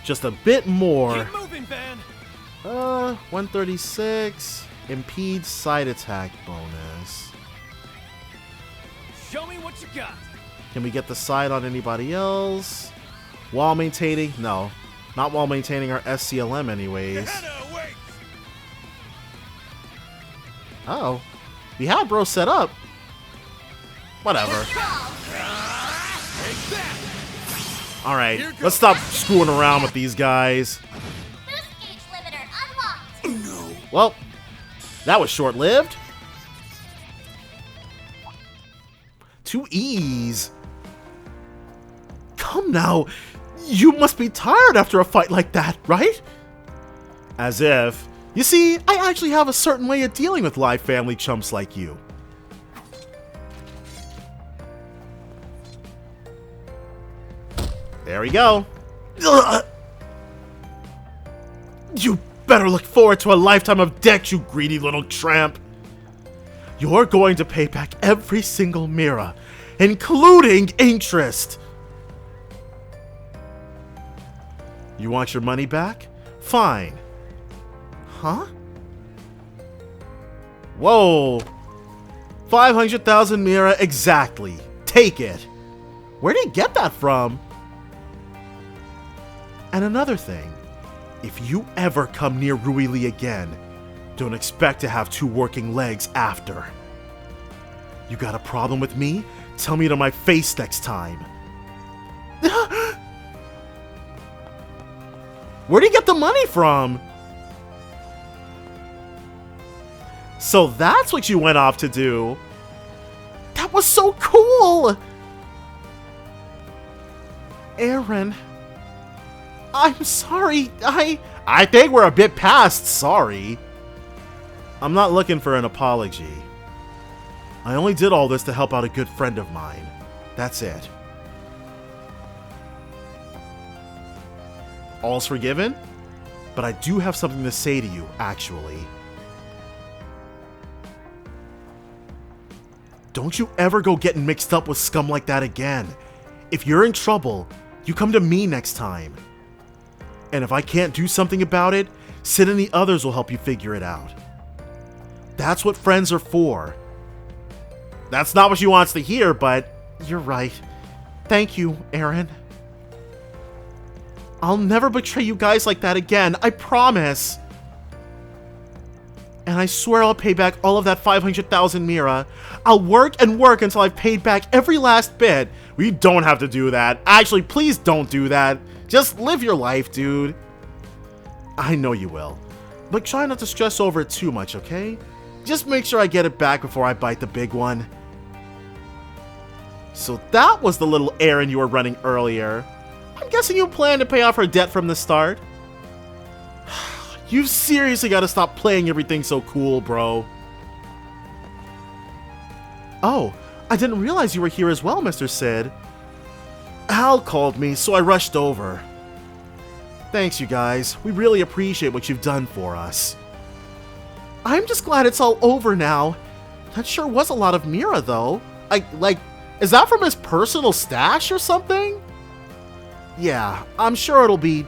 Speaker 1: Just a bit more.
Speaker 13: Keep moving, Van.
Speaker 1: 136. Impede side attack bonus.
Speaker 13: Show me what you got.
Speaker 1: Can we get the side on anybody else? While maintaining... No. Not while maintaining our SCLM anyways. Oh. We have bro set up. Whatever. Alright, let's stop screwing around with these guys. Well, that was short-lived. 2 E's. Come now. You must be tired after a fight like that, right? As if. You see, I actually have a certain way of dealing with live family chumps like you. There we go. Ugh. You better look forward to a lifetime of debt, you greedy little tramp. You're going to pay back every single Mira, including interest. You want your money back? Fine. Huh? Whoa. 500,000 Mira exactly. Take it. Where did he get that from? And another thing. If you ever come near Rui Li again, don't expect to have 2 working legs after. You got a problem with me? Tell me to my face next time. Where'd he get the money from? So that's what you went off to do. That was so cool! Aaron, I'm sorry. I think we're a bit past sorry. I'm not looking for an apology. I only did all this to help out a good friend of mine. That's it. All's forgiven? But I do have something to say to you, actually. Don't you ever go getting mixed up with scum like that again. If you're in trouble, you come to me next time. And if I can't do something about it, Sid and the others will help you figure it out. That's what friends are for. That's not what she wants to hear, but you're right. Thank you, Aaron. I'll never betray you guys like that again, I promise. And I swear I'll pay back all of that 500,000 Mira. I'll work and work until I've paid back every last bit. We don't have to do that. Actually, please don't do that. Just live your life, dude. I know you will. But try not to stress over it too much, okay? Just make sure I get it back before I bite the big one. So that was the little errand you were running earlier. I'm guessing you plan to pay off her debt from the start. You've seriously got to stop playing everything so cool, bro. Oh, I didn't realize you were here as well, Mr. Sid. Al called me, so I rushed over. Thanks, you guys. We really appreciate what you've done for us. I'm just glad it's all over now. That sure was a lot of Mira, though. Is that from his personal stash or something? Yeah, I'm sure it'll be...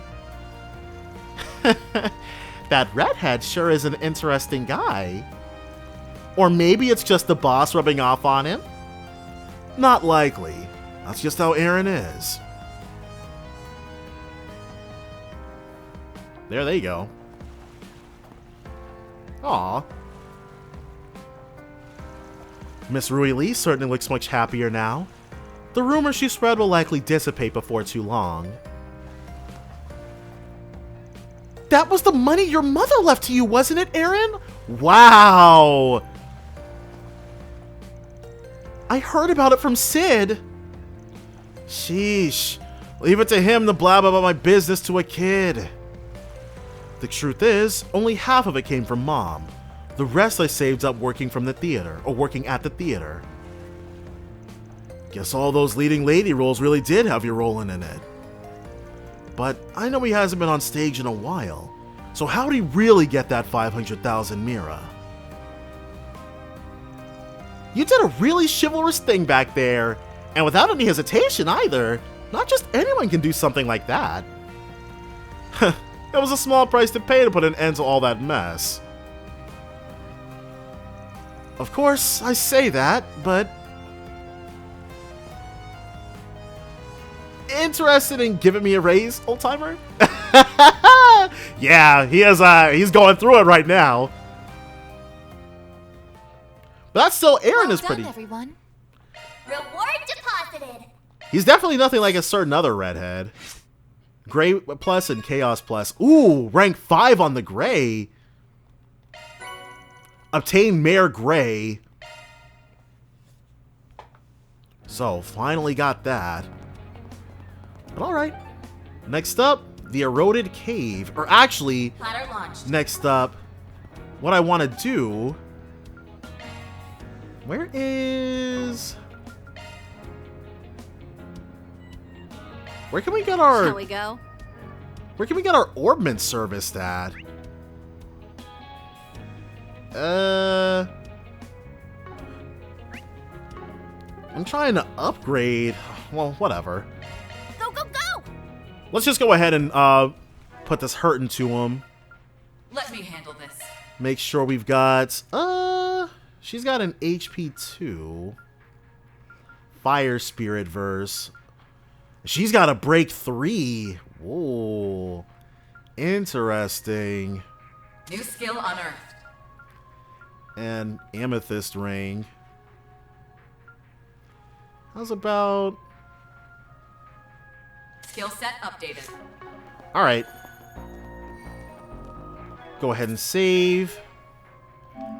Speaker 1: That redhead sure is an interesting guy. Or maybe it's just the boss rubbing off on him? Not likely. That's just how Aaron is. There they go. Aw. Miss Rui Lee certainly looks much happier now. The rumor she spread will likely dissipate before too long. That was the money your mother left to you, wasn't it, Aaron? Wow! I heard about it from Sid. Sheesh. Leave it to him to blab about my business to a kid. The truth is, only half of it came from Mom. The rest I saved up working from the theater, or working at the theater. Guess all those leading lady roles really did have you rolling in it. But I know he hasn't been on stage in a while, so how'd he really get that 500,000 Mira? You did a really chivalrous thing back there, and without any hesitation either. Not just anyone can do something like that. It was a small price to pay to put an end to all that mess. Of course, I say that, but... Interested in giving me a raise, old-timer? Yeah, he's going through it right now. But that's still Aaron is pretty.
Speaker 6: Everyone.
Speaker 5: Reward deposited.
Speaker 1: He's definitely nothing like a certain other redhead. Gray plus and Chaos plus. Ooh, rank 5 on the Gray. Obtain Mayor Gray. So, finally got that. But alright. Next up, the Eroded Cave. Or actually, next up, what I want to do... Where is... Where can we get our...
Speaker 2: Shall we go?
Speaker 1: Where can we get our orbment serviced at? I'm trying to upgrade. Well, whatever.
Speaker 5: Go, go, go!
Speaker 1: Let's just go ahead and put this hurt into him.
Speaker 15: Let me handle this.
Speaker 1: Make sure we've got... She's got an HP 2. Fire Spirit verse. She's got a break 3. Whoa. Interesting.
Speaker 15: New skill unearthed.
Speaker 1: And Amethyst Ring. How's about...
Speaker 15: Skill set updated.
Speaker 1: Alright. Go ahead and save.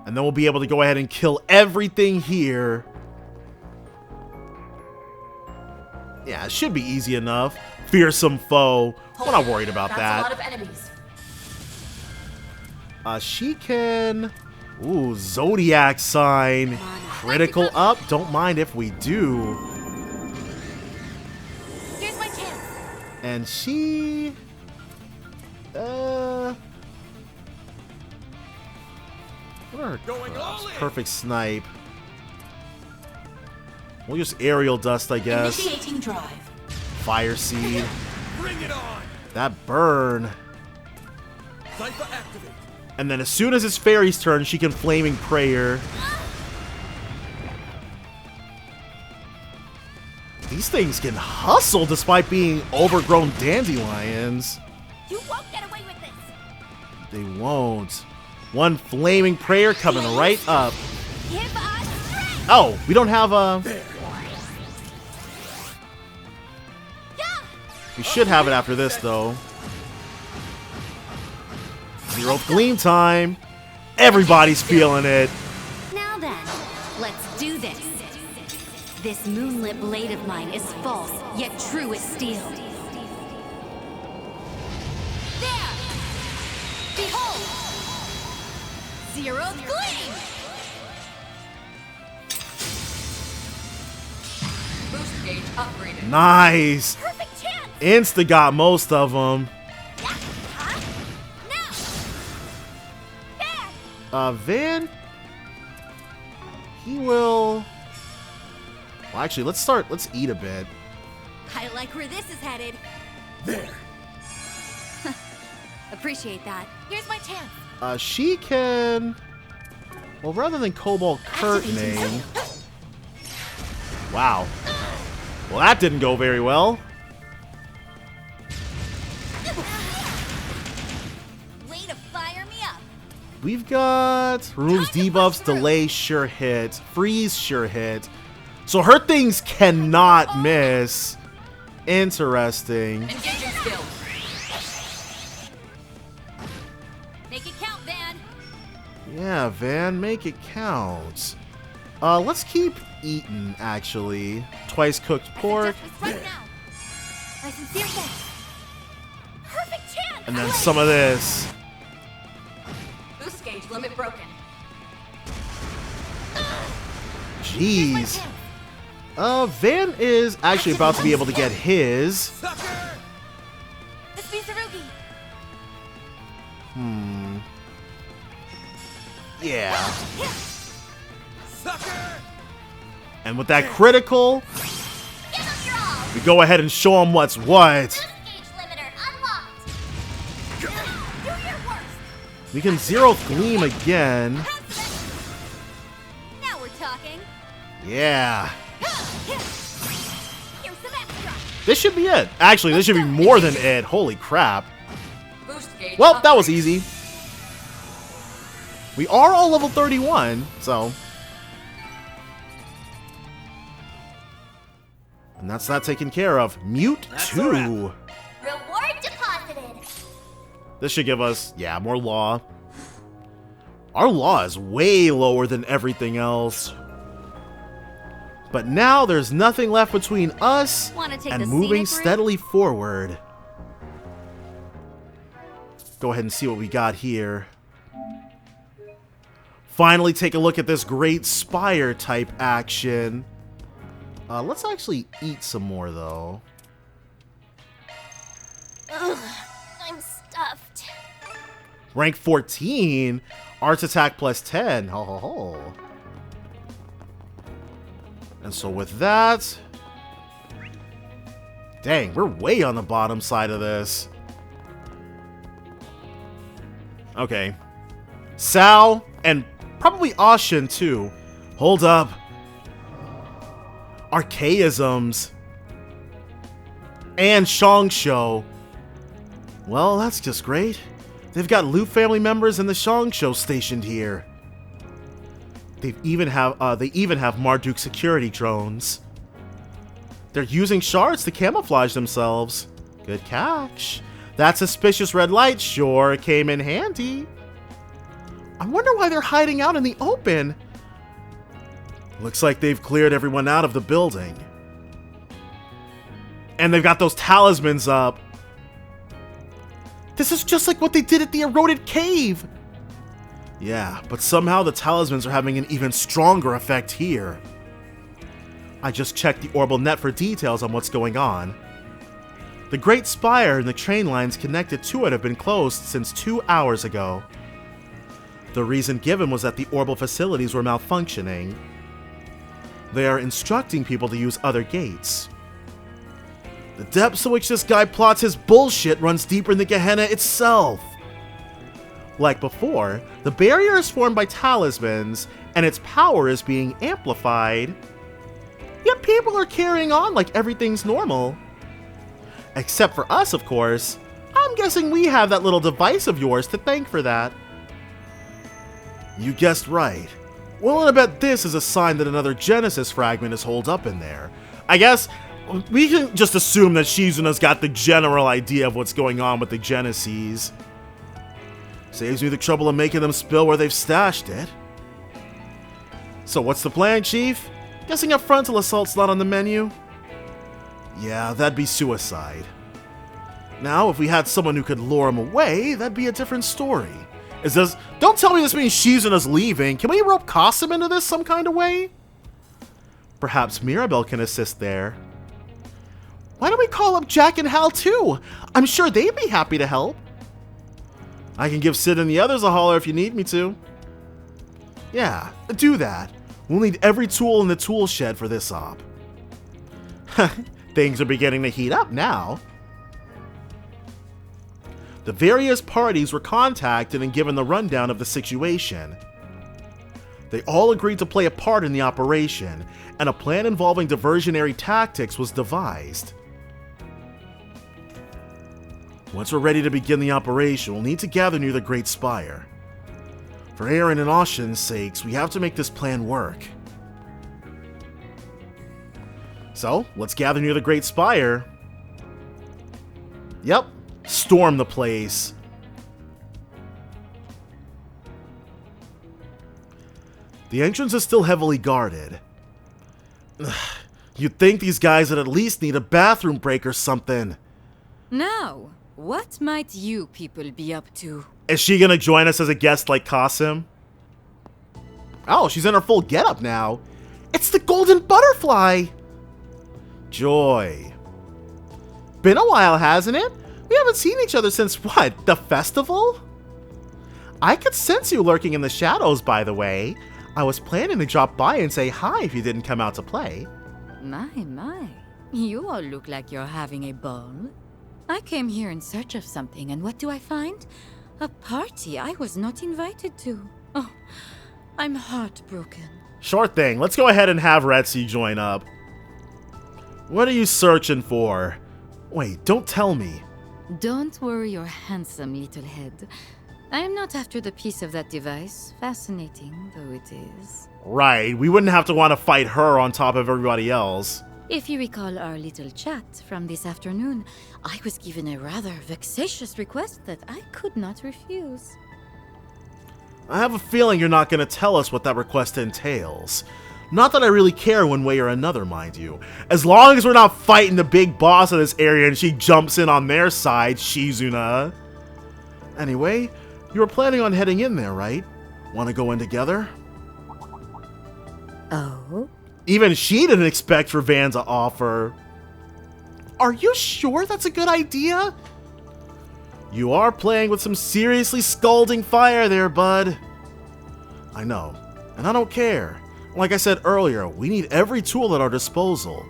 Speaker 1: And then we'll be able to go ahead and kill everything here. Yeah, it should be easy enough. Fearsome foe. We're not worried about that.
Speaker 15: A lot of enemies.
Speaker 1: She can... Ooh, Zodiac sign. Critical up. Don't mind if we do.
Speaker 5: Here's my chance.
Speaker 1: And she... What are her crops? Perfect snipe. We'll just aerial dust, I guess.
Speaker 15: Initiating drive.
Speaker 1: Fire seed.
Speaker 14: Bring it on!
Speaker 1: That burn.
Speaker 14: Cypher activate.
Speaker 1: And then as soon as it's Fairy's turn, she can Flaming Prayer. These things can hustle despite being overgrown dandelions.
Speaker 5: You won't get away with this.
Speaker 1: They won't. One Flaming Prayer coming right up.
Speaker 5: Give us strength.
Speaker 1: Oh, we don't have a... We should have it after this, though. 0th Gleam time. Everybody's feeling it.
Speaker 2: Now then, let's do this. This moonlit blade of mine is false, yet true as steel. There! Behold! 0th Gleam!
Speaker 15: Boost gauge upgraded.
Speaker 1: Nice.
Speaker 5: Perfect chance.
Speaker 1: Insta got most of them. Van, he will... Well, actually, let's eat a bit.
Speaker 2: I like where this is headed.
Speaker 4: There.
Speaker 2: Appreciate that.
Speaker 5: Here's my chance.
Speaker 1: She can... Well, rather than Cobalt Curtaining... Wow. Well, that didn't go very well.
Speaker 2: Way to fire me up.
Speaker 1: We've got removes debuffs, delay, sure hit, freeze, sure hit. So her things cannot miss. Interesting.
Speaker 15: Engaging skill.
Speaker 2: Make it count, Van.
Speaker 1: Yeah, Van, make it count. Let's keep eating, actually. Twice cooked pork.
Speaker 5: Right now. My sincere thanks. Perfect chance.
Speaker 1: And then some of this.
Speaker 15: Boost gauge limit broken.
Speaker 1: Jeez. Van is actually about to be able to get his.
Speaker 5: This be Sarugi.
Speaker 1: Yeah. And with that critical, we go ahead and show him what's what. We can 0th Gleam again.
Speaker 2: Now we're talking.
Speaker 1: Yeah. This should be it. Actually, this should be more than it. Holy crap. Well, that was easy. We are all level 31, so... And that's not taken care of. Mute 2.
Speaker 5: Reward deposited.
Speaker 1: This should give us, yeah, more law. Our law is way lower than everything else. But now there's nothing left between us and moving steadily forward. Go ahead and see what we got here. Finally take a look at this great spire type action. Let's actually eat some more though.
Speaker 5: Ugh, I'm stuffed.
Speaker 1: Rank 14, arts attack plus 10. Ho ho ho. And so with that, dang, we're way on the bottom side of this. Okay. Sal, and probably Ashen too. Hold up. Archaisms. And Shongsho. Well, that's just great. They've got Lu family members and the Shongsho stationed here. They even have Marduk security drones. They're using shards to camouflage themselves. Good catch. That suspicious red light sure came in handy. I wonder why they're hiding out in the open. Looks like they've cleared everyone out of the building. And they've got those talismans up. This is just like what they did at the eroded cave. Yeah, but somehow the talismans are having an even stronger effect here. I just checked the Orbital Net for details on what's going on. The Great Spire and the train lines connected to it have been closed since 2 hours ago. The reason given was that the Orbital facilities were malfunctioning. They are instructing people to use other gates. The depths in which this guy plots his bullshit runs deeper than Gehenna itself. Like before, the barrier is formed by talismans, and its power is being amplified. Yet people are carrying on like everything's normal. Except for us, of course. I'm guessing we have that little device of yours to thank for that. You guessed right. Well, and I bet this is a sign that another Genesis fragment is holed up in there. I guess we can just assume that Shizuna's got the general idea of what's going on with the Genesis. Saves me the trouble of making them spill where they've stashed it. So what's the plan, Chief? Guessing a frontal assault's not on the menu? Yeah, that'd be suicide. Now, if we had someone who could lure him away, that'd be a different story. Don't tell me this means Shizuna's leaving. Can we rope Kasim into this some kind of way? Perhaps Mirabelle can assist there. Why don't we call up Jack and Hal too? I'm sure they'd be happy to help. I can give Sid and the others a holler if you need me to. Yeah, do that. We'll need every tool in the tool shed for this op. Things are beginning to heat up now. The various parties were contacted and given the rundown of the situation. They all agreed to play a part in the operation, and a plan involving diversionary tactics was devised. Once we're ready to begin the operation, we'll need to gather near the Great Spire. For Aaron and Oshin's sakes, we have to make this plan work. So, let's gather near the Great Spire. Yep, storm the place. The entrance is still heavily guarded. You'd think these guys would at least need a bathroom break or something.
Speaker 15: Now, what might you people be up to?
Speaker 1: Is she gonna join us as a guest like Kasim? Oh, she's in her full getup now. It's the Golden Butterfly! Joy. Been a while, hasn't it? We haven't seen each other since what, the festival? I could sense you lurking in the shadows, by the way. I was planning to drop by and say hi if you didn't come out to play.
Speaker 15: My. You all look like you're having a ball. I came here in search of something, and what do I find? A party I was not invited to. Oh, I'm heartbroken.
Speaker 1: Sure thing. Let's go ahead and have Retsu join up. What are you searching for? Wait, don't tell me.
Speaker 15: Don't worry your handsome little head. I am not after the piece of that device, fascinating though it is.
Speaker 1: Right, we wouldn't have to want to fight her on top of everybody else.
Speaker 15: If you recall our little chat from this afternoon, I was given a rather vexatious request that I could not refuse.
Speaker 1: I have a feeling you're not going to tell us what that request entails. Not that I really care one way or another, mind you. As long as we're not fighting the big boss of this area and she jumps in on their side, Shizuna. Anyway, you were planning on heading in there, right? Want to go in together?
Speaker 15: Oh?
Speaker 1: Even she didn't expect for Van to offer. Are you sure that's a good idea? You are playing with some seriously scalding fire there, bud. I know, and I don't care. Like I said earlier, we need every tool at our disposal,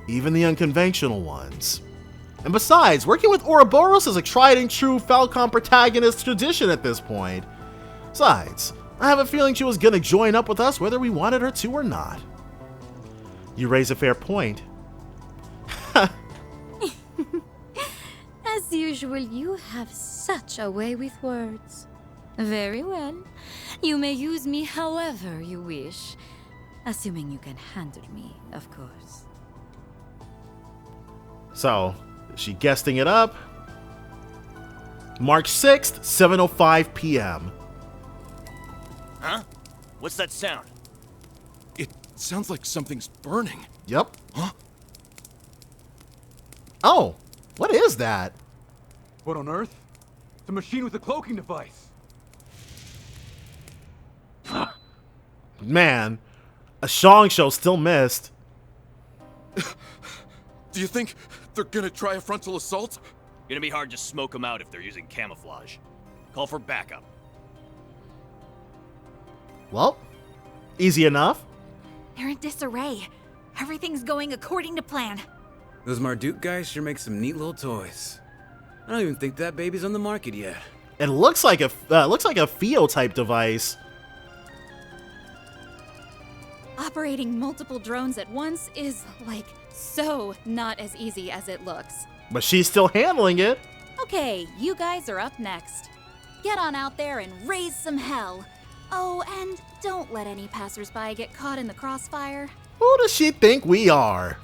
Speaker 1: even the unconventional ones. And besides, working with Ouroboros is a tried and true Falcon protagonist tradition at this point. Besides, I have a feeling she was gonna join up with us whether we wanted her to or not. You raise a fair point.
Speaker 15: As usual, you have such a way with words. Very well. You may use me however you wish. Assuming you can handle me, of course.
Speaker 1: So, is she guesting it up? March 6th, 7:05 p.m.
Speaker 18: Huh? What's that sound?
Speaker 14: It sounds like something's burning.
Speaker 1: Yep.
Speaker 14: Huh?
Speaker 1: Oh, what is that?
Speaker 16: What on earth? It's a machine with a cloaking device.
Speaker 1: Man, a Shang show still missed.
Speaker 14: Do you think they're gonna try a frontal assault?
Speaker 18: Gonna be hard to smoke them out if they're using camouflage. Call for backup.
Speaker 1: Well, easy enough.
Speaker 19: They're in disarray. Everything's going according to plan.
Speaker 20: Those Marduk guys sure make some neat little toys. I don't even think that baby's on the market yet.
Speaker 1: It looks like a Theo type device.
Speaker 7: Operating multiple drones at once is, like, so not as easy as it looks.
Speaker 1: But she's still handling it.
Speaker 7: Okay, you guys are up next. Get on out there and raise some hell. Oh, and don't let any passersby get caught in the crossfire.
Speaker 1: Who does she think we are?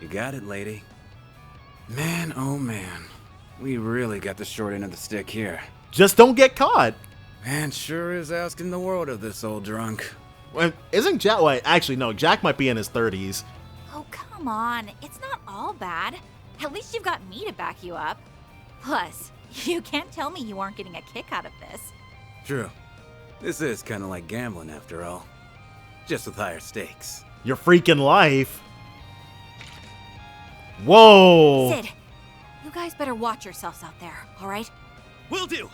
Speaker 20: You got it, lady. Man, oh man. We really got the short end of the stick here.
Speaker 1: Just don't get caught.
Speaker 20: Man sure is asking the world of this old drunk.
Speaker 1: Well, isn't Jack... Well, actually, no. Jack might be in his 30s.
Speaker 19: Oh, come on. It's not all bad. At least you've got me to back you up. Plus, you can't tell me you aren't getting a kick out of this.
Speaker 20: True. This is kind of like gambling after all. Just with higher stakes.
Speaker 1: Your freaking life. Whoa.
Speaker 19: Sid, you guys better watch yourselves out there, all right?
Speaker 18: Will do.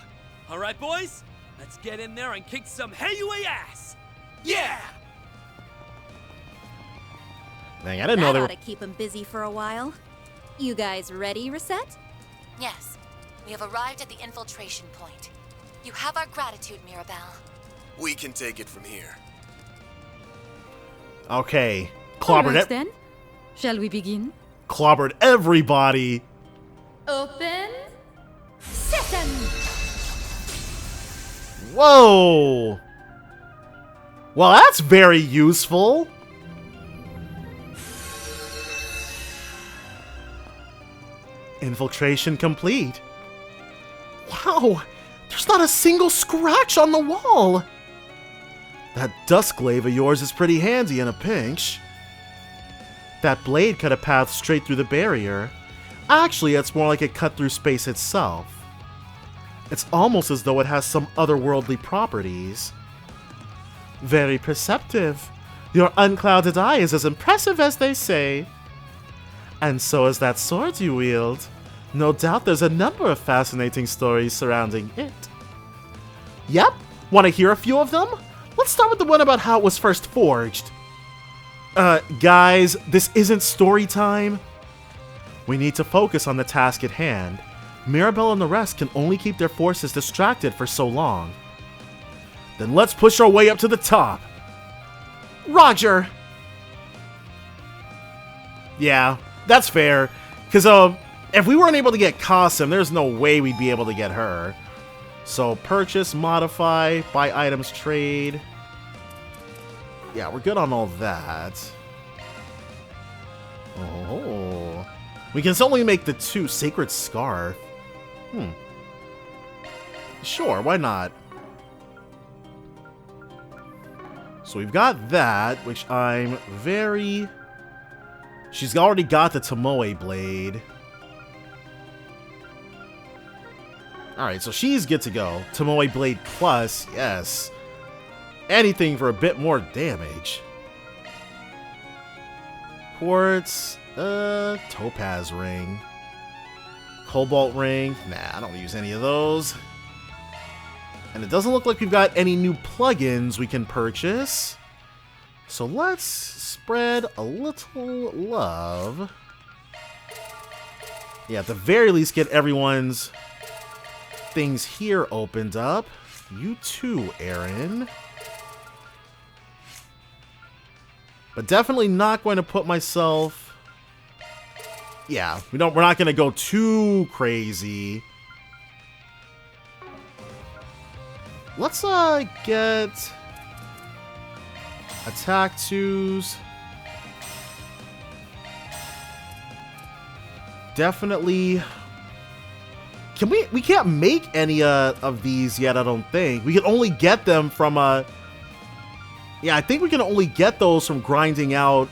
Speaker 18: All right, boys. Let's get in there and kick some heavyweight ass. Yeah!
Speaker 1: Dang, I didn't know they were...
Speaker 7: That ought to keep him busy for a while. You guys ready, Reset?
Speaker 6: Yes. We have arrived at the infiltration point. You have our gratitude, Mirabelle.
Speaker 4: We can take it from here.
Speaker 1: Okay.
Speaker 15: All
Speaker 1: Clobbered
Speaker 15: right, then. Shall we begin?
Speaker 1: Clobbered everybody.
Speaker 7: Open. Session!
Speaker 1: Whoa. Well, that's very useful. Infiltration complete. Wow, there's not a single scratch on the wall. That dusk glaive of yours is pretty handy in a pinch. That blade cut a path straight through the barrier. Actually, it's more like it cut through space itself. It's almost as though it has some otherworldly properties. Very perceptive. Your unclouded eye is as impressive as they say. And so is that sword you wield. No doubt there's a number of fascinating stories surrounding it. Yep, want to hear a few of them? Let's start with the one about how it was first forged. Guys, this isn't story time. We need to focus on the task at hand. Mirabelle and the rest can only keep their forces distracted for so long. Then let's push our way up to the top. Roger! Yeah, that's fair. Because if we weren't able to get Qasim, there's no way we'd be able to get her. So purchase, modify, buy items, trade. Yeah, we're good on all that. Oh. We can only make the 2 Sacred Scarf. Sure, why not? So we've got that, which I'm very... She's already got the Tomoe blade. Alright, so she's good to go. Tomoe blade plus, yes. Anything for a bit more damage. Quartz, topaz ring. Cobalt ring. Nah, I don't use any of those. And it doesn't look like we've got any new plugins we can purchase. So let's spread a little love. Yeah, at the very least get everyone's things here opened up. You too, Aaron. But definitely not going to put myself... Yeah, we're not going to go too crazy. Let's get attack 2s. Definitely. Can we can't make any of these yet, I don't think. We can only get them from yeah, I think we can only get those from grinding out.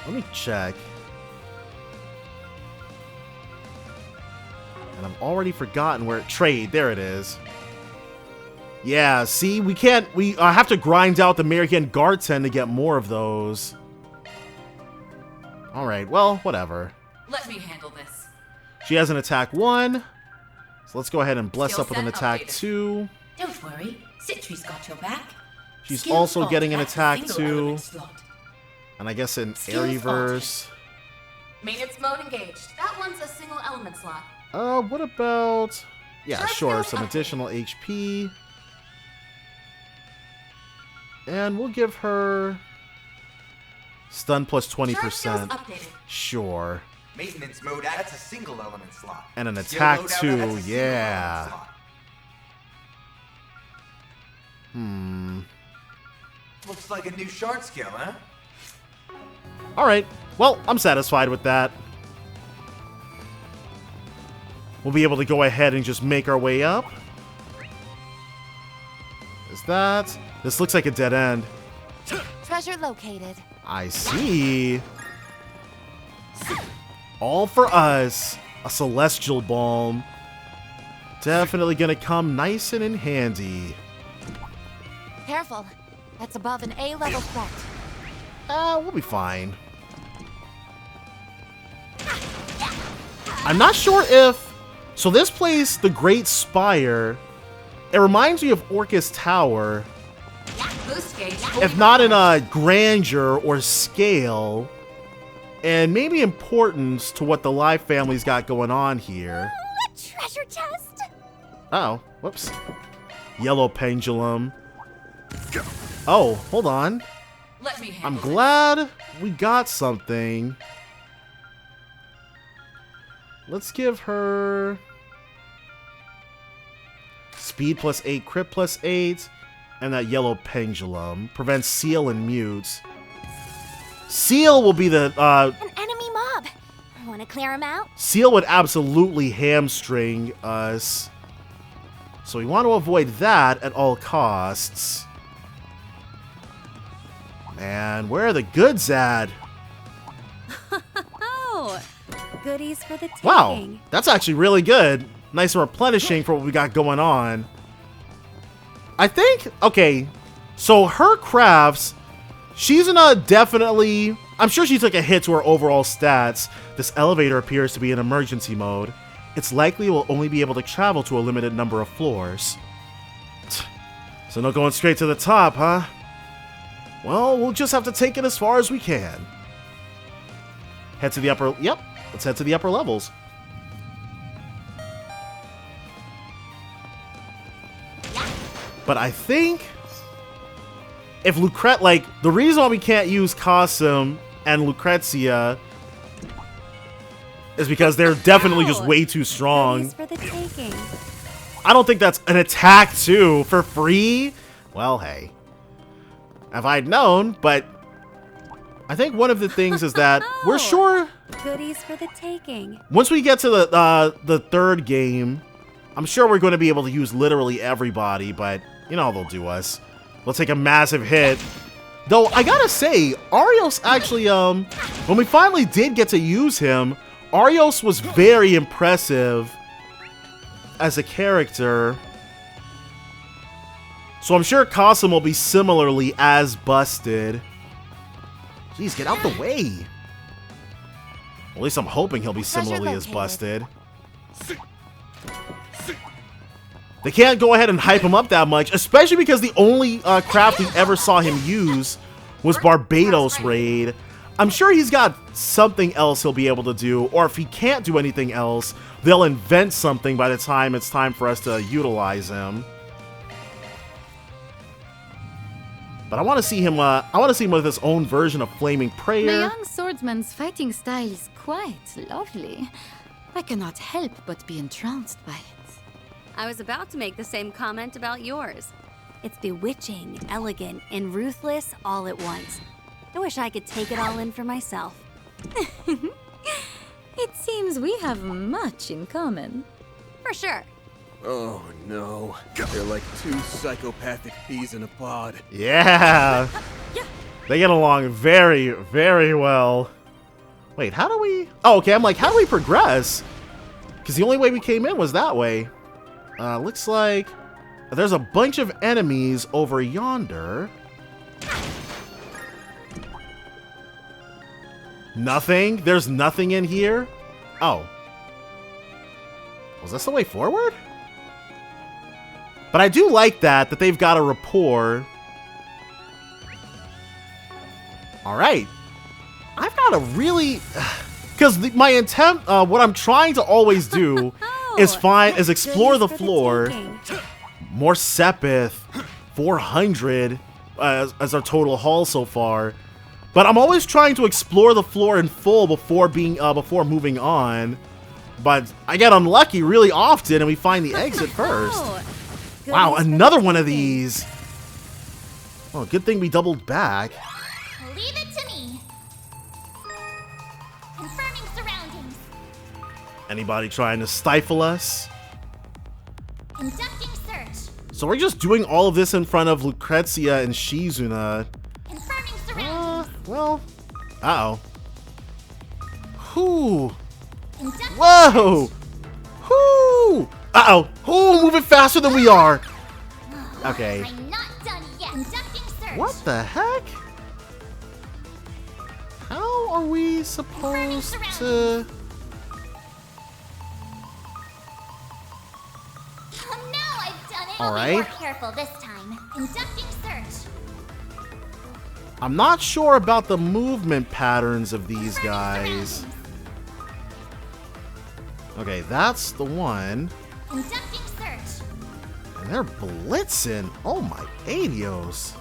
Speaker 1: Let me check. And I've already forgotten where trade. There it is. Yeah, see, we can't. We have to grind out the American Garten to get more of those. All right, well, whatever.
Speaker 15: Let me handle this.
Speaker 1: She has an attack 1, so let's go ahead and bless up with an attack 2.
Speaker 21: Don't worry, Citri's got your back.
Speaker 1: She's
Speaker 21: Skills
Speaker 1: also
Speaker 21: on
Speaker 1: getting an
Speaker 21: at
Speaker 1: attack
Speaker 21: single
Speaker 1: 2,
Speaker 21: element slot.
Speaker 1: and I guess an
Speaker 21: Skills
Speaker 1: Airyverse.
Speaker 22: Maintenance mode engaged. That one's a single element slot.
Speaker 1: What about... Yeah, sure, some additional HP. And we'll give her... Stun plus 20%. Sure.
Speaker 17: Maintenance mode adds a single element slot.
Speaker 1: And an
Speaker 17: Skill
Speaker 1: attack
Speaker 17: loadout
Speaker 1: too,
Speaker 17: adds a single
Speaker 1: yeah.
Speaker 17: element slot. Looks like a new shard skill, huh?
Speaker 1: Alright, well, I'm satisfied with that. We'll be able to go ahead and just make our way up. Is that... This looks like a dead end.
Speaker 6: Treasure located.
Speaker 1: I see. All for us. A celestial balm. Definitely gonna come nice and in handy.
Speaker 6: Careful. That's above an A-level threat.
Speaker 1: We'll be fine. I'm not sure if... So this place, the Great Spire, it reminds me of Orchid's Tower. If not in a grandeur or scale, and maybe importance to what the Live family's got going on here.
Speaker 5: A treasure chest!
Speaker 1: Oh, whoops. Yellow pendulum. Oh, hold on. I'm glad we got something. Let's give her... Speed plus 8, crit plus 8, and that yellow pendulum. Prevents seal and mutes. Seal will be the,
Speaker 5: An enemy mob! Wanna clear him out?
Speaker 1: Seal would absolutely hamstring us. So we want to avoid that at all costs. And where are the goods at?
Speaker 2: Oh, goodies for the taking.
Speaker 1: Wow, that's actually really good. Nice and replenishing for what we got going on. I think, okay, so her crafts, she's gonna definitely, I'm sure she took a hit to her overall stats. This elevator appears to be in emergency mode. It's likely we'll only be able to travel to a limited number of floors. So no going straight to the top, huh? Well, we'll just have to take it as far as we can. Head to the upper, yep, let's head to the upper levels. But I think if Lucret, like, the reason why we can't use Qasim and Lucrezia is because they're definitely just way too strong.
Speaker 2: For the taking.
Speaker 1: I don't think that's an attack too for free. Well, hey, if I'd known, but I think one of the things is that we're sure
Speaker 2: Goodies for the taking.
Speaker 1: once we get to the third game, I'm sure we're going to be able to use literally everybody, but you know how they'll do us. They'll take a massive hit. Though, I gotta say, Arios actually, when we finally did get to use him, Arios was very impressive as a character. So I'm sure Qasim will be similarly as busted. Jeez, get out the way. At least I'm hoping he'll be similarly as busted. They can't go ahead and hype him up that much, especially because the only craft we ever saw him use was Barbados Raid. I'm sure he's got something else he'll be able to do, or if he can't do anything else, they'll invent something by the time it's time for us to utilize him. But I want to see him. I want to see him with his own version of Flaming
Speaker 15: The
Speaker 1: Prayer.
Speaker 15: young swordsman's fighting style is quite lovely. I cannot help but be entranced by it.
Speaker 2: I was about to make the same comment about yours. It's bewitching, elegant, and ruthless all at once. I wish I could take it all in for myself.
Speaker 15: It seems we have much in common.
Speaker 2: For sure.
Speaker 4: Oh no, they're like two psychopathic peas in a pod.
Speaker 1: Yeah, they get along very, very well. Wait, how do we? Oh, okay. I'm like, how do we progress? Because the only way we came in was that way. Looks like there's a bunch of enemies over yonder. Nothing? There's nothing in here? Oh. Was this the way forward? But I do like that they've got a rapport. Alright. I've got a really... Because my intent, what I'm trying to always do is explore the floor. More Sepith, 400 as our total haul so far. But I'm always trying to explore the floor in full before moving on. But I get unlucky really often and we find the exit first. Wow, another one of these. Oh, good thing we doubled back.
Speaker 5: Leave it to me. Confirming surroundings.
Speaker 1: Anybody trying to stifle us?
Speaker 5: Conducting search.
Speaker 1: So we're just doing all of this in front of Lucrezia and Shizuna.
Speaker 5: Confirming surroundings.
Speaker 1: Well, uh-oh. Whoo. Whoa! Whoo! Uh-oh! Oh, moving faster than we are! Okay.
Speaker 5: I'm not done yet. Conducting search.
Speaker 1: What the heck? How are we supposed to...
Speaker 5: Oh no, I've done it.
Speaker 1: All
Speaker 5: I'll be more
Speaker 1: right.
Speaker 5: careful this time. Conducting search.
Speaker 1: I'm not sure about the movement patterns of these guys. Okay, that's the one.
Speaker 5: Conducting search.
Speaker 1: And they're blitzing. Oh my adios.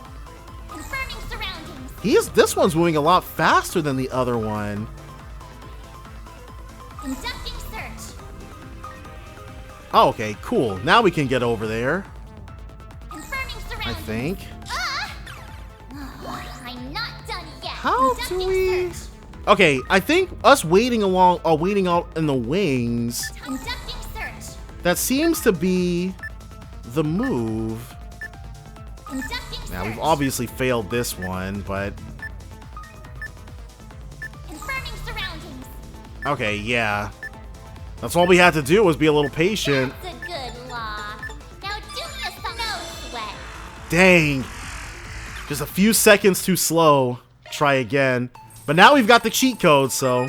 Speaker 5: Confirming surroundings.
Speaker 1: This one's moving a lot faster than the other one.
Speaker 5: Conducting search.
Speaker 1: Oh, okay, cool. Now we can get over there.
Speaker 5: Confirming
Speaker 1: I
Speaker 5: surroundings.
Speaker 1: think.
Speaker 5: I'm not done yet.
Speaker 1: How do
Speaker 5: Conducting
Speaker 1: we...
Speaker 5: search.
Speaker 1: Okay, I think us waiting out in the wings,
Speaker 5: Conducting search.
Speaker 1: that seems to be the move.
Speaker 5: Conducting
Speaker 1: Now,
Speaker 5: search.
Speaker 1: we've obviously failed this one, but...
Speaker 5: Confirming surroundings.
Speaker 1: Okay, yeah. That's all we had to do was be a little patient.
Speaker 5: That's a good lock. Now do me a no sweat.
Speaker 1: Dang. Just a few seconds too slow. Try again. But now we've got the cheat code, so...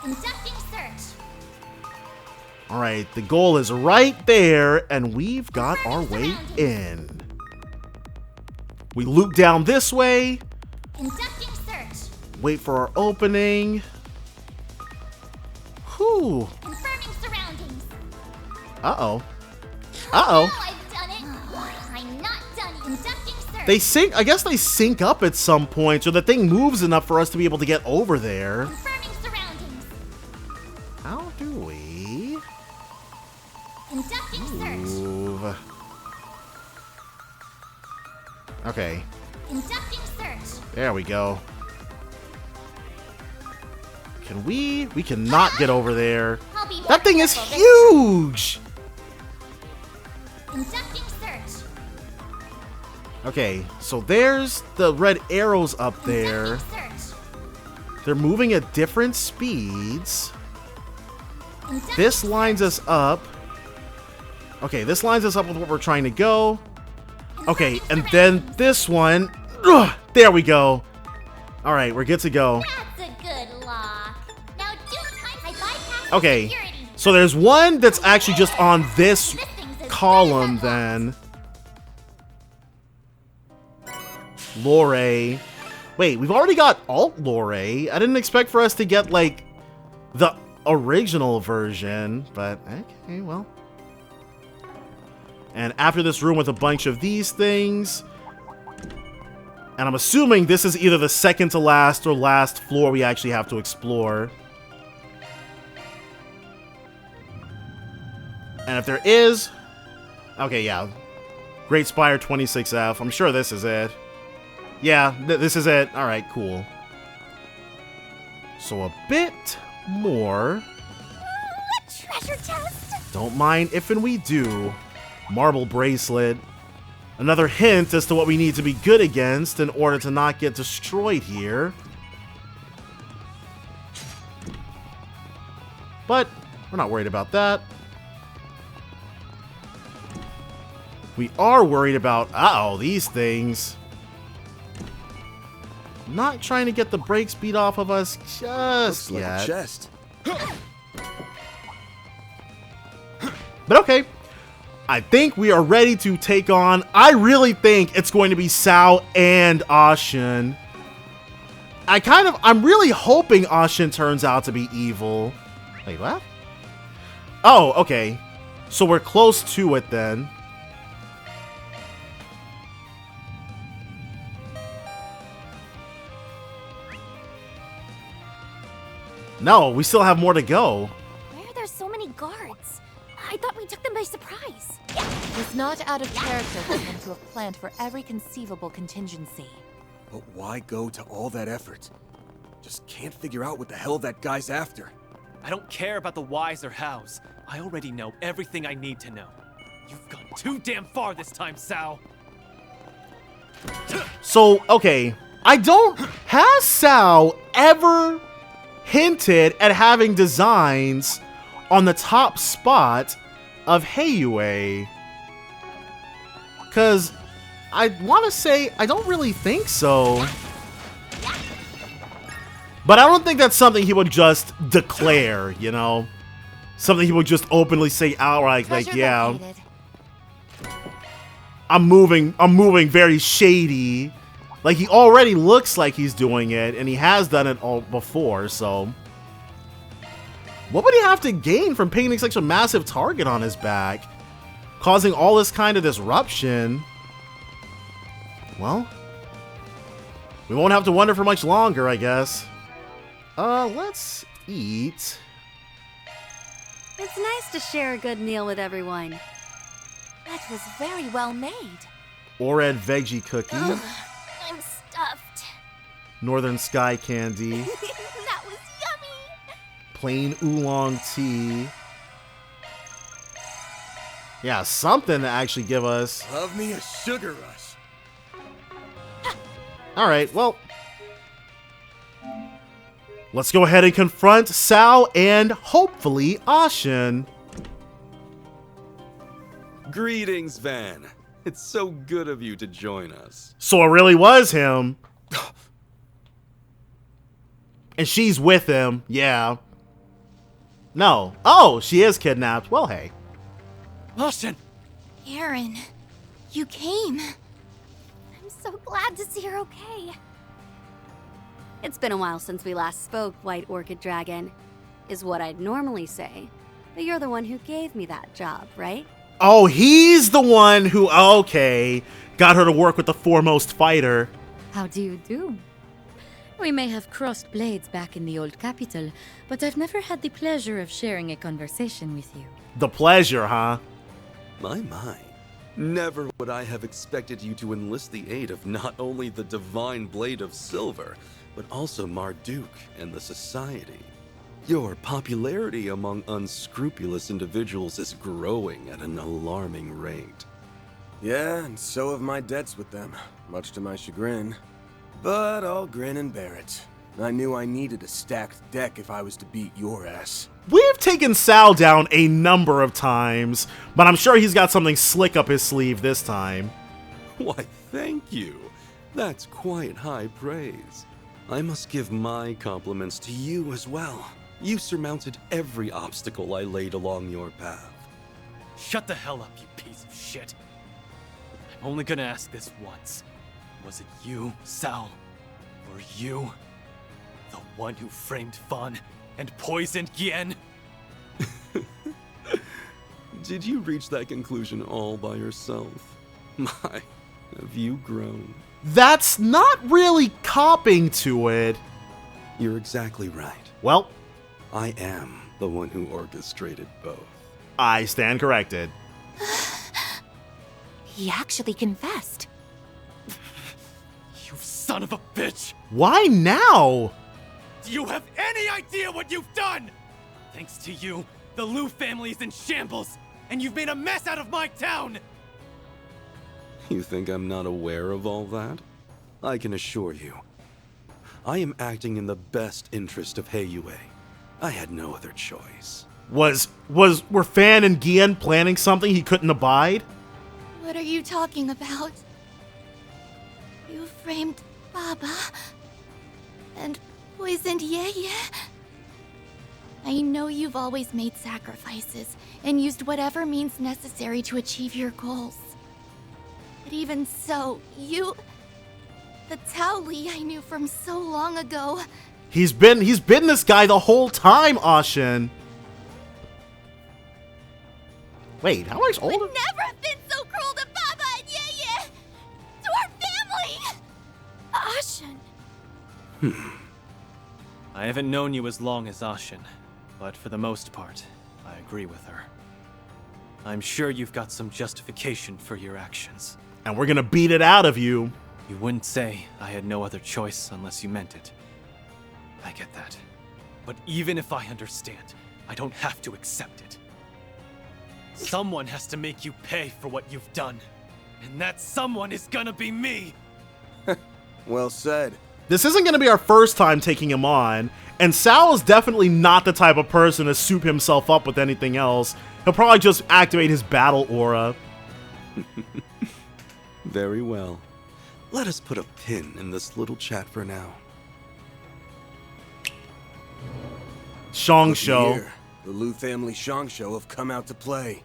Speaker 5: Conducting search.
Speaker 1: Alright, the goal is right there, and we've got our way in. We loop down this way.
Speaker 5: Conducting search.
Speaker 1: Wait for our opening. Whew.
Speaker 5: Confirming surroundings.
Speaker 1: Uh-oh. Uh-oh.
Speaker 5: Now I've done it. I'm not done. Conducting search.
Speaker 1: They sync, I guess they sync up at some point, so the thing moves enough for us to be able to get over there.
Speaker 5: Confirming surroundings.
Speaker 1: How do we
Speaker 5: Conducting search.
Speaker 1: move? Okay,
Speaker 5: Conducting search.
Speaker 1: there we go. Can we? We cannot get over there.
Speaker 5: I'll be more
Speaker 1: That thing is
Speaker 5: careful this
Speaker 1: huge!
Speaker 5: Conducting search.
Speaker 1: Okay, so there's the red arrows up there.
Speaker 5: Search.
Speaker 1: They're moving at different speeds.
Speaker 5: Conducting
Speaker 1: This lines us up. Okay, this lines us up with what we're trying to go. Okay, and then this one. Ugh, there we go. All right, we're good to go.
Speaker 5: That's a good lock. Now do time. I bypass
Speaker 1: Okay,
Speaker 5: security.
Speaker 1: so there's one that's actually just on this column then. Lore. Wait, we've already got Alt Lore. I didn't expect for us to get, like, the original version, but okay, well. And after this room with a bunch of these things, and I'm assuming this is either the second to last or last floor we actually have to explore. And if there is... Okay, yeah. Great Spire 26F. I'm sure this is it. Yeah, this is it. Alright, cool. So a bit more.
Speaker 5: Treasure chest.
Speaker 1: Don't mind if and we do. Marble bracelet. Another hint as to what we need to be good against in order to not get destroyed here. But we're not worried about that. We are worried about, uh-oh, these things. Not trying to get the brakes beat off of us just
Speaker 4: Looks
Speaker 1: yet.
Speaker 4: like a chest.
Speaker 1: But okay. I think we are ready to take on... I really think it's going to be Sao and Ashen. I'm really hoping Ashin turns out to be evil. Wait, what? Oh, okay. So we're close to it then. No, we still have more to go.
Speaker 5: Why are there so many guards? I thought we took them by surprise.
Speaker 6: It's not out of character for him to have planned for every conceivable contingency.
Speaker 4: But why go to all that effort? Just can't figure out what the hell that guy's after.
Speaker 3: I don't care about the whys or hows. I already know everything I need to know. You've gone too damn far this time, Sao.
Speaker 1: So, okay. Has Sao ever hinted at having designs on the top spot of Heiyue? Because I want to say I don't really think so. But I don't think that's something he would just declare, you know? Something he would just openly say outright, like, yeah.
Speaker 6: Located.
Speaker 1: I'm moving very shady. Like, he already looks like he's doing it, and he has done it all before, so. What would he have to gain from painting such a massive target on his back? Causing all this kind of disruption? Well, we won't have to wonder for much longer, I guess. Let's eat.
Speaker 2: It's nice to share a good meal with everyone.
Speaker 5: That was very well made.
Speaker 1: Orchid veggie cookie.
Speaker 5: Ugh, I'm stuffed.
Speaker 1: Northern sky candy.
Speaker 5: That was yummy.
Speaker 1: Plain oolong tea. Yeah, something to actually give us.
Speaker 4: Love me a sugar rush.
Speaker 1: Alright, well. Let's go ahead and confront Sao and hopefully Ashin.
Speaker 8: Greetings, Van. It's so good of you to join us.
Speaker 1: So it really was him. And she's with him, yeah. No. Oh, she is kidnapped. Well, hey.
Speaker 3: Ashin!
Speaker 5: Aaron, you came. I'm so glad to see you're okay.
Speaker 2: It's been a while since we last spoke, White Orchid Dragon, is what I'd normally say. But you're the one who gave me that job, right?
Speaker 1: Oh, he's the one who, okay, got her to work with the foremost fighter.
Speaker 15: How do you do? We may have crossed blades back in the old capital, but I've never had the pleasure of sharing a conversation with you.
Speaker 1: The pleasure, huh?
Speaker 8: My. Never would I have expected you to enlist the aid of not only the Divine Blade of Silver, but also Marduk and the Society. Your popularity among unscrupulous individuals is growing at an alarming rate.
Speaker 4: Yeah, and so have my debts with them, much to my chagrin. But I'll grin and bear it. I knew I needed a stacked deck if I was to beat your ass.
Speaker 1: We've taken Sal down a number of times, but I'm sure he's got something slick up his sleeve this time.
Speaker 8: Why, thank you. That's quite high praise. I must give my compliments to you as well. You surmounted every obstacle I laid along your path.
Speaker 3: Shut the hell up, you piece of shit. I'm only gonna ask this once. Was it you, Sal? Or you? The one who framed Fan and poisoned Gien?
Speaker 8: Did you reach that conclusion all by yourself? My, have you grown?
Speaker 1: That's not really copping to it.
Speaker 8: You're exactly right.
Speaker 1: Well,
Speaker 8: I am the one who orchestrated both.
Speaker 1: I stand corrected.
Speaker 6: He actually confessed.
Speaker 3: You son of a bitch!
Speaker 1: Why now?
Speaker 3: Do you have any idea what you've done? Thanks to you, the Liu family is in shambles, and you've made a mess out of my town!
Speaker 8: You think I'm not aware of all that? I can assure you, I am acting in the best interest of Heiyue. I had no other choice.
Speaker 1: Were Fan and Gien planning something he couldn't abide?
Speaker 5: What are you talking about? You framed Baba and poisoned Yeye. I know you've always made sacrifices and used whatever means necessary to achieve your goals. But even so, you The Tao Li I knew from so long ago.
Speaker 1: He's been this guy the whole time, Ashen. Wait, how much older?
Speaker 5: Would never have been so cruel to Baba and Yeye! To our family! Ashen.
Speaker 3: I haven't known you as long as Ashen, but for the most part, I agree with her. I'm sure you've got some justification for your actions.
Speaker 1: And we're gonna beat it out of you.
Speaker 3: You wouldn't say I had no other choice unless you meant it. I get that. But even if I understand, I don't have to accept it. Someone has to make you pay for what you've done. And that someone is gonna be me!
Speaker 4: Well said.
Speaker 1: This isn't gonna be our first time taking him on, and Sal is definitely not the type of person to soup himself up with anything else. He'll probably just activate his battle aura.
Speaker 9: Very well. Let us put a pin in this little chat for now.
Speaker 1: Shang Show.
Speaker 4: Here, the Liu family Shang Show have come out to play.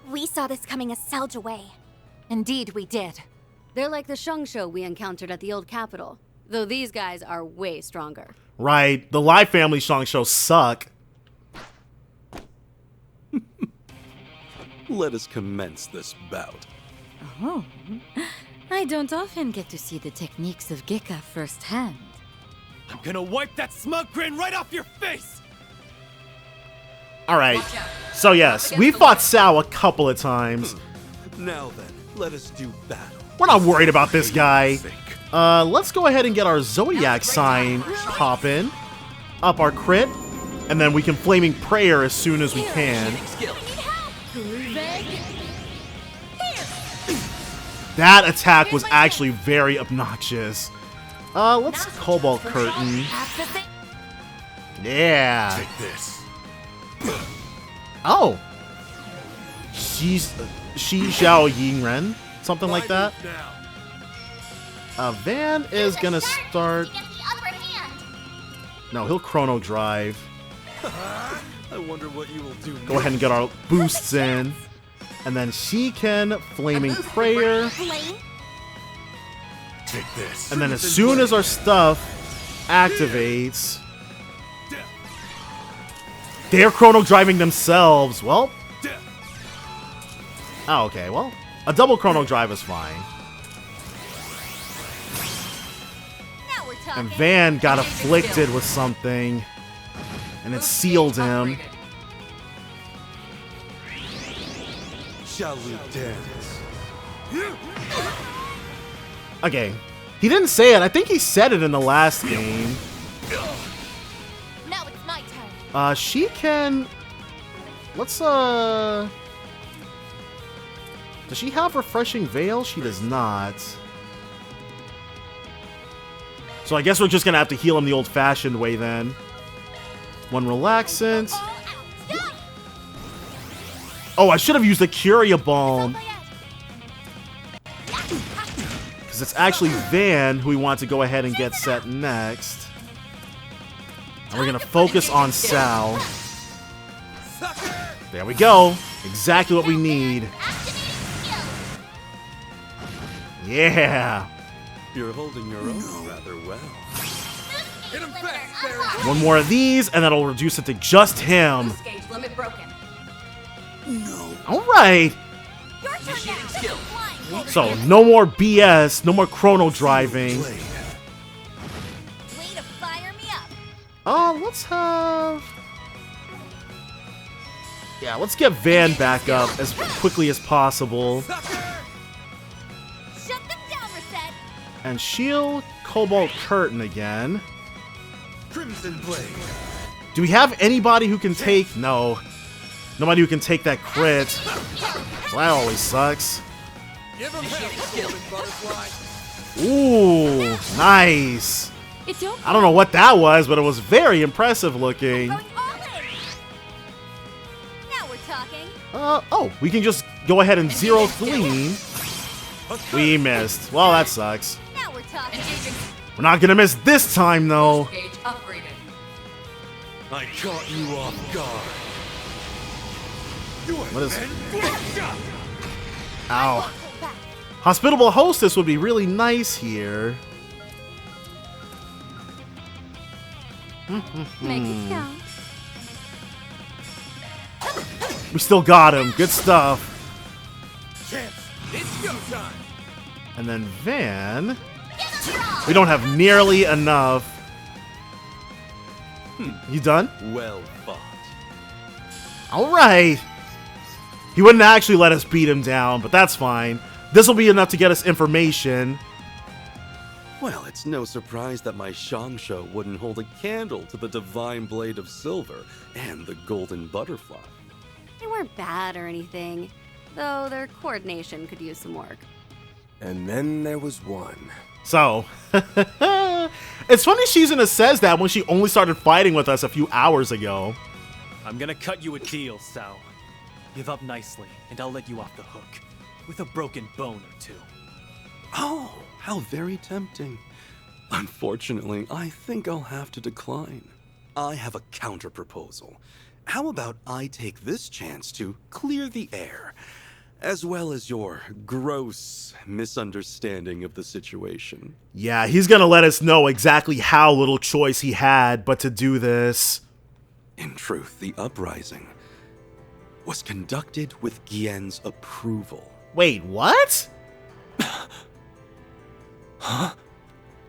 Speaker 19: We saw this coming a Selge away.
Speaker 6: Indeed, we did.
Speaker 2: They're like the Shang Show we encountered at the old capital, though these guys are way stronger.
Speaker 1: Right, the Live family Shang Show suck.
Speaker 9: Let us commence this bout.
Speaker 15: Oh, I don't often get to see the techniques of Gekka firsthand.
Speaker 3: I'm gonna wipe that smug grin right off your face!
Speaker 1: Alright, so yes, we fought Sao a couple of times.
Speaker 9: Now then, let us do battle.
Speaker 1: We're not worried about this guy. Let's go ahead and get our Zodiac sign poppin'. Up our crit. And then we can Flaming Prayer as soon as we can. That attack was actually very obnoxious. Let's Cobalt Curtain. Yeah.
Speaker 4: Take this.
Speaker 1: Oh. Shi Xiao Ying Ren. Something like that. Van is gonna start. No, he'll Chrono Drive.
Speaker 9: I wonder what you will do next.
Speaker 1: Go ahead and get our boosts in. And then she can Flaming Prayer.
Speaker 4: Take this.
Speaker 1: And then as soon as our stuff activates, they're Chrono Driving themselves. Well. Oh, okay. Well, a double Chrono Drive is fine. And Van got afflicted with something. And it sealed him.
Speaker 9: Shall we dance?
Speaker 1: Okay. He didn't say it. I think he said it in the last game.
Speaker 5: Now it's my turn.
Speaker 1: She can... Let's, Does she have Refreshing Veil? She does not. So I guess we're just gonna have to heal him the old-fashioned way then. One Relaxant. Oh, I should have used the Curia Balm. Because it's actually Van who we want to go ahead and get set next. And we're gonna focus on Sal. There we go. Exactly what we need. Yeah.
Speaker 9: You're holding your own rather well.
Speaker 13: Hit him fast, Barry.
Speaker 1: One more of these, and that'll reduce it to just him.
Speaker 21: Gauge limit broken.
Speaker 4: No.
Speaker 1: All right. So no more BS, no more Chrono Driving.
Speaker 19: Way to fire me up.
Speaker 1: Let's have... Yeah, let's get Van back up as quickly as possible.
Speaker 19: Shut them down, Reset.
Speaker 1: And shield Cobalt Curtain again.
Speaker 9: Crimson Blade.
Speaker 1: Do we have anybody who can take... No. Nobody who can take that crit. So that always sucks.
Speaker 13: Give him hell, butterfly.
Speaker 1: Ooh, nice.
Speaker 15: It's okay.
Speaker 1: I don't know what that was, but it was very impressive looking.
Speaker 19: Now we're talking.
Speaker 1: Oh, we can just go ahead and zero Gleam. We missed. Well, that sucks.
Speaker 19: Now we're talking.
Speaker 1: We're not gonna miss this time, though.
Speaker 21: Gauge upgraded.
Speaker 16: I caught you off guard.
Speaker 1: What is... Ow. Hospitable Hostess would be really nice here.
Speaker 7: Make it count.
Speaker 1: We still got him. Good stuff.
Speaker 13: Champs, it's go time.
Speaker 1: And then Van. We don't have nearly enough. You done?
Speaker 12: Well fought.
Speaker 1: All right. He wouldn't actually let us beat him down, but that's fine. This will be enough to get us information.
Speaker 9: Well, it's no surprise that my Shangsho wouldn't hold a candle to the divine blade of silver and the golden butterfly.
Speaker 2: They weren't bad or anything, though their coordination could use some work.
Speaker 4: And then there was one.
Speaker 1: So, it's funny Shizuna says that when she only started fighting with us a few hours ago.
Speaker 3: I'm gonna cut you a deal, Sao. Give up nicely, and I'll let you off the hook. With a broken bone or two.
Speaker 9: Oh, how very tempting. Unfortunately, I think I'll have to decline. I have a counter-proposal. How about I take this chance to clear the air, as well as your gross misunderstanding of the situation?
Speaker 1: Yeah, he's gonna let us know exactly how little choice he had but to do this.
Speaker 9: In truth, the uprising was conducted with Gien's approval.
Speaker 1: Wait, what? Huh?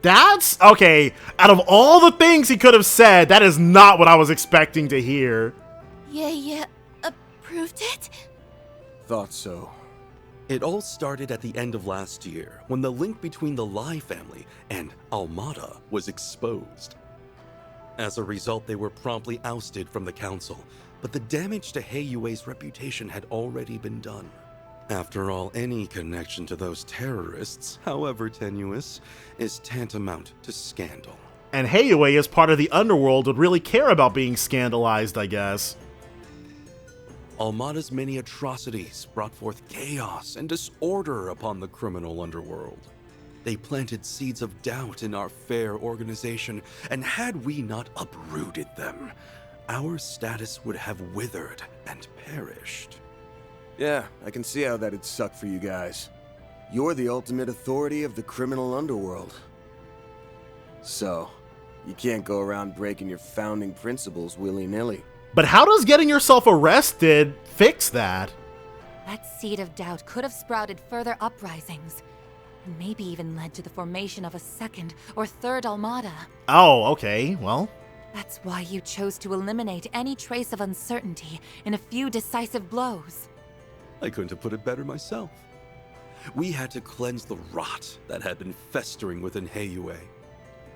Speaker 1: That's okay. Out of all the things he could have said, that is not what I was expecting to hear.
Speaker 5: Yeah, approved it?
Speaker 4: Thought so.
Speaker 9: It all started at the end of last year, when the link between the Lai family and Almada was exposed. As a result, they were promptly ousted from the council, but the damage to Heiyue's reputation had already been done. After all, any connection to those terrorists, however tenuous, is tantamount to scandal.
Speaker 1: And Heiyue, as part of the underworld, would really care about being scandalized, I guess.
Speaker 9: Almada's many atrocities brought forth chaos and disorder upon the criminal underworld. They planted seeds of doubt in our fair organization, and had we not uprooted them, our status would have withered and perished.
Speaker 4: Yeah, I can see how that'd suck for you guys. You're the ultimate authority of the criminal underworld. So, you can't go around breaking your founding principles willy-nilly.
Speaker 1: But how does getting yourself arrested fix that?
Speaker 6: That seed of doubt could have sprouted further uprisings, and maybe even led to the formation of a second or third Almada.
Speaker 1: Oh, okay, well.
Speaker 6: That's why you chose to eliminate any trace of uncertainty in a few decisive blows.
Speaker 9: I couldn't have put it better myself. We had to cleanse the rot that had been festering within Heiyue.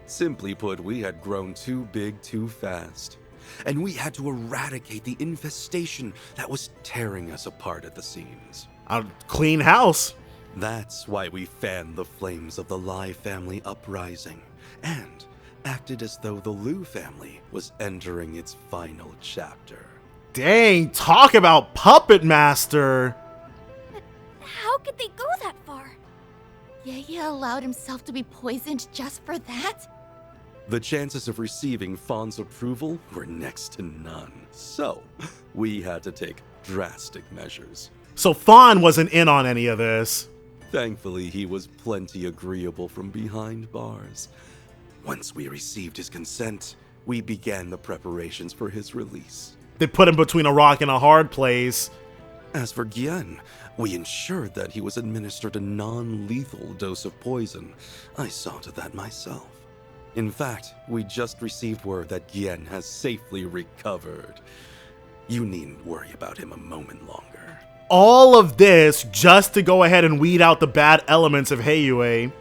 Speaker 9: Simply put, we had grown too big too fast, and we had to eradicate the infestation that was tearing us apart at the seams.
Speaker 1: A clean house.
Speaker 9: That's why we fanned the flames of the Lai family uprising, and acted as though the Liu family was entering its final chapter.
Speaker 1: Dang, talk about Puppet Master.
Speaker 5: But how could they go that far? Yaya allowed himself to be poisoned just for that?
Speaker 9: The chances of receiving Fawn's approval were next to none, so we had to take drastic measures.
Speaker 1: So Fawn wasn't in on any of this.
Speaker 9: Thankfully, he was plenty agreeable from behind bars. Once we received his consent, we began the preparations for his release.
Speaker 1: They put him between a rock and a hard place.
Speaker 9: As for Gien, we ensured that he was administered a non-lethal dose of poison. I saw to that myself. In fact, we just received word that Gien has safely recovered. You needn't worry about him a moment longer.
Speaker 1: All of this just to go ahead and weed out the bad elements of Heiyue.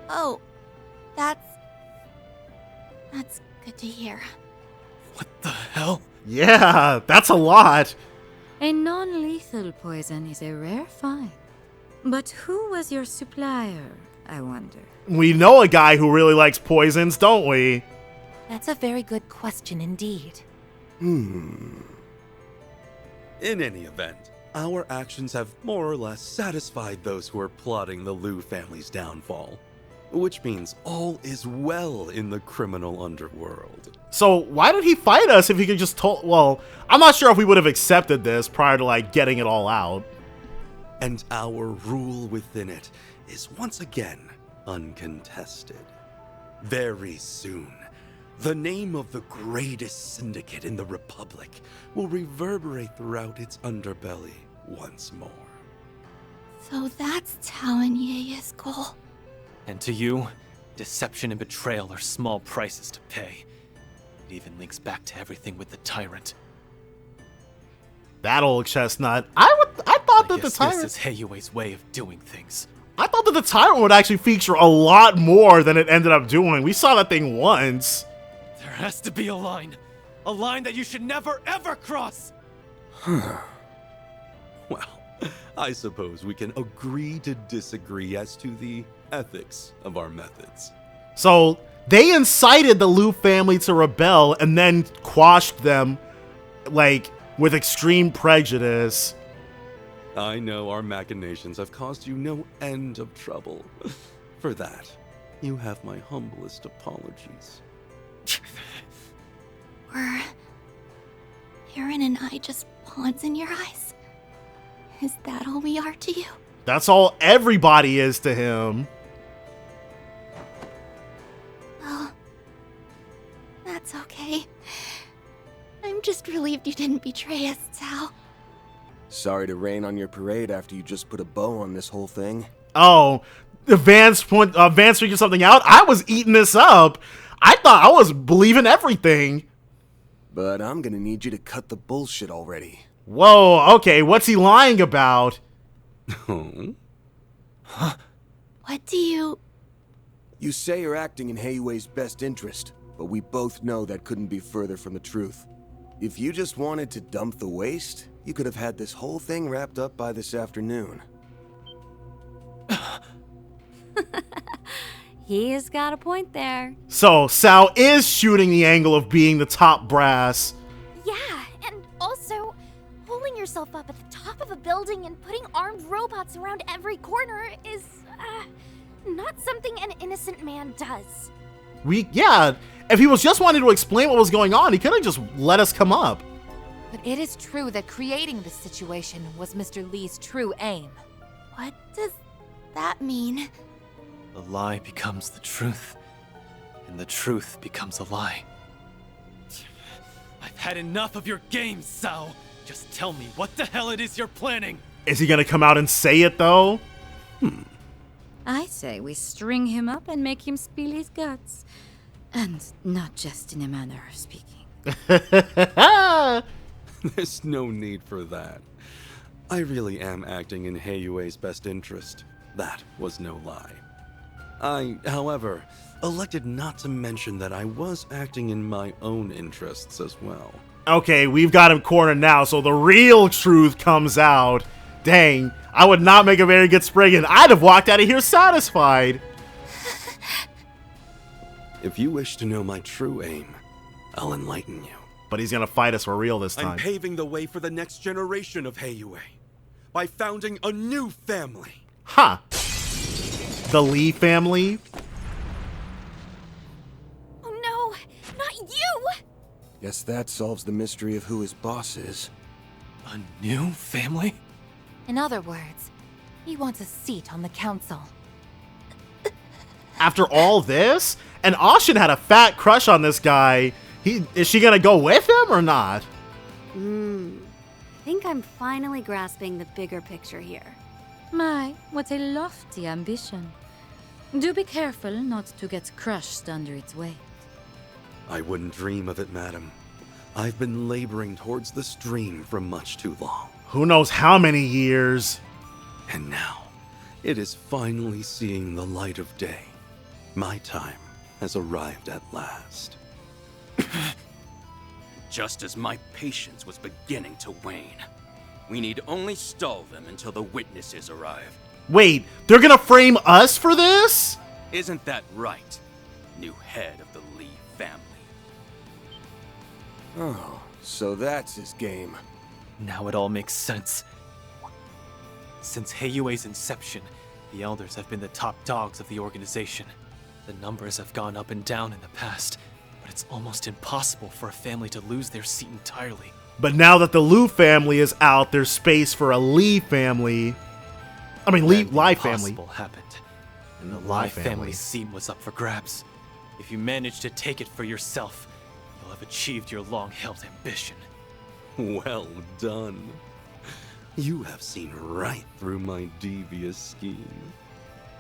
Speaker 5: Oh, that's good to hear.
Speaker 9: What the hell?
Speaker 1: Yeah, that's a lot.
Speaker 15: A non-lethal poison is a rare find. But who was your supplier, I wonder?
Speaker 1: We know a guy who really likes poisons, don't we?
Speaker 6: That's a very good question indeed.
Speaker 9: In any event, our actions have more or less satisfied those who are plotting the Liu family's downfall. Which means all is well in the criminal underworld.
Speaker 1: So why did he fight us if he could just well, I'm not sure if we would have accepted this prior to like getting it all out.
Speaker 9: And our rule within it is once again uncontested. Very soon, The name of the greatest syndicate in the Republic will reverberate throughout its underbelly once more.
Speaker 5: So that's Tao and Yeye's goal.
Speaker 3: And to you, deception and betrayal are small prices to pay. It even links back to everything with the Tyrant.
Speaker 1: That old chestnut. I thought that the Tyrant...
Speaker 3: This is Heiyue's way of doing things.
Speaker 1: I thought that the Tyrant would actually feature a lot more than it ended up doing. We saw that thing once.
Speaker 3: There has to be a line that you should never ever cross.
Speaker 9: Well, I suppose we can agree to disagree as to the ethics of our methods.
Speaker 1: So they incited the Liu family to rebel and then quashed them, like, with extreme prejudice.
Speaker 9: I know our machinations have caused you no end of trouble. For that, you have my humblest apologies.
Speaker 5: Were Aaron and I just pawns in your eyes? Is that all we are to you?
Speaker 1: That's all everybody is to him.
Speaker 5: Well, that's okay. I'm just relieved you didn't betray us, Tao.
Speaker 4: Sorry to rain on your parade after you just put a bow on this whole thing.
Speaker 1: Oh, Vance figured something out? I was eating this up. I thought I was believing everything.
Speaker 4: But I'm gonna need you to cut the bullshit already.
Speaker 1: Whoa, okay, what's he lying about?
Speaker 4: Huh?
Speaker 5: What do you...
Speaker 4: You say you're acting in Heiyue's best interest, but we both know that couldn't be further from the truth. If you just wanted to dump the waste, you could have had this whole thing wrapped up by this afternoon.
Speaker 2: He has got a point there.
Speaker 1: So, Sao is shooting the angle of being the top brass.
Speaker 19: Yeah, and also, holding yourself up at the top of a building and putting armed robots around every corner is, not something an innocent man does.
Speaker 1: Yeah, if he was just wanting to explain what was going on, he could have just let us come up.
Speaker 6: But it is true that creating this situation was Mr. Lee's true aim.
Speaker 5: What does that mean?
Speaker 3: The lie becomes the truth, and the truth becomes a lie. I've had enough of your games, Sao. Just tell me what the hell it is you're planning.
Speaker 1: Is he gonna come out and say it, though?
Speaker 15: I say we string him up and make him spill his guts. And not just in a manner of speaking.
Speaker 9: There's no need for that. I really am acting in Heiyue's best interest. That was no lie. I, however, elected not to mention that I was acting in my own interests as well.
Speaker 1: Okay, we've got him cornered now, so the real truth comes out. Dang, I would not make a very good Spriggan. I'd have walked out of here satisfied.
Speaker 9: If you wish to know my true aim, I'll enlighten you.
Speaker 1: But he's gonna fight us for real this time.
Speaker 16: I'm paving the way for the next generation of Heiyue by founding a new family.
Speaker 1: Huh. The Lee family?
Speaker 19: Oh no, not you!
Speaker 4: Guess that solves the mystery of who his boss is.
Speaker 3: A new family?
Speaker 6: In other words, he wants a seat on the council.
Speaker 1: After all this? And Ashin had a fat crush on this guy. Is she gonna go with him or not?
Speaker 2: I think I'm finally grasping the bigger picture here.
Speaker 15: My, what a lofty ambition. Do be careful not to get crushed under its weight.
Speaker 9: I wouldn't dream of it, madam. I've been laboring towards this dream for much too long.
Speaker 1: Who knows how many years?
Speaker 9: And now, it is finally seeing the light of day. My time has arrived at last.
Speaker 12: Just as my patience was beginning to wane. We need only stall them until the witnesses arrive.
Speaker 1: Wait, they're gonna frame us for this?
Speaker 12: Isn't that right, new head of the Lee family?
Speaker 4: Oh, so that's his game.
Speaker 3: Now it all makes sense. Since Heiyue's inception, the Elders have been the top dogs of the organization. The numbers have gone up and down in the past, but it's almost impossible for a family to lose their seat entirely.
Speaker 1: But now that the Liu family is out, there's space for a Lee family. I mean, Lai family.
Speaker 3: Happened, and the Lai family's seat was up for grabs. If you manage to take it for yourself, you'll have achieved your long-held ambition.
Speaker 9: Well done. You have seen right through my devious scheme.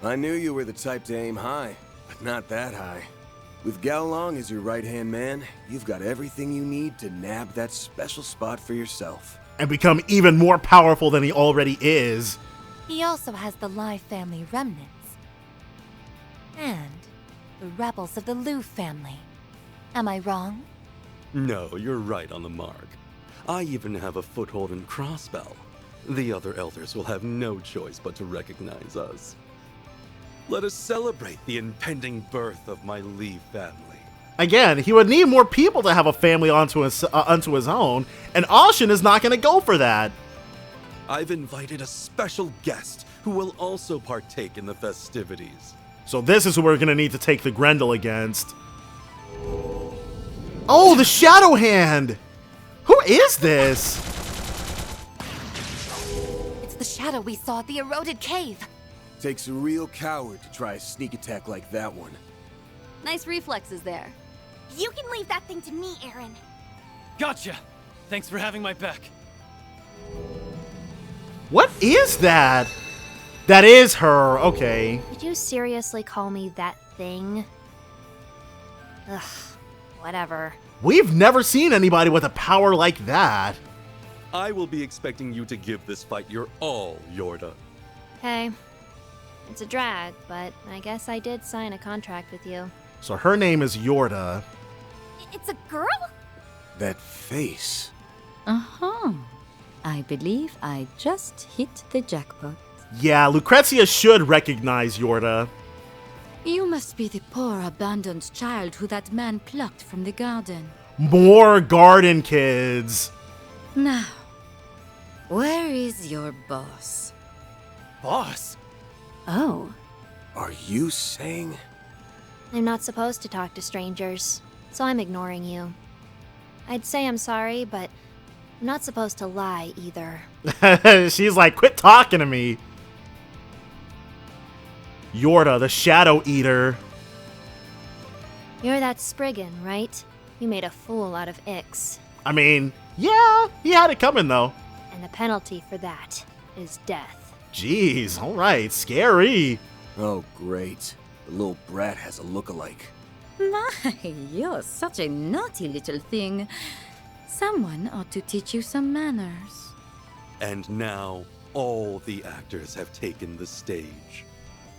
Speaker 4: I knew you were the type to aim high, but not that high. With Gao Long as your right-hand man, you've got everything you need to nab that special spot for yourself.
Speaker 1: And become even more powerful than he already is.
Speaker 6: He also has the Lai family remnants. And the rebels of the Liu family. Am I wrong?
Speaker 9: No, you're right on the mark. I even have a foothold in Crossbell. The other elders will have no choice but to recognize us. Let us celebrate the impending birth of my Li family.
Speaker 1: Again, he would need more people to have a family onto his own, and Ashen is not going to go for that.
Speaker 9: I've invited a special guest who will also partake in the festivities.
Speaker 1: So this is who we're going to need to take the Grendel against. Oh, the Shadow Hand! Who is this?
Speaker 6: It's the shadow we saw at the eroded cave.
Speaker 4: Takes a real coward to try a sneak attack like that one.
Speaker 2: Nice reflexes there.
Speaker 19: You can leave that thing to me, Aaron.
Speaker 3: Gotcha! Thanks for having my back.
Speaker 1: What is that? That is her, okay.
Speaker 11: Did you seriously call me that thing? Ugh, whatever.
Speaker 1: We've never seen anybody with a power like that.
Speaker 9: I will be expecting you to give this fight your all, Yorda.
Speaker 11: Hey, it's a drag, but I guess I did sign a contract with you.
Speaker 1: So her name is Yorda.
Speaker 19: It's a girl?
Speaker 4: That face.
Speaker 15: Uh-huh. I believe I just hit the jackpot.
Speaker 1: Yeah, Lucrezia should recognize Yorda.
Speaker 15: You must be the poor abandoned child who that man plucked from the garden.
Speaker 1: More garden kids.
Speaker 15: Now, where is your boss?
Speaker 3: Boss?
Speaker 15: Oh.
Speaker 4: Are you saying?
Speaker 11: I'm not supposed to talk to strangers, so I'm ignoring you. I'd say I'm sorry, but I'm not supposed to lie either.
Speaker 1: She's like, quit talking to me. Yorda, the Shadow Eater.
Speaker 11: You're that Spriggan, right? You made a fool out of Ix.
Speaker 1: I mean, yeah, he had it coming though.
Speaker 11: And the penalty for that is death.
Speaker 1: Jeez, alright, scary.
Speaker 4: Oh, great. The little brat has a look-alike.
Speaker 15: My, you're such a naughty little thing. Someone ought to teach you some manners.
Speaker 9: And now, all the actors have taken the stage.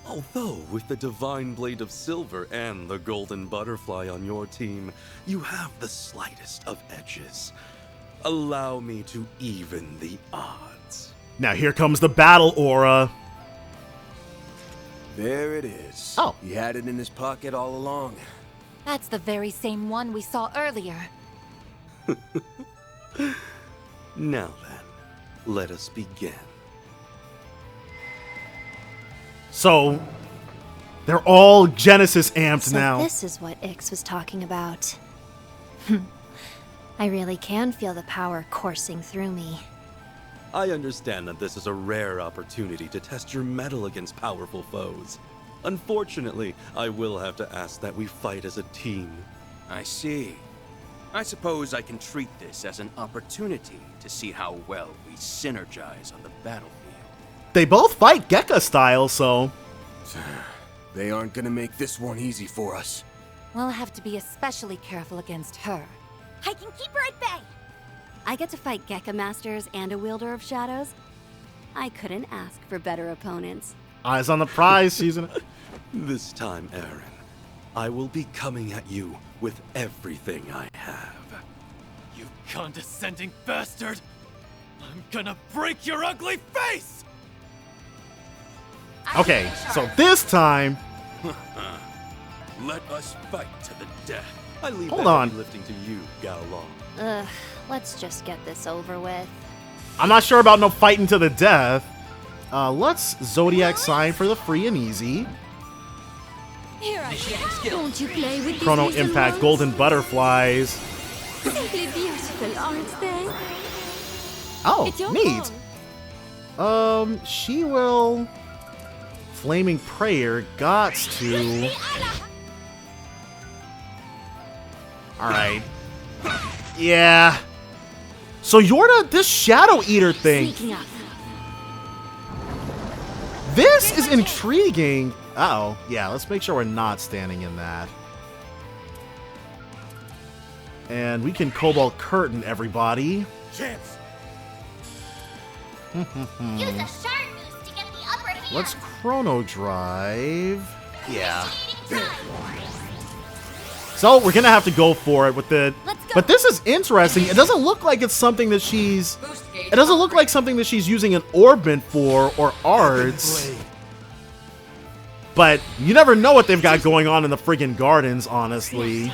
Speaker 9: Although, with the Divine Blade of Silver and the Golden Butterfly on your team, you have the slightest of edges. Allow me to even the odds.
Speaker 1: Now here comes the battle aura.
Speaker 4: There it is.
Speaker 1: Oh.
Speaker 4: He had it in his pocket all along.
Speaker 6: That's the very same one we saw earlier.
Speaker 9: Now then, let us begin.
Speaker 1: So, they're all Genesis amped
Speaker 11: So
Speaker 1: now.
Speaker 11: this is what Ix was talking about. I really can feel the power coursing through me.
Speaker 9: I understand that this is a rare opportunity to test your mettle against powerful foes. Unfortunately, I will have to ask that we fight as a team.
Speaker 12: I see. I suppose I can treat this as an opportunity to see how well we synergize on the battlefield.
Speaker 1: They both fight Gekka style, so...
Speaker 4: They aren't gonna make this one easy for us.
Speaker 6: We'll have to be especially careful against her.
Speaker 19: I can keep her at bay.
Speaker 2: I get to fight Gekka Masters and a Wielder of Shadows. I couldn't ask for better opponents.
Speaker 1: Eyes on the prize, season.
Speaker 9: This time, Aaron, I will be coming at you with everything I have.
Speaker 3: You condescending bastard! I'm gonna break your ugly face!
Speaker 1: Okay, so this time...
Speaker 12: Let us fight to the death.
Speaker 9: I leave
Speaker 1: Hold
Speaker 9: that
Speaker 1: on.
Speaker 9: heavy lifting to you, Gao Long.
Speaker 11: Ugh, let's just get this over with.
Speaker 1: I'm not sure about no fighting to the death. Let's Zodiac sign for the free and easy.
Speaker 15: Here I am. Don't you play with these
Speaker 1: Chrono
Speaker 15: little
Speaker 1: Impact,
Speaker 15: ones?
Speaker 1: Golden Butterflies.
Speaker 15: Simply beautiful, aren't they?
Speaker 1: Oh,
Speaker 15: It's your
Speaker 1: neat. She will... Flaming Prayer, gots to... Alright. Yeah. So Yorda, this Shadow Eater thing. This is intriguing. Uh-oh. Yeah, let's make sure we're not standing in that. And we can Cobalt Curtain everybody.
Speaker 13: Chance.
Speaker 19: Use a shard boost to get the upper hand.
Speaker 1: Let's Chrono Drive. Yeah. So we're gonna have to go for it with the. But this is interesting. It doesn't look like it's something that she's. It doesn't look like something that she's using an Orbment for or arts. But you never know what they've got going on in the friggin' gardens, honestly.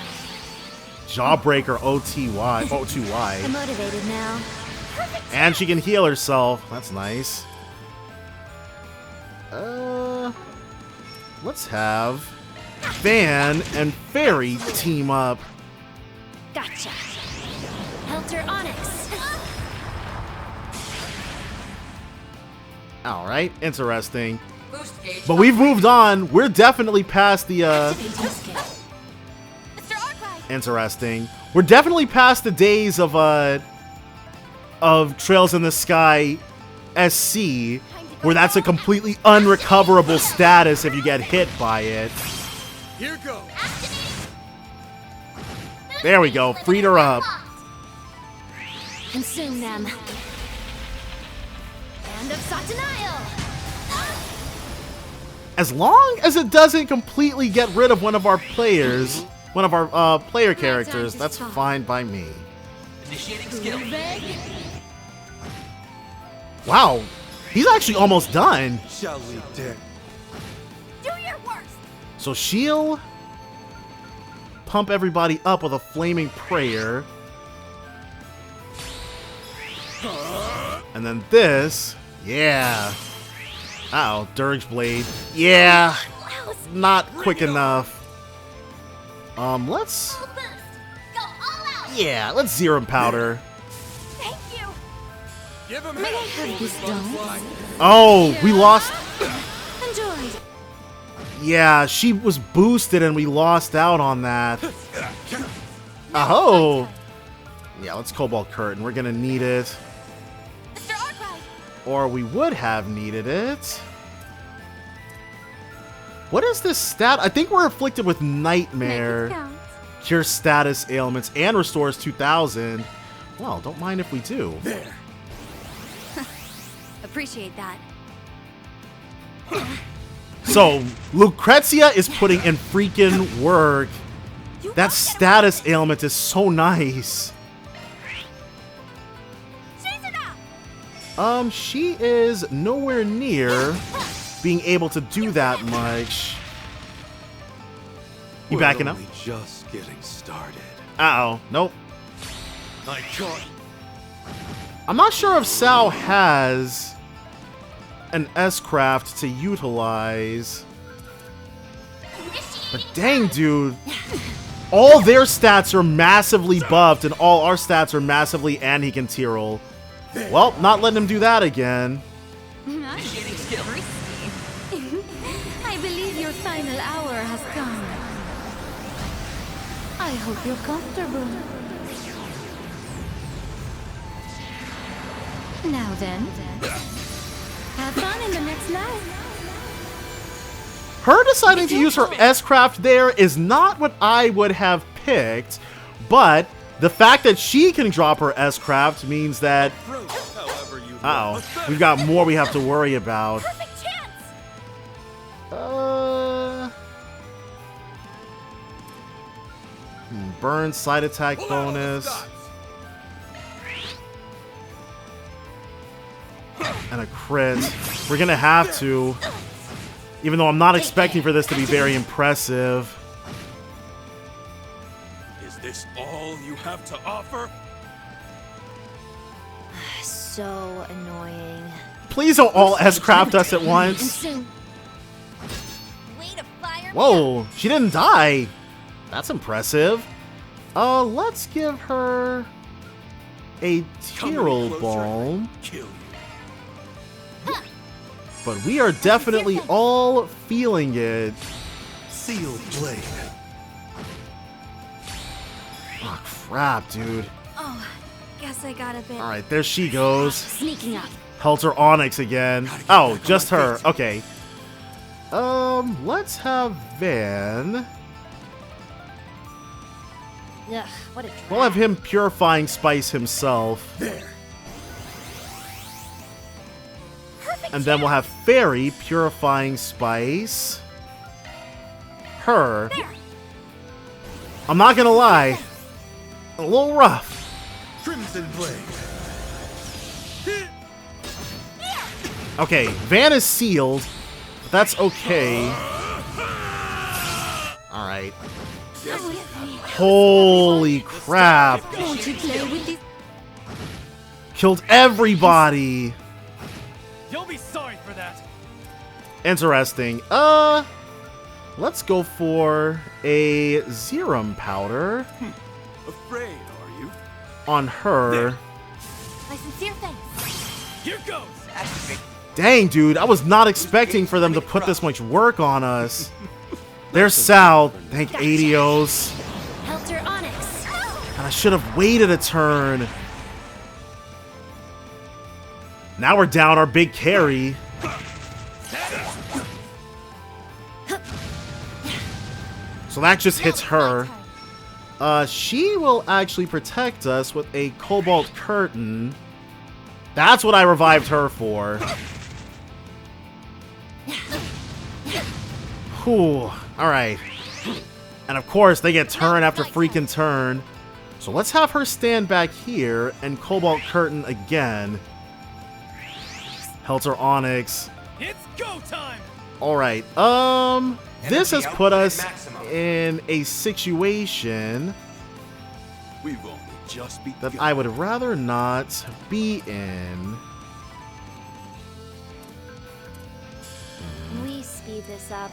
Speaker 1: Jawbreaker OTY.
Speaker 11: I'm motivated now.
Speaker 1: And she can heal herself. That's nice. Let's have Van and Fairy team up.
Speaker 11: Gotcha. Helter Onyx.
Speaker 1: Alright, interesting. But we've moved on. We're definitely past the, Interesting. We're definitely past the days of Trails in the Sky SC, where that's a completely unrecoverable status if you get hit by it.
Speaker 13: Here goes.
Speaker 1: There we go. Freed her up.
Speaker 11: Consume them. Hand of Satanael.
Speaker 1: As long as it doesn't completely get rid of one of our players, one of our player characters, that's fine by me.
Speaker 18: Initiating skill.
Speaker 1: Wow, he's actually almost done.
Speaker 16: Shall we dare?
Speaker 19: Do your worst.
Speaker 1: So she'll pump everybody up with a flaming prayer. And then this, yeah. Uh-oh, Dirge Blade. Yeah, not quick enough. Let's... Yeah, let's Zero Powder.
Speaker 19: Thank you.
Speaker 13: Give him
Speaker 15: May I have this done?
Speaker 1: Oh, we lost...
Speaker 11: Enjoy.
Speaker 1: Yeah, she was boosted and we lost out on that. Oh. Yeah, let's Cobalt Curtain. We're gonna need it. Or we would have needed it. What is this stat? I think we're afflicted with Nightmare. Cure status ailments and restores 2,000. Well, don't mind if we do.
Speaker 13: There.
Speaker 2: Appreciate that.
Speaker 1: So, Lucrezia is putting in freaking work. That status ailment is so nice. She is nowhere near being able to do that much. You backing up?
Speaker 16: Just getting started.
Speaker 1: Uh-oh. Nope.
Speaker 16: I caught.
Speaker 1: I'm not sure if Sao has an S-Craft to utilize. But dang, dude. All their stats are massively buffed, and all our stats are massively anti-Tyrol. Well, not letting him do that again.
Speaker 18: Initiating skill.
Speaker 15: I believe your final hour has come. I hope you're comfortable. Now then, have fun in the next life.
Speaker 1: Her deciding to use her S-Craft there is not what I would have picked, but the fact that she can drop her S-Craft means that... Uh-oh. We've got more we have to worry about. Burn side attack bonus. And a crit. We're gonna have to. Even though I'm not expecting for this to be very impressive.
Speaker 13: Is this all you have to offer?
Speaker 11: So annoying.
Speaker 1: Please don't all S-Craft us at once. Whoa, she didn't die. That's impressive. Let's give her a Tyrol Balm. But we are definitely all feeling it.
Speaker 16: Sealed blade.
Speaker 1: Oh, crap, dude.
Speaker 2: Oh, guess I got a bit.
Speaker 1: Alright, there she goes.
Speaker 2: Sneaking up.
Speaker 1: Helter Onyx again. Oh, just her. Okay. Let's have Van.
Speaker 11: Ugh, what a drag.
Speaker 1: We'll have him purifying spice himself.
Speaker 4: There.
Speaker 1: And then we'll have Fairy purifying spice. Her.
Speaker 19: There.
Speaker 1: I'm not gonna lie. A little rough.
Speaker 16: Crimson Blade.
Speaker 1: Okay, Van is sealed. But that's okay. Alright. Holy crap.
Speaker 15: Won't you play with this?
Speaker 1: Killed everybody.
Speaker 18: You'll be sorry for that.
Speaker 1: Interesting. Let's go for a Zerum powder
Speaker 12: Afraid, are you?
Speaker 1: on her.
Speaker 19: My sincere thanks.
Speaker 18: Here goes.
Speaker 1: Dang, dude, I was not expecting for them to put this much work on us. There's Sal. Thank Adios.
Speaker 19: Helter Onyx.
Speaker 1: And I should have waited a turn. Now we're down our big carry. So that just hits her. She will actually protect us with a Cobalt Curtain. That's what I revived her for. Whew. Alright. And of course, they get turn after freaking turn. So let's have her stand back here and Cobalt Curtain again. Helter Onyx.
Speaker 18: It's go time.
Speaker 1: Alright, this has put us in a situation
Speaker 12: We've only just begun.
Speaker 1: that I would rather not be in.
Speaker 2: Can we speed this up?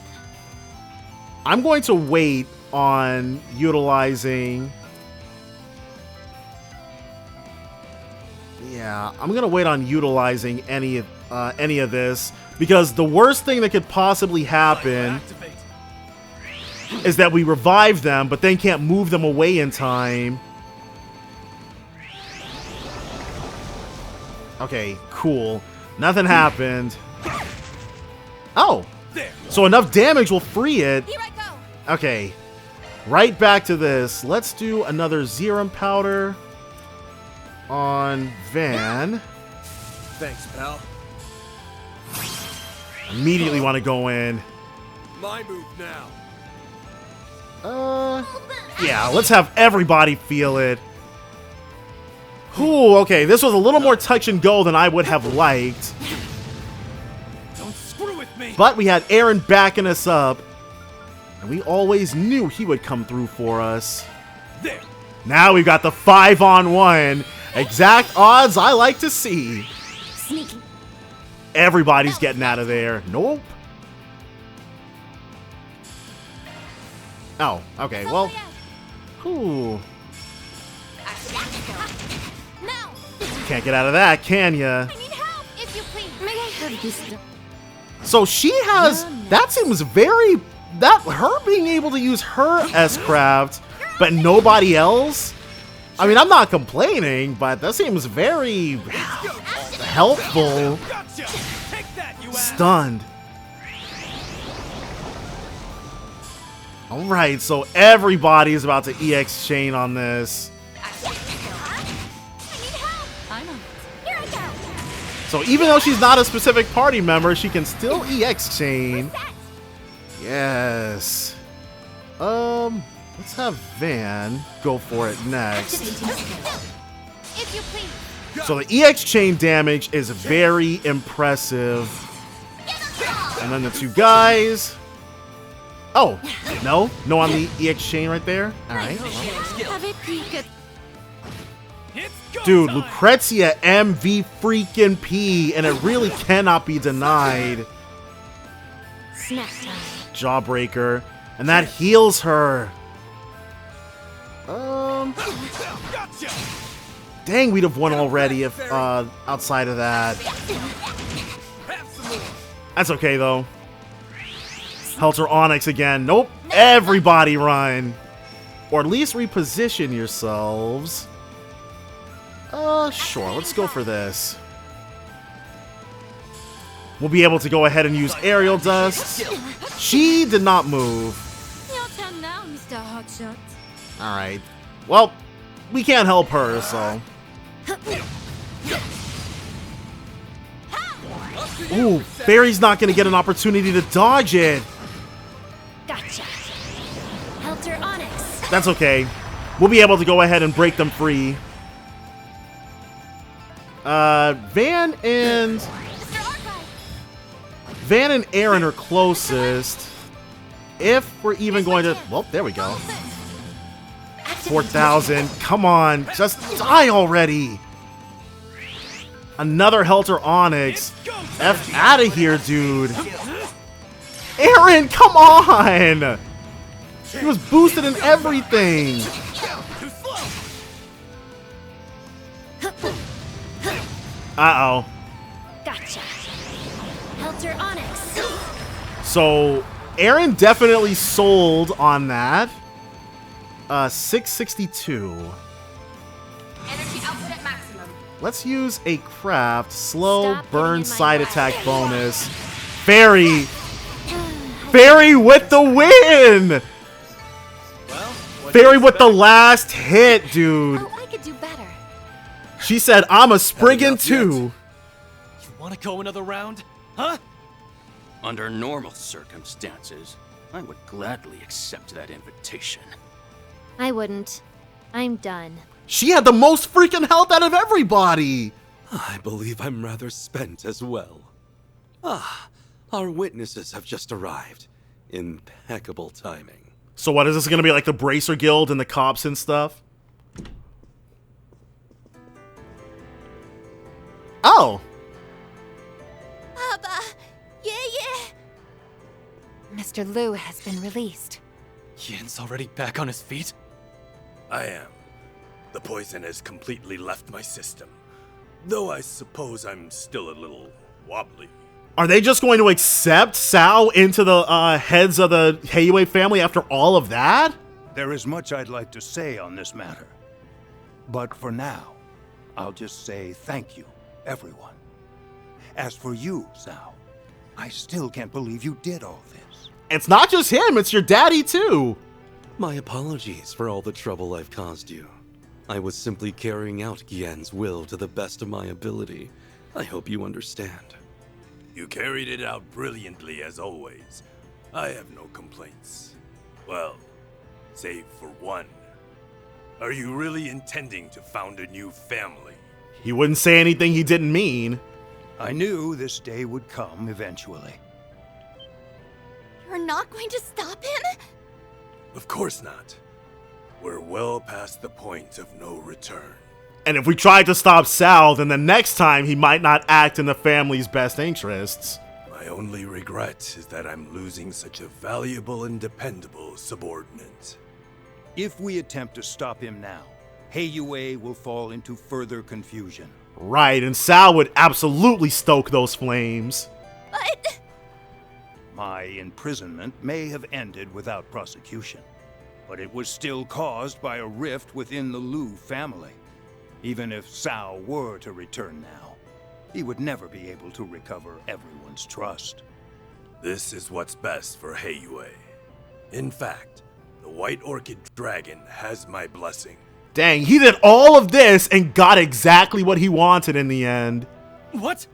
Speaker 1: I'm going to wait on utilizing... Yeah, I'm going to wait on utilizing any of this, because the worst thing that could possibly happen is that we revive them, but then can't move them away in time. Okay, cool. Nothing happened. Oh! So enough damage will free it.
Speaker 19: Here I go.
Speaker 1: Okay. Right back to this. Let's do another Zerum powder on Van.
Speaker 4: Thanks, pal.
Speaker 1: Immediately want to go in.
Speaker 4: My move now.
Speaker 1: Yeah, let's have everybody feel it. Ooh, okay, this was a little more touch and go than I would have liked.
Speaker 18: Don't screw with me.
Speaker 1: But we had Aaron backing us up, and we always knew he would come through for us.
Speaker 18: There.
Speaker 1: Now we've got the 5-on-1. Exact odds I like to see.
Speaker 2: Sneaky.
Speaker 1: Everybody's getting out of there. Nope. Oh, okay, well. Ooh.
Speaker 19: Now.
Speaker 1: Can't get out of that, can ya?
Speaker 19: I need help, if you please. May I have this?
Speaker 1: So she has... That seems very... That her being able to use her S-Craft, but nobody else? I mean, I'm not complaining, but that seems very helpful.
Speaker 18: Gotcha. Take that, you ass.
Speaker 1: Stunned. Alright, so everybody is about to EX chain on this.
Speaker 19: I'm on. Here I go.
Speaker 1: So even though she's not a specific party member, she can still EX chain. Yes. Let's have Van go for it next.
Speaker 19: If you please.
Speaker 1: So the EX chain damage is very impressive. And then the two guys. Oh, no on the EX chain right there. All right.
Speaker 19: Have a peek at.
Speaker 1: Dude, Lucrezia MV freaking P, and it really cannot be denied.
Speaker 2: Snack time.
Speaker 1: Jawbreaker, and that heals her. Dang, we'd have won already if outside of that. That's okay though. Helter Onyx again. Nope. Everybody run. Or at least reposition yourselves. Sure, let's go for this. We'll be able to go ahead and use aerial dust. She did not move.
Speaker 15: Your turn now, Mr. Hotshot.
Speaker 1: Alright. Well, we can't help her, so. Ooh, Fairy's not going to get an opportunity to dodge it.
Speaker 11: Gotcha. Helter Onyx.
Speaker 1: That's okay. We'll be able to go ahead and break them free. Van and Aaron are closest. If we're even going to... Well, there we go. 4,000. Come on. Just die already. Another Helter Onyx. F out of here, dude. Aaron, come on. He was boosted in everything. Uh-oh.
Speaker 11: Gotcha. Helter Onyx.
Speaker 1: So, Aaron definitely sold on that. 662.
Speaker 19: Energy output at maximum.
Speaker 1: Let's use a craft. Slow burn side attack bonus. Fairy. Fairy with the win. Fairy with the last hit, dude.
Speaker 3: Oh, I could do better.
Speaker 1: She said, I'm a Spriggan too.
Speaker 3: You want to go another round? Huh?
Speaker 12: Under normal circumstances, I would gladly accept that invitation.
Speaker 11: I wouldn't. I'm done.
Speaker 1: She had the most freaking health out of everybody.
Speaker 9: I believe I'm rather spent as well. Ah, our witnesses have just arrived. Impeccable timing.
Speaker 1: So what, is this going to be like the Bracer Guild and the cops and stuff? Oh.
Speaker 5: Papa! Yeah.
Speaker 6: Mr. Liu has been released.
Speaker 3: Yin's already back on his feet?
Speaker 13: I am. The poison has completely left my system. Though I suppose I'm still a little wobbly.
Speaker 1: Are they just going to accept Sao into the heads of the Heiyue family after all of that?
Speaker 10: There is much I'd like to say on this matter. But for now, I'll just say thank you, everyone. As for you, Sao, I still can't believe you did all this.
Speaker 1: It's not just him, it's your daddy too.
Speaker 9: My apologies for all the trouble I've caused you. I was simply carrying out Gian's will to the best of my ability. I hope you understand.
Speaker 13: You carried it out brilliantly as always. I have no complaints. Well, save for one. Are you really intending to found a new family?
Speaker 1: He wouldn't say anything he didn't mean.
Speaker 10: I knew this day would come eventually.
Speaker 5: You're not going to stop him?
Speaker 13: Of course not. We're well past the point of no return.
Speaker 1: And if we tried to stop Sal, then the next time he might not act in the family's best interests.
Speaker 13: My only regret is that I'm losing such a valuable and dependable subordinate.
Speaker 10: If we attempt to stop him now, Heiyue will fall into further confusion.
Speaker 1: Right, and Sal would absolutely stoke those flames.
Speaker 5: But...
Speaker 10: My imprisonment may have ended without prosecution, but it was still caused by a rift within the Liu family. Even if Sao were to return now, he would never be able to recover everyone's trust.
Speaker 13: This is what's best for Heiyue. In fact, the White Orchid Dragon has my blessing.
Speaker 1: Dang, he did all of this and got exactly what he wanted in the end.
Speaker 3: What?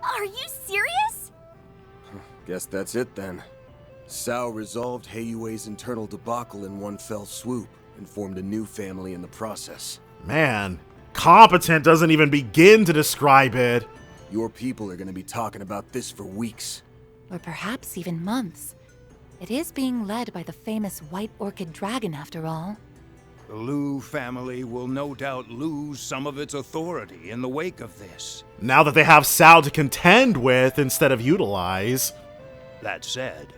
Speaker 19: Are you serious?
Speaker 4: Guess that's it then. Sao resolved Heiyue's internal debacle in one fell swoop and formed a new family in the process.
Speaker 1: Man, competent doesn't even begin to describe it.
Speaker 4: Your people are going to be talking about this for weeks.
Speaker 6: Or perhaps even months. It is being led by the famous White Orchid Dragon, after all.
Speaker 10: The Liu family will no doubt lose some of its authority in the wake of this.
Speaker 1: Now that they have Sao to contend with instead of utilize.
Speaker 10: That said,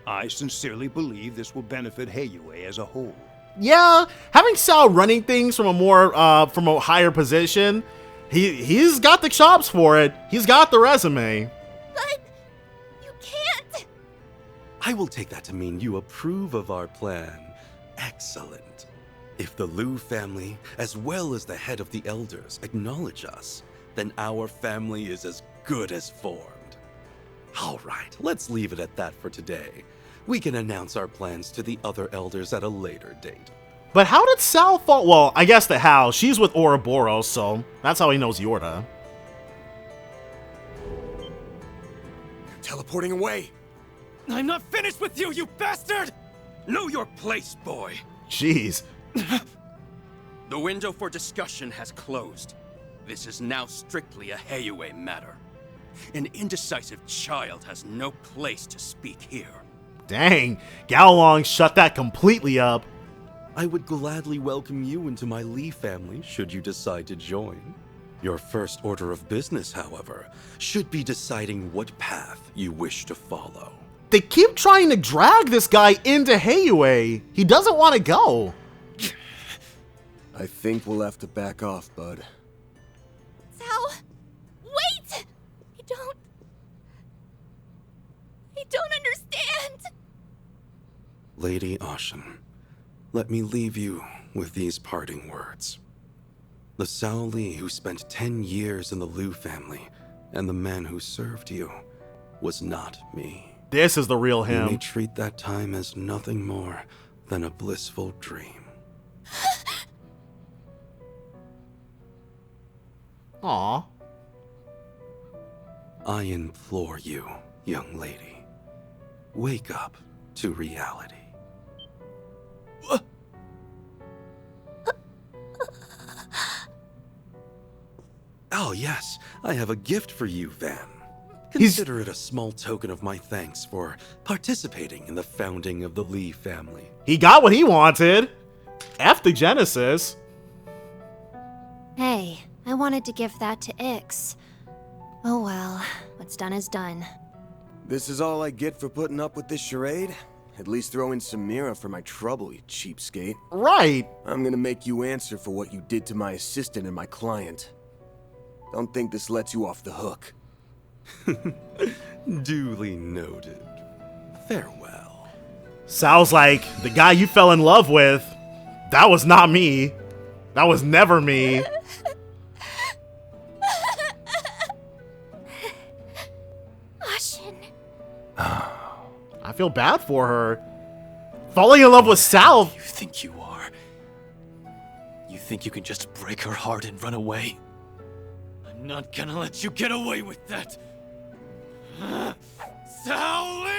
Speaker 10: I sincerely believe this will benefit Heiyue as a whole.
Speaker 1: Yeah, having Sao running things from a higher position, he's got the chops for it. He's got the resume.
Speaker 5: But you can't.
Speaker 9: I will take that to mean you approve of our plan. Excellent. If the Liu family, as well as the head of the elders, acknowledge us, then our family is as good as formed. All right, let's leave it at that for today. We can announce our plans to the other elders at a later date.
Speaker 1: But how did Sal fall? Well, I guess the how. She's with Ouroboros, so that's how he knows Yorda.
Speaker 4: Teleporting away.
Speaker 12: I'm not finished with you, you bastard! Know your place, boy.
Speaker 1: Jeez.
Speaker 12: The window for discussion has closed. This is now strictly a Heiyue matter. An indecisive child has no place to speak here.
Speaker 1: Dang, Gaolong shut that completely up.
Speaker 9: I would gladly welcome you into my Li family should you decide to join. Your first order of business, however, should be deciding what path you wish to follow.
Speaker 1: They keep trying to drag this guy into Heiyue. He doesn't want to go.
Speaker 4: I think we'll have to back off, bud.
Speaker 5: Sal, wait! I don't understand!
Speaker 9: Lady Ashen, let me leave you with these parting words. The Cao Li who spent 10 years in the Liu family and the man who served you was not me.
Speaker 1: This is the real him.
Speaker 9: You may treat that time as nothing more than a blissful dream.
Speaker 1: Aww.
Speaker 9: I implore you, young lady, wake up to reality. Oh yes, I have a gift for you, Van. Consider it a small token of my thanks for participating in the founding of the Li family.
Speaker 1: He got what he wanted. F the Genesis.
Speaker 11: Hey, I wanted to give that to Ix. Oh well, what's done is done.
Speaker 4: This is all I get for putting up with this charade? At least throw in some Mira for my trouble, you cheapskate.
Speaker 1: Right.
Speaker 4: I'm gonna make you answer for what you did to my assistant and my client. Don't think this lets you off the hook.
Speaker 9: Duly noted. Farewell.
Speaker 1: Sounds like the guy you fell in love with, that was not me. That was never me.
Speaker 5: Ashen.
Speaker 1: I feel bad for her. Falling in love with Sal.
Speaker 3: You think you are? You think you can just break her heart and run away? I'm not gonna let you get away with that. Sally!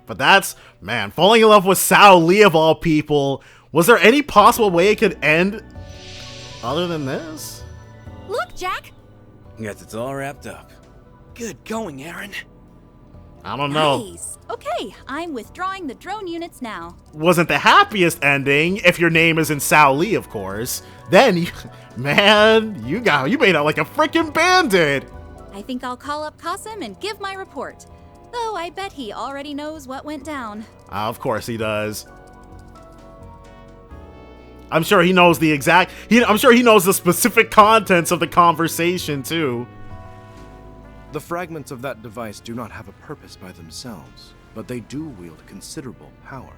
Speaker 1: But that's, man, falling in love with Sao Li of all people. Was there any possible way it could end other than this?
Speaker 7: Look, Jack!
Speaker 20: Guess it's all wrapped up.
Speaker 12: Good going, Aaron.
Speaker 1: I don't know.
Speaker 7: Nice. Okay, I'm withdrawing the drone units now.
Speaker 1: Wasn't the happiest ending, if your name isn't Sao Li, of course. Then, man, you made out like a freaking bandit.
Speaker 7: I think I'll call up Qasim and give my report. Though I bet he already knows what went down.
Speaker 1: Of course he does. I'm sure he knows the exact... I'm sure he knows the specific contents of the conversation, too.
Speaker 14: The fragments of that device do not have a purpose by themselves, but they do wield considerable power.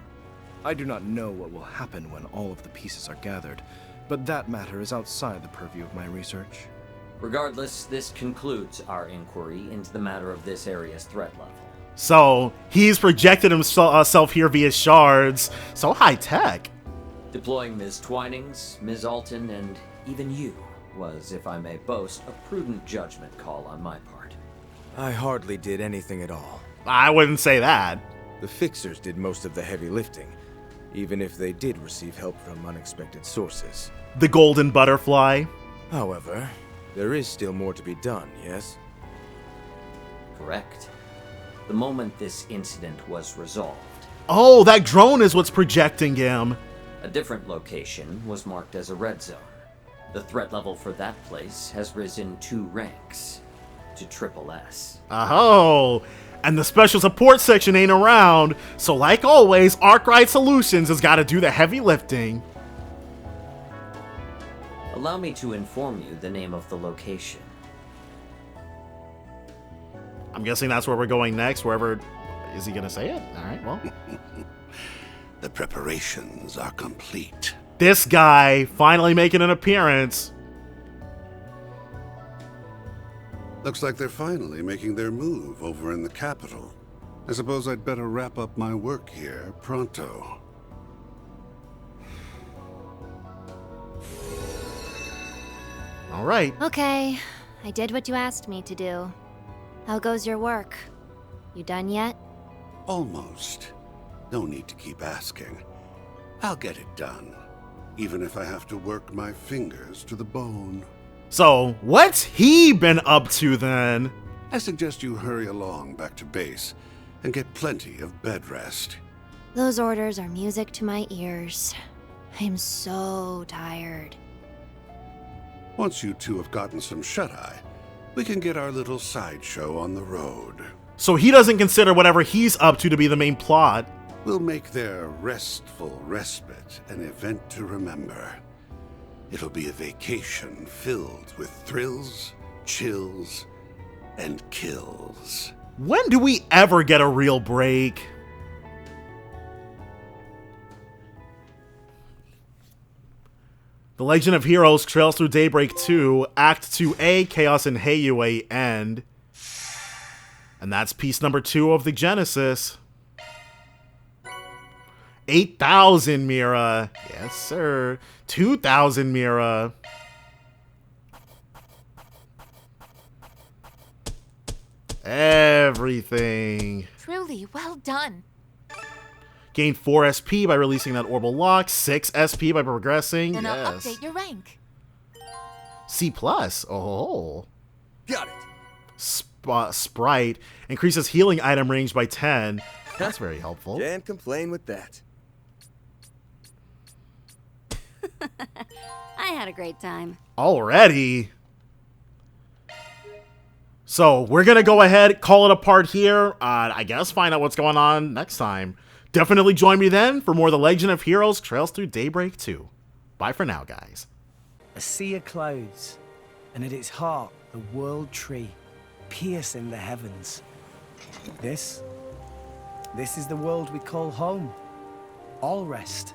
Speaker 14: I do not know what will happen when all of the pieces are gathered, but that matter is outside the purview of my research.
Speaker 22: Regardless, this concludes our inquiry into the matter of this area's threat level.
Speaker 1: So, he's projected himself here via shards. So high-tech.
Speaker 22: Deploying Ms. Twinings, Ms. Alton, and even you was, if I may boast, a prudent judgment call on my part.
Speaker 8: I hardly did anything at all.
Speaker 1: I wouldn't say that.
Speaker 8: The fixers did most of the heavy lifting, even if they did receive help from unexpected sources.
Speaker 1: The golden butterfly.
Speaker 8: However, there is still more to be done, yes?
Speaker 22: Correct. The moment this incident was resolved,
Speaker 1: Oh, that drone is what's projecting him.
Speaker 22: a different location was marked as a red zone. The threat level for that place has risen 2 ranks to SSS.
Speaker 1: Oh, and the special support section ain't around, so like always, Arkwright Solutions has got to do the heavy lifting.
Speaker 22: Allow me to inform you the name of the location.
Speaker 1: I'm guessing that's where we're going next, wherever Is he gonna say it? All right, well.
Speaker 17: The preparations are complete.
Speaker 1: This guy finally making an appearance.
Speaker 17: Looks like they're finally making their move over in the capital. I suppose I'd better wrap up my work here pronto.
Speaker 1: All right.
Speaker 11: Okay, I did what you asked me to do. How goes your work? You done yet?
Speaker 17: Almost. No need to keep asking. I'll get it done, even if I have to work my fingers to the bone.
Speaker 1: So, what's he been up to then?
Speaker 17: I suggest you hurry along back to base and get plenty of bed rest.
Speaker 11: Those orders are music to my ears. I'm so tired.
Speaker 17: Once you two have gotten some shut-eye, we can get our little sideshow on the road.
Speaker 1: So he doesn't consider whatever he's up to be the main plot.
Speaker 17: We'll make their restful respite an event to remember. It'll be a vacation filled with thrills, chills, and kills.
Speaker 1: When do we ever get a real break? The Legend of Heroes Trails Through Daybreak 2, Act 2A, Chaos and Heiyue end. And that's piece number 2 of the Genesis. 8,000 Mira. Yes, sir. 2,000 Mira. Everything.
Speaker 6: Truly, well done.
Speaker 1: Gain 4 SP by releasing that Orbital Lock, 6 SP by progressing.
Speaker 6: Then I'll
Speaker 1: yes.
Speaker 6: update your rank.
Speaker 1: C+. Oh.
Speaker 8: Got it.
Speaker 1: Sprite. Increases healing item range by 10. That's very helpful.
Speaker 8: Can't complain with that.
Speaker 2: I had a great time.
Speaker 1: Already? So, we're going to go ahead, call it a part here. I guess find out what's going on next time. Definitely join me then for more of The Legend of Heroes Trails Through Daybreak 2. Bye for now, guys.
Speaker 21: A sea of clouds, and at its heart, the world tree, piercing the heavens. This is the world we call home. All rest.